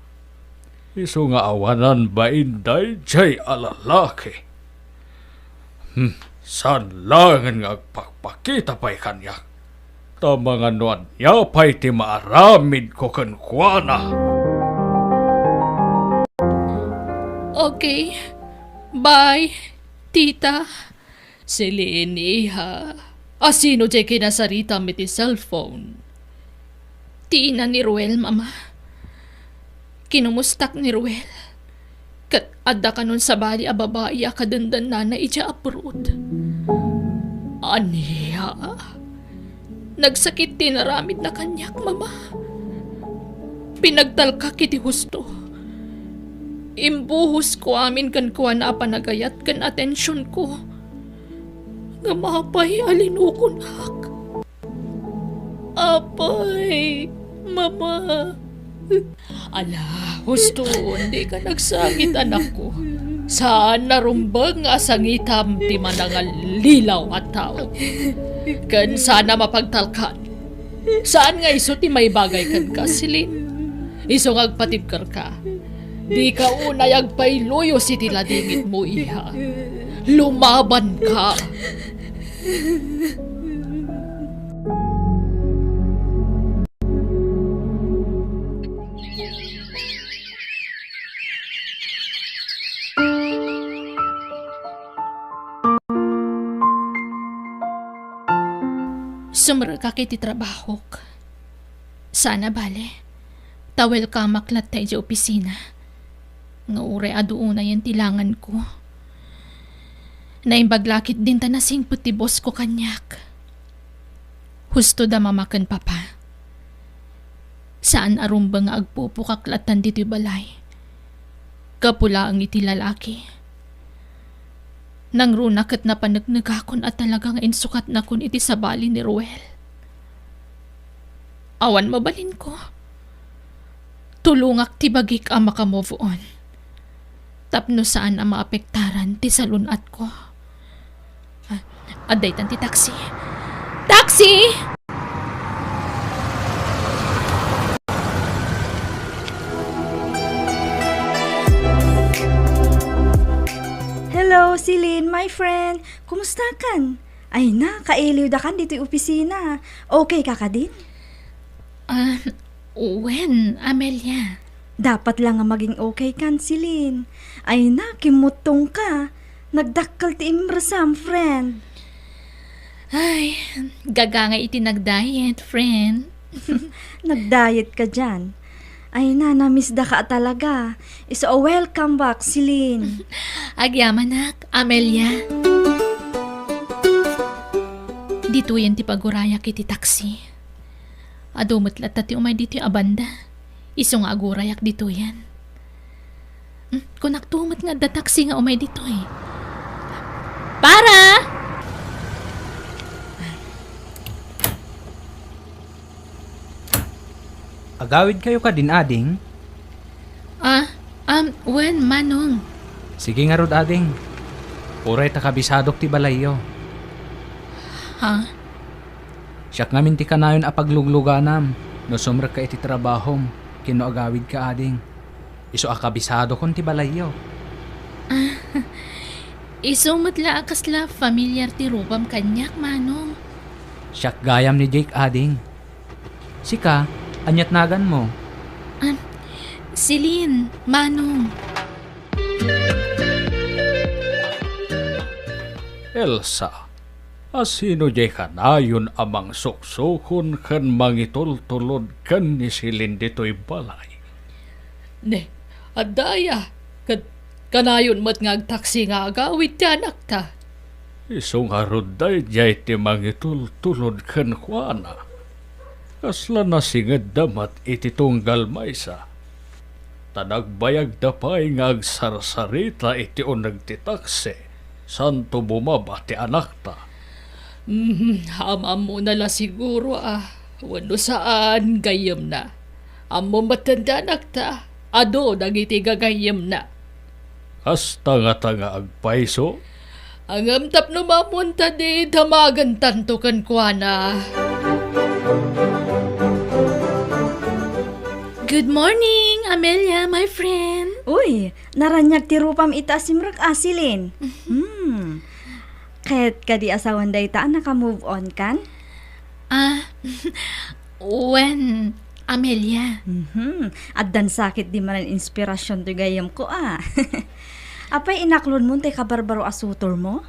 Isu nga awanan ba inday jay alalaki. San langan nga agpakpakita pa'y kanyak. Tamang anuan niya pa'y ti maaramid ko kan Juana. Okay. Bye, tita. Celine, iha. Asino jay kinasarita mi ti cellphone? Tina ni Ruel, mama. Kinumustak ni Ruel. Kat adda ka nun sa bali a babae a kadandan na ija abroad. Aniya? Nagsakit tinaramid na kanyak, mama. Pinagtalka kiti husto. Imbuhos ko amin kan kuha na panagayat kan atensyon ko. Nga mapay alinukunak. Apay, mama. Ala, husto, hindi ka nagsangit anak ko. Saan narumbang nga sangitam ti manangal lilaw at tao? Kan sana mapagtalkan. Saan nga iso ti may bagay kan ka, Celine? Iso ngagpatibkar ka. Di ka unay agpailuyo si tiladingit mo, iha. Lumaban ka. Sumra ka kiti trabahok. Sana bale. Tawel ka maklat tayo sa opisina. Nga ure aduuna yan tilangan ko. Naimbaglakit din ta nasing puti boss ko kanyak. Husto da mamakan papa. Saan arumbang agpupukaklatan dito'y balay? Kapula ang iti lalaki. Nang runak at napanagnagakon at talagang insukat na kun iti sabali ni Ruel. Awan mabalin ko. Tulungak ti bagik ang makamove on. Tapno saan ang maapektaran ti salunat ko. Aday tan ti taxi. Taxi! Hello, Celine, my friend. Kumusta kan? Ay na, kailiw da kan dito'y opisina. Okay ka ka din? When, Amelia? Dapat lang nga maging okay kan, Celine. Ay na, kimutong ka. Nagdakkal ti imrasam, friend. Ay, gagangay iti nag-diet, friend. Nag-diet ka dyan. Ay na, namiss da ka talaga. So, welcome back, Celine. Agyamanak, Amelia. Dito yan ti pagurayak iti taxi. Adumot lat ti umay dito yung abanda. Iso nga agurayak dito yan. Kung naktumot nga da taxi nga umay dito eh. Para! Agawid kayo ka din, ading? When, Manong? Sige nga rod, ading. Uray ta kabisadok ti balayo. Ha? Siyak nga minti ka na yun apaglugluganam. No sumrak ka iti trabahom. Kino agawid ka, ading. Iso akabisado kon ti balayo. Isumutla akasla familiar ti rubam kanyak, Manong. Siyak gayam ni Jake, ading. Sika, anyat nagan mo. Celine, Manong. Elsa, asino jay ka na yun amang suksukon kan mangitultulod kan ni silin dito'y balay? Ne, adaya. Kanayon mo't ngagtaksi nga agawid ti anak ta. Isong haruday jay ti mangitultulod kan kuana. Kasla na singad damat iti tunggal maysa. Tanagbayag da pa'y ngagsarsarita iti unag ti taksi. Santo bumaba ti anak ta. Hamam mo na la siguro Wano saan gayam na. Amo matanda anak ta. Ado dagiti gagayam na. Hasta nga tanga agpaiso. Ang amtap no mamunta di damagan tanto kan kuana. Good morning, Amelia, my friend. Uy, naranyag ti rupam ita simrak, Celine. Kahit ka di asawan day ta, naka-move on kan? When, Amelia? At dan sakit di man ang inspirasyon to gayam ko Apay inaklon mo tay kabarbaro asutor mo?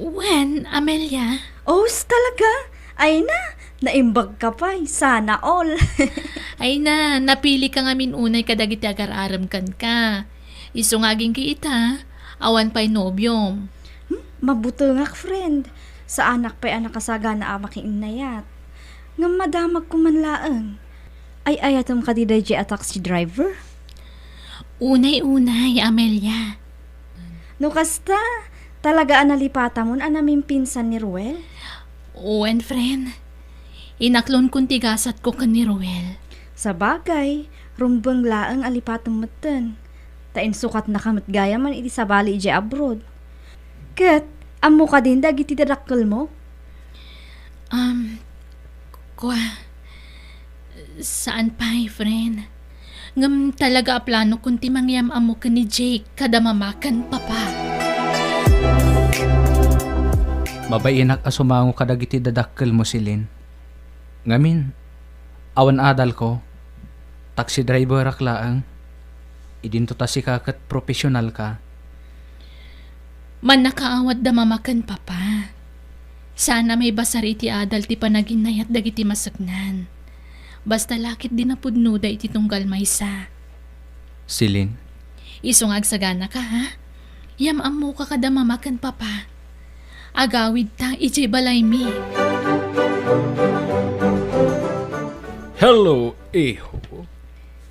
When, Amelia? Oh, talaga? Ay na, naimbag ka pa, sana all. Ay na, napili ka nga unay kadagiti agar-aram kan ka. Iso ngaging kiita, awan pa'y nobyom. Mabuto nga, friend. Sa anak pa'y anak kasaga na amaking inayat. Nga madamag kumanlaang. Ay ayatom ka di DJ a taxi driver? Unay-unay, Amelia. No kasta, talaga analipata mo namin pinsan ni Ruel? When, friend, inaklon kong tigasat ko kan ni Ruel. Sa bagay, rumbang laang alipatong matan. Tain sukat na kamot gaya man iti sabali iti abroad. Kat, amo ka din dagiti darakkel mo? Saan pa'y, friend? Ngam talaga plano kung timangyam amo ka ni Jake kada mamakan papa. Mabainak asumango kadagiti dadakkel mo, silin. Ngamin, awan adal ko, taxi driver aklaang, idinto ta si kakat profesional ka. Man nakaawat da mamakan papa. Sana may basar iti adal ti panaginayat dagiti masagnan. Basta lakit din na pudno da iti tunggal maysa. Silin, Isong agsagana ka ha? Yamam mo ka kada mamakan papa. Agawid ta iti balay mi. Hello, iho.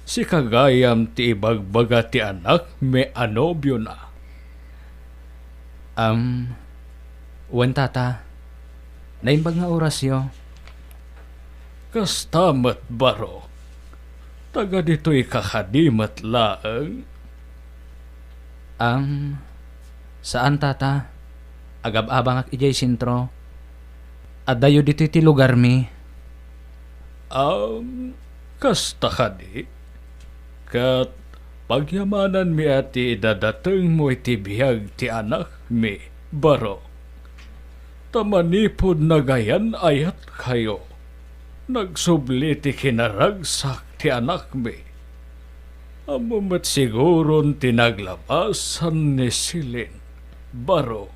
Si kagayam ti ibagbaga ti anak may anobyo na. Wan tata, naimbag nga orasyo. Kastamat baro. Taga dito'y kakadimat laang. Saan tata? Agab-abang ak ijay sintro. Adayo dito ti lugar mi. Kasta ka di. Kat pagyamanan mi ati idadateng mo iti bihag ti anak mi, baro. Tamanipod na gayan ayat kayo. Nagsubli ti kinaragsak ti anak mi. Amumat siguron tinaglabasan ni Silin, baro.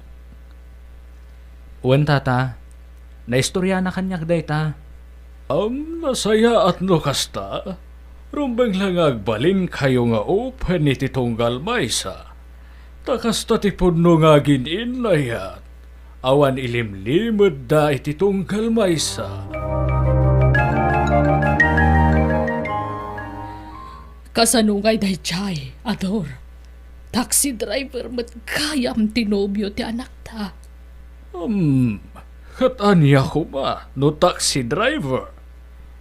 Wan tata, naistorya na kanyak dayta. Nasaya at no kasta, rumbang lang agbalin kayo nga open iti tunggal maysa. Takasta ti punno nga gininayat, awan ilimlimod da iti tunggal maysa. Kasanungay dayjay, Ador. Taxi driver mat kayam tinobyo ti anak ta. Kat anya ko ba, no taxi driver?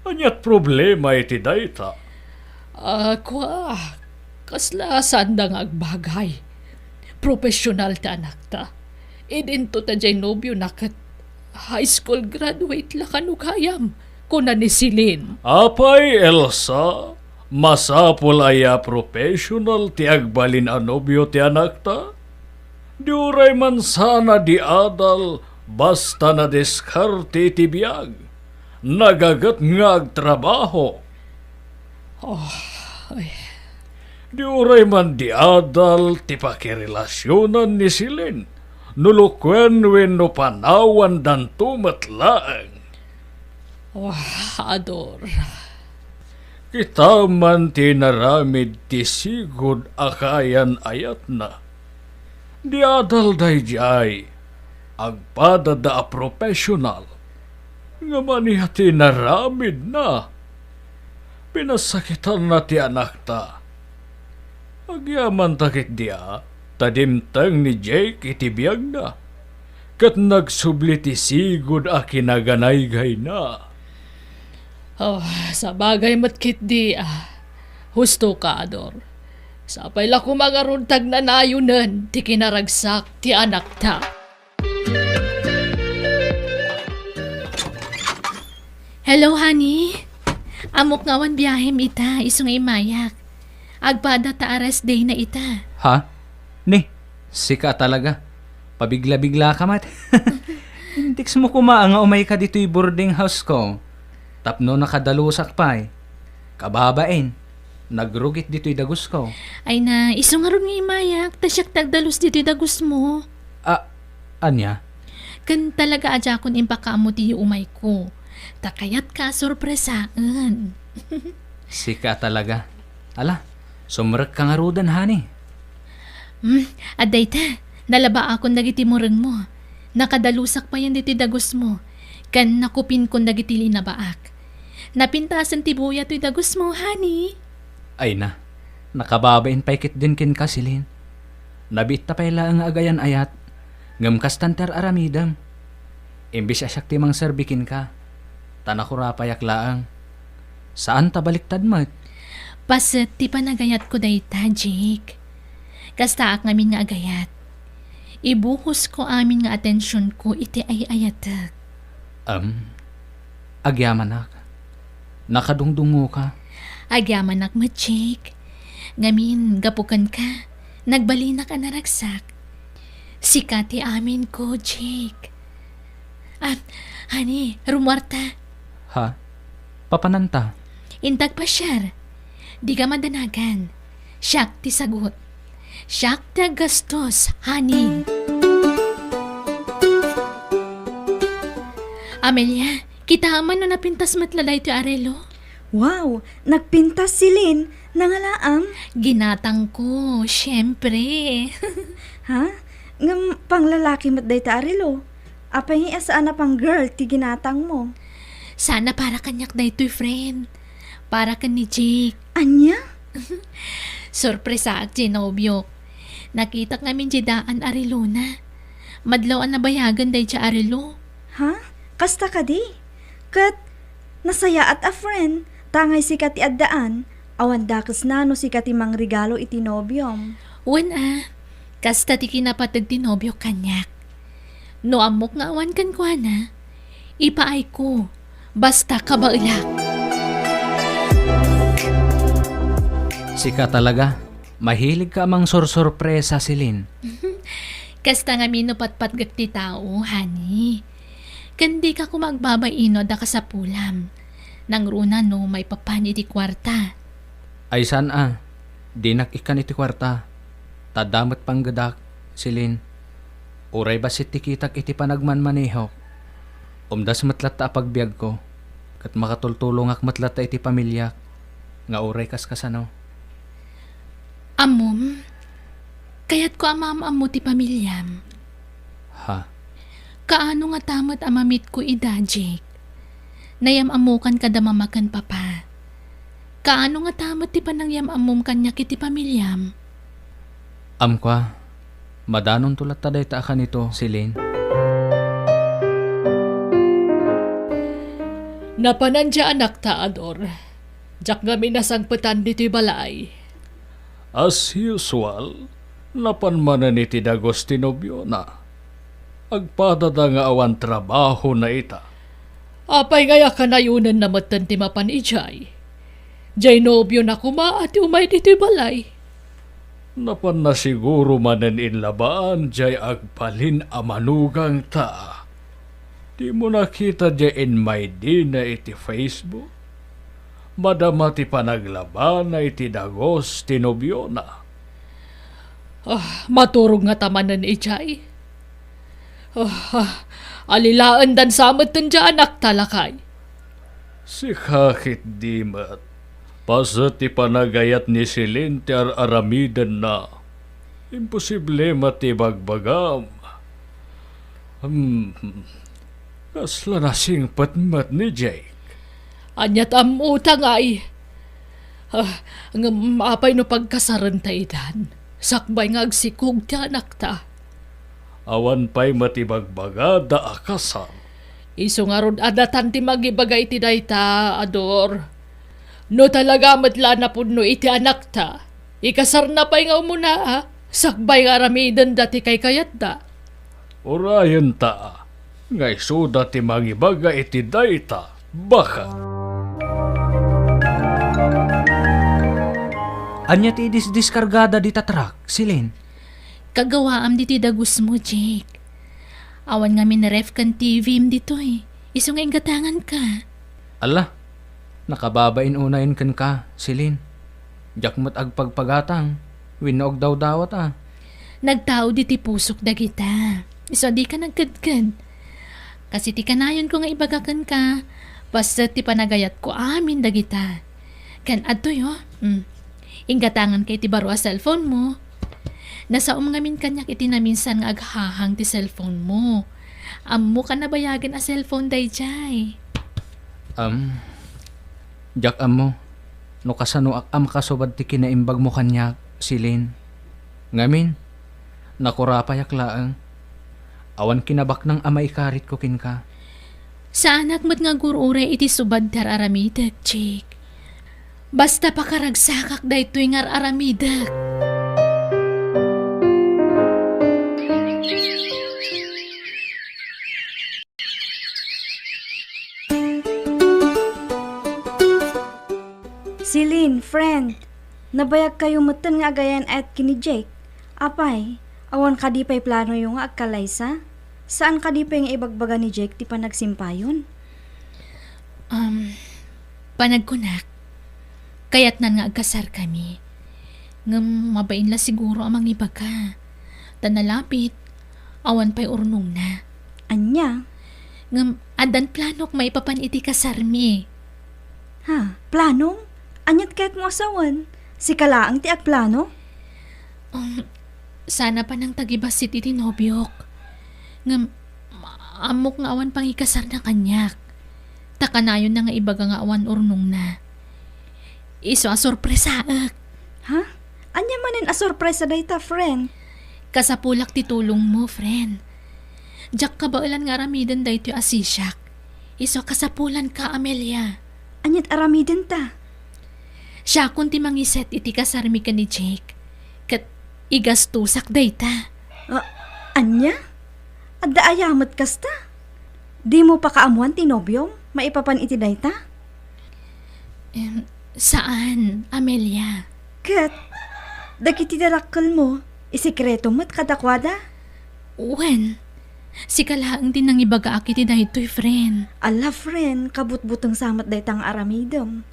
Anyat problema iti dayta. Kasla sandang agbagay. Professional ti anak ta. Idinto ta jay nobyo nakat high school graduate la kanukayam. Kuna ni Silin. Apay, Elsa, masapol aya professional ti agbalin anobyo ti anak ta? Di uray man sana di adal basta na diskarte ti biyag. Nagagat nga agtrabaho. Di uray man di adal ti pakirelasyonan ni Silin. Nulukwen no panawan dan tumatlaang. Ador. Kita man tinaramid ti sigod akayan ayat na. Di adal dayjay, agpadada a professional. Nga maniya tinaramid na. Pinasakitan na ti anak ta. Agyaman takit dia, tadimtang ni Jake iti biyag na. Kat nagsubli ti sigod a kinaganay-gay na. Sa bagay matkit di husto ka, Ador. Sapay la kumagaruntag na nayunan ti kinaragsak ti anak ta. Hello, honey. Amok ngawan biyahem ita, isong imayak. Agpada ta arrest day na ita. Ha? Ni, sika talaga. Pabigla-bigla ka mat. Index mo kumaanga umay ka dito'y boarding house ko. Tapno nakadalusak pa eh. Kababain. Nagrugit dito'y dagus ko. Ay na, isong aron nga imayak, tasyak tagdalos dito'y dagus mo. Anya? Kan talaga adya kon impakaamo ti umay ko. Takayat ka sorpresaan. Sika talaga. Ala, sumrek ka nga rudan, honey. Aday ta, nalaba akong nagitimureng mo. Nakadalusak pa yan dito'y dagus mo. Kan nakupin kong nagitili na baak. Napintasan ti buya to'y dagus mo, honey. Ay na, nakababain paikit din kin kasilin. Nabit ta pala ang agayan ayat. Ngam kastanter aramidam. Imbis asyak timang serbikin ka. Tanakura payak laang. Saan ta baliktad mat? Paset ti panagayat ko dayta, Jake. Kasta ak ngamin nga agayat. Ibuhos ko amin nga atensyon ko iti ay ayatag. Agyaman ak. Nakadungdungo ka. Agyaman ak mo, Jake. Ngamin, gapukan ka. Nagbali na ka naragsak. Sikati amin ko, Jake. Honey, rumwarta. Ha? Papananta? Intag pa siyar. Di ka madanagan. Siyak ti sagot. Siyak ti gastos, honey. Amelia, kita man no napintas matlalay ti Arelo. Wow, nagpintas si Lynn. Nangalaang? Ginatang ko, syempre. Ha? Ngam pang lalaki mat day ta arilo. Apay nga saan na pang girl ti ginatang mo. Sana para kanyak na ito'y friend. Para ka ni Jake. Anya? Sorpresa at ginobyo. Nakita ngamin daan ariluna. Madlaw ang nabayagan day siya arilo. Ha? Kasta ka di? Kat, nasaya at a friend. Tangay si kati addaan. Awan dakas na no si kati mang regalo iti nobyom. Wen kasta ti kinapatag tinobyo kanyak. No amok nga awan kan kwa na, ipaay ko, basta kabailak. Sika talaga. Mahilig ka amang sorpresa, Silin. Kasta nga minupatpat ti tao, honey. Kandi ka kumagbabayino da ka sa pulam. Nang runa no may papan iti kwarta. Ay san dinak ikan iti kwarta. Tadamat panggadak, Silin. Uray basit ti kitak iti panagmanmanihok. Umdas matlat ta pagbiag ko. Kat makatultulong ak matlat ta iti pamilyak. Nga uray kas kasano. Amom, kayat ko amam ti pamilyam. Ha? Kaano nga tamat amamit ko ida, Jake? Nayam amukan kada mamakan papa. Kaano nga tamat ti panangyam amom kanya kiti pamilyam? Amkwa, madanon tulat ta day ta ka nito, Silin. Napanandya anak ta, Ador. Jak nga minasangpetan dito'y balay. As usual, napanmanan iti D'Agostinobyo na. Agpadada nga awan trabaho na ita. Apay ngaya kanayunan na matan ti mapan ijay. Jay nobyo na kuma at umay dito'y balay. Napan na siguro manan inlabaan jay agpalin amanugang ta. Di mo nakita jay in my din na iti Facebook? Madama ti panaglaban na iti D'Agostinobyo na. Maturog nga tamanan ijay. Alilaan dan samat tanda anak talakay. Si kakit di mat. Pasa ti panagayat ni Silin ti aramidan na. Imposible mati bagbagam. Kasla nasing patmat ni Jake. Anyat am utang ay. Apay no pagkasaran ta idan. Sakbay nga agsikog ti anak ta. Awan pa'y matibagbaga da akasan. Iso nga ron adatan ti magibagay ti dayta, Ador. No talaga matla na no iti anak ta. Ikasar na pa'y nga umuna Sakbay nga ramidan dati kay kayat da. Orayan ta. Ngay suda ti mangibaga iti dayta. Baka. Anya ti diskargada di tatrak, Silin. Kagawaam diti dagus mo, Jake. Awan nga minaref kan TV dito Iso nga gatangan ka. Ala, nakababain unayin kan ka, Silin. Diyak mo't agpagpagatang, winog daw dawat Nagtao diti pusok da kita. Iso di ka nagkadkad. Kasi ti kanayon ko nga ibagakan ka, basta ti panagayat ko amin da kita. Kan adto Inggatangan kay ti baro a cellphone mo. Nasaom ngamin kanyak iti na minsan nga aghahang ti cellphone mo. Ammo ka na bayagan a cellphone day jay. Diyak mo, no kasano akam kasubad ti kinaimbag mo kanyak, Silin. Ngamin, nakurapayak laang. Awan kinabak ng ama ikarit ko kinka. Sa anak mat nga gurure iti subad tar aramidak, Jake. Basta pakaragsakak da ito'y ngar aramidak. Silin, friend. Nabayag kayo matan nga agayan at kini Jake. Apay, awan ka di pa'y plano yung nga agkalaysa? Saan ka di pa'y nga ibagbaga ni Jake ti panagsimpayon? Panagkunak. Kaya't nan nga agkasar kami. Ngam mabain la siguro amang ibaga. Tanalapit, awan pa'y urnong na. Anya? Ngam adan planok may papan iti kasarmi. Ha? Planong? Anyat kahit mo asawan? Si kalaang ti agplano? Sana pa nang tagibasit iti nobyok. Ngam amok nga awan pang ikasar na kanyak. Takanayon na nga ibaga nga awan urnong na. Iso a sorpresaak. Ha? Anya manin a sorpresa dayta, friend? Kasapulak ti tulong mo, friend. Jak kabailan nga ramidan dayto asisyak. Iso kasapulan ka, Amelia. Anyat aramiden ta. Siya kun ti mangiset iti kasarmi ka ni Jake. Kat igastusak dayta. Anya? Adda ayamat kasta? Di mo pa kaamuan ti nobyong? Maipapan iti dayta? Saan, Amelia? Kat, dagiti darakkel mo, isikreto mo't kadakwada? When? Si kalaang din nang ibaga akiti daytoy, friend. Ala, friend, kabut-butang samat daytang aramidom.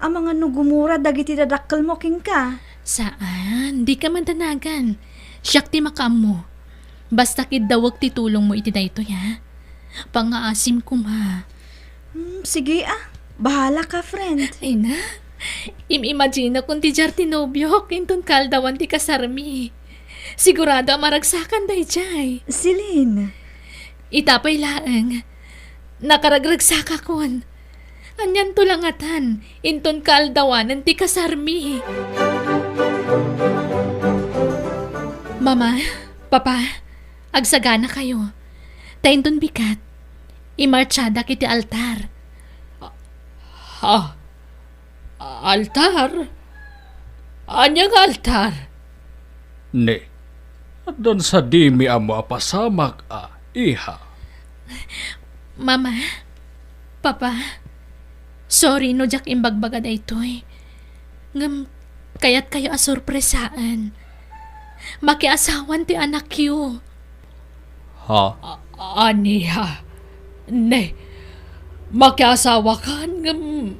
Ang mga nugumura dagiti dadakkel mo king ka. Saan? Di ka man tanagan. Siyak ti makam mo. Basta kidawag ti tulong mo iti daytoy, ha? Pangaasim ko, ma. Sige bahala ka, friend. Ay na. Imagine kung ti jar tinobyo, kinton kaldawan ti kasarmi. Sigurado maragsakan dayjay. Silin, Itapay laeng. Nakaragragsaka kon. Anyan tulangatan, inton kaldawanan ti kasarmi. Mama, Papa, agsagana kayo. Tainton bikat. Imartsada kiti altar. Altar? Anyang altar? Ne, adon sa dimi amo apasamak iha. Mama, Papa, sorry no jak imbagbaga daytoy. Ngam, kayat kayo asorpresaan. Makiasawan ti anak yu. Ha? Aniha? Ne, makiasawa ka ngam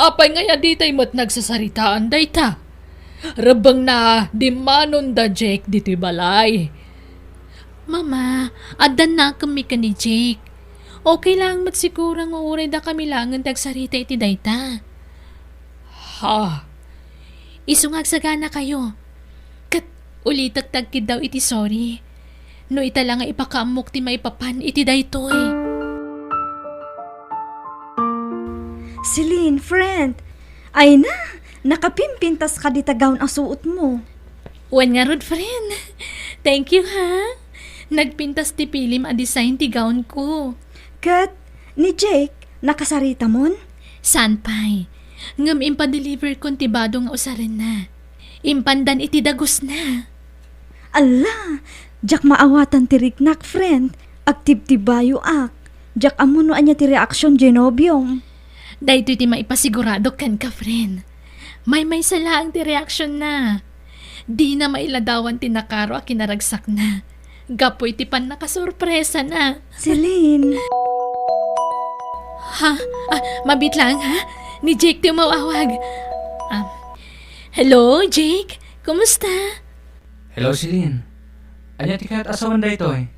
apay nga ditay mo't nagsasaritaan dayta. Rebeng na dimanon da Jake diti balay. Mama, adan na kami ka ni Jake. Okay lang magsigurang uuray da kami langan tagsarita iti dayta. Ha? Isungag sagana kayo. Kat ulitak tagkid daw iti sorry. No ita lang nga ipakamok ti maipapan iti daytoy. Silin, friend. Ay na, nakapimpintas ka di tagawn ang suot mo. Wen nga rod, friend. Thank you, ha? Nagpintas ti pilim a design ti gown ko. Kat, ni Jake, nakasarita mon? Sanpay. Ngam impa-deliver kon ti bado nga usarin na. Impandan iti dagos na. Ala, jak maawatan ti riknak, friend. Aktiv ti bayo ak. Jak amuno anya ti reaksyon genobyong. Dahito iti maipasigurado kan ka, friend. May salaang ti reaksyon na. Di na mailadawan ti nakaro a kinaragsak na. Gapoy ti pan nakasorpresa na. Silin. Ha? Mabit lang, ha? Ni Jake ti umawawag. Hello, Jake? Kumusta? Hello, Celine. Anya ti kaya't asawan daytoy?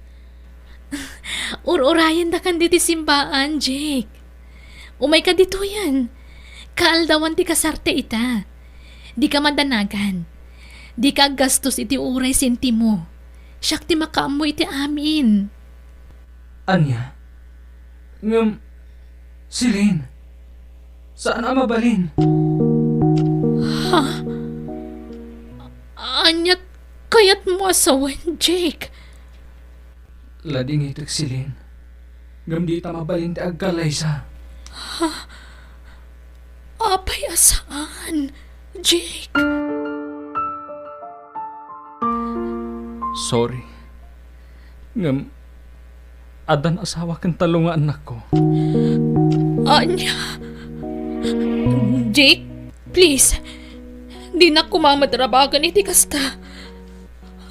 Ur-urayan da kan diti simbaan, Jake. Umay ka dito yan. Kaaldawan ti kasarte ita. Di ka madanagan. Di ka gastos iti uray senti mo. Siyak ti makaam mo iti amin. Anya? Celine, saan ang mabalin? Anyat kayat mo asawan, Jake. Lading itak, Celine. Ngam di ta mabalin ti agkalaysa. Apay asaan, Jake? Sorry. Ngam, adan asawa kang talong nga anak ko. Anya? Jake, please. Di na kumamatrabagan iti kasta.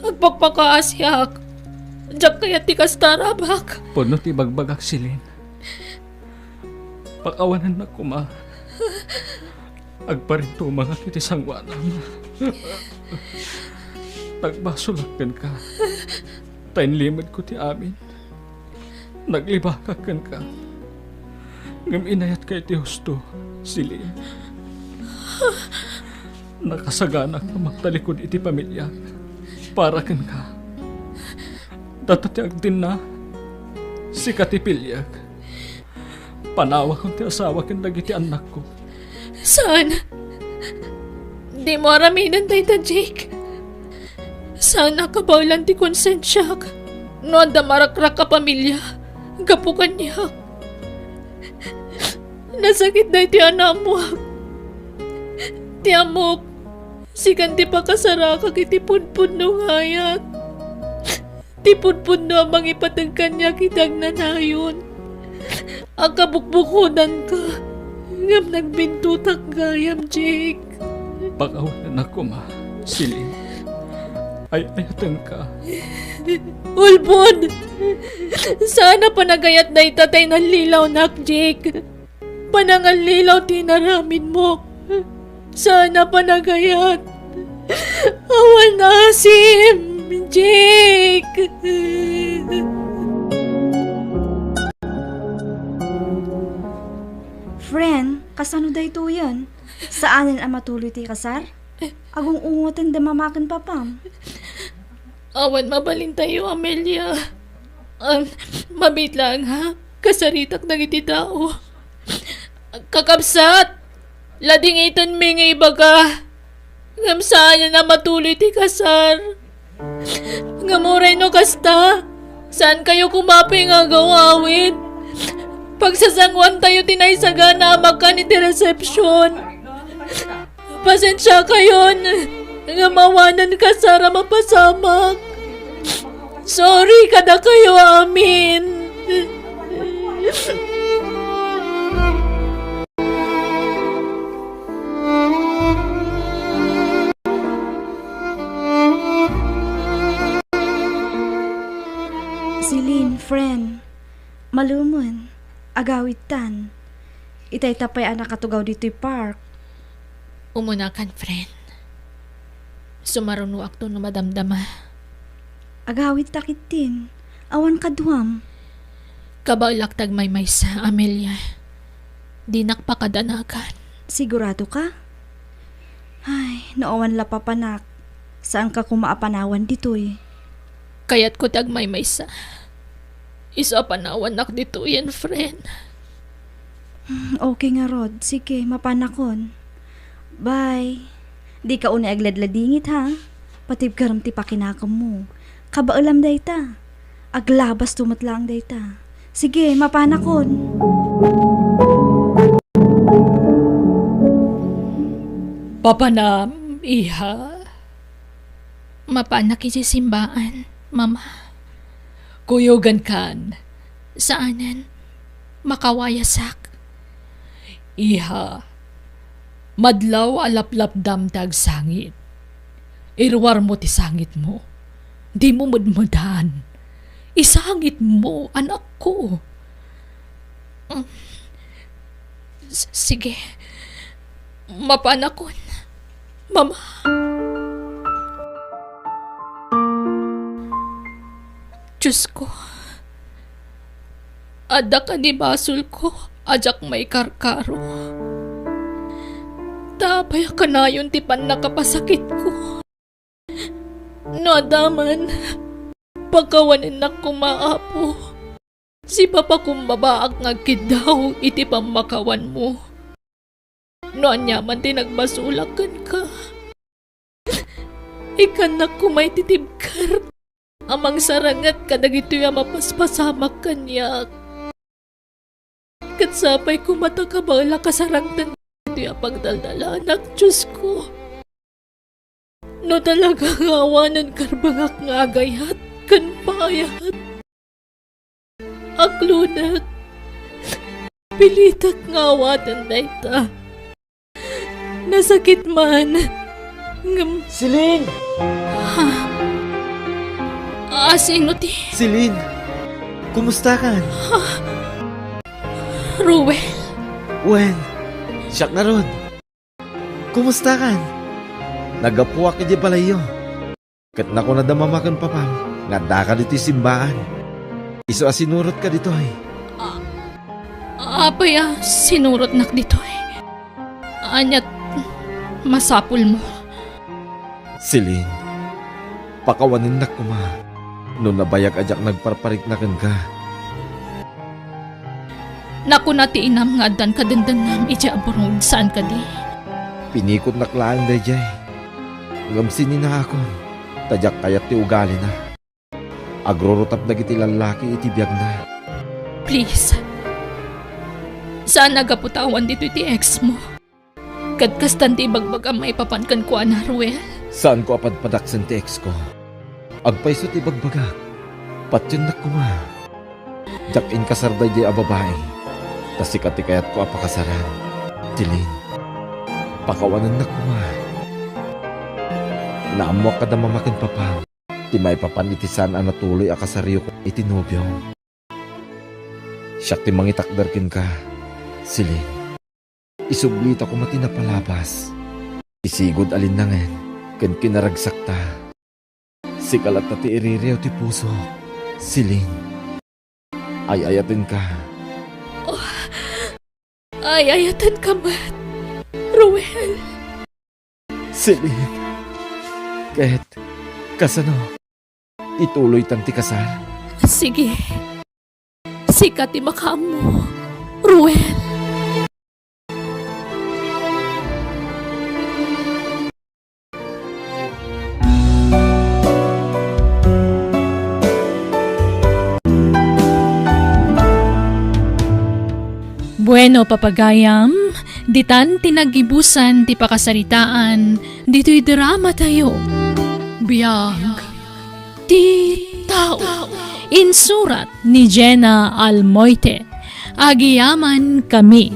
Agpagpakaasyak. Diyak kaya ti kasta rabak. Puno ti bagbagak, Celine. Pakawanan na kuma. Agparinto mga kiti sangwanam. Tagbasulakan ka. Tainlimad ko ti amin. Naglibakakan ka. Ngam inayat kay ti husto, Celine. Nakasagana ka magtalikod iti pamilya. Para kan ka. Datatiag din na. Si Katipilyag. Panawa kong ti asawa ken dagiti anak ko. Saan? Di mo araminan dayta, Jake. Sana kabawlan ti konsensya ka. No anda marakrak ka pamilya. Gapukan niya. Nasakit na ti anak mo. Ti amok. Sikan ti pakasara ka kiti punpun no hayat. Ti punpun no amang ipatagkan niya kitag nanayon. Ang kabukbukunan ka. Ngam nagbintutak gayam, Jake. Pakawanan ako, ma. Silin. Ayatan ka. Ulbod! Sana panagayat na itatay ng lilaw, nak, Jake. Panangal lilaw tinaramin mo. Sana panagayat. Awan asim, Jake! Friend, kasano da ito yan? Saanin ang matuloy ti kasar? Agong ungotan da mamakan papam. Awan mabalin tayo, Amelia. Mabit lang, ha? Kasaritak na iti tao. Kakabsat! Lading iton mingi baga. Ngamsaan na matuloy ti kasar. Ngamuray no kasta. Saan kayo kumapi nga gawawin? Pagsasangwan tayo tinaysaga na magkan iti reception. Pasensya kayon. Nga mawanan ka Sara mapasamak. Sorry kada kayo amin. Silin, friend. Malumon. Agawitan. Itay tapay anak katugaw dito'y park. Umunakan, friend. Sumaruno akto no madamdama. Agawit takitin. Awan kadwam. Kabalak tagmay sa Amelia. Di nakpakadanakan. Sigurado ka? Ay, noowan la papanak. Saan ka kumaapanawan dito'y? Kaya't ko tagmay sa. Isa panawan nak dito yan, friend. Okay nga, Rod. Sige, mapanakon. Bye. Di ka una agladladingit, ha? Patib karam ti pakinakam mo. Kabaalam dayta. Aglabas tumatlang dayta. Sige, mapanakon. Papanam, iha. Mapanak iti simbaan, mama. Kuyugan kan. Saanan? Makawayasak. Iha. Madlaw alaplap damtag sangit. Irwar mo ti sangit mo. Di mo mudmudan. Isangit mo, anak ko. Sige. Mapanakon. Mama. Diyos ko. Ada ka ni basol ko. Ajak may karkaro. Tapay ka na yun tipan nakapasakit ko. No adaman. Pagkawanin na kumaapo. Si papa kumbabaak ngagkid daw iti pamakawan mo. No anyaman tinagbasulakan ka. Ikan na kumay titibkar. Amang sarangat kadagito yung mapaspasamak kanyak. Katsapay kumatakabala kasarangtan ito yung pagdaldala, anak Diyos ko. No talaga ngawanan karbangak nga agayat, kan payat. Aklunat, pilitak ngawatan na ita. Nasakit man. Silin! Sino ti? Silin! Kumusta ka? Ruel. Wen! Siyak na ron! Kumusta ka? Nagapuak iti balayo. Kat na ko nadamamakan papam. Nga daka dito simbaan. Iso asinurot ka dito eh. Apay sinurot nak dito eh. Anyat, masapul mo. Silin, pakawanin na kuma. Nung nabayag ajak nagparparik na ka. Naku na ti inam nga dan kadandan nam iti aburong saan ka di. Pinikot na klaan dayjay. Ngamsin ni na akon. Tadyak kayat ti ugali na. Agrorotap na iti lalaki iti biyag na. Please. Saan nagaputawan dito iti ex mo? Kadkastan ti bagbag ang maipapankan ko, Ana Ruel. Saan ko apadpadaksan ti ex ko? Agpaiso ti bagbagak. Patyon na kuma. Jakin kasarday di a babae. Tasikat ti kayat ko apakasaran. Tilin. Pakawanan na kuma. Naamuak ka na mamakin papa. Ti may papanitisan ang natuloy akasaryo ko iti nobyo. Siyak ti mangitakdarkin ka. Silin. Isublita ko mati na palabas. Isigod alinangan. Ken kinaragsakta. Sikalat na ti irirew ti puso. Silin. Ay-ayatin ka. Ay-ayatan ka ba't? Ruel. Silin. Kahit kasano. Ituloy tan ti kasal. Sige. Sikat ti makam mo, Ruel. Bueno, papagayam, ditan tinagibusan ti pakasaritaan, dito'y drama tayo. Biyag, ti tao, insurat ni Jenna Almoite, agiyaman kami.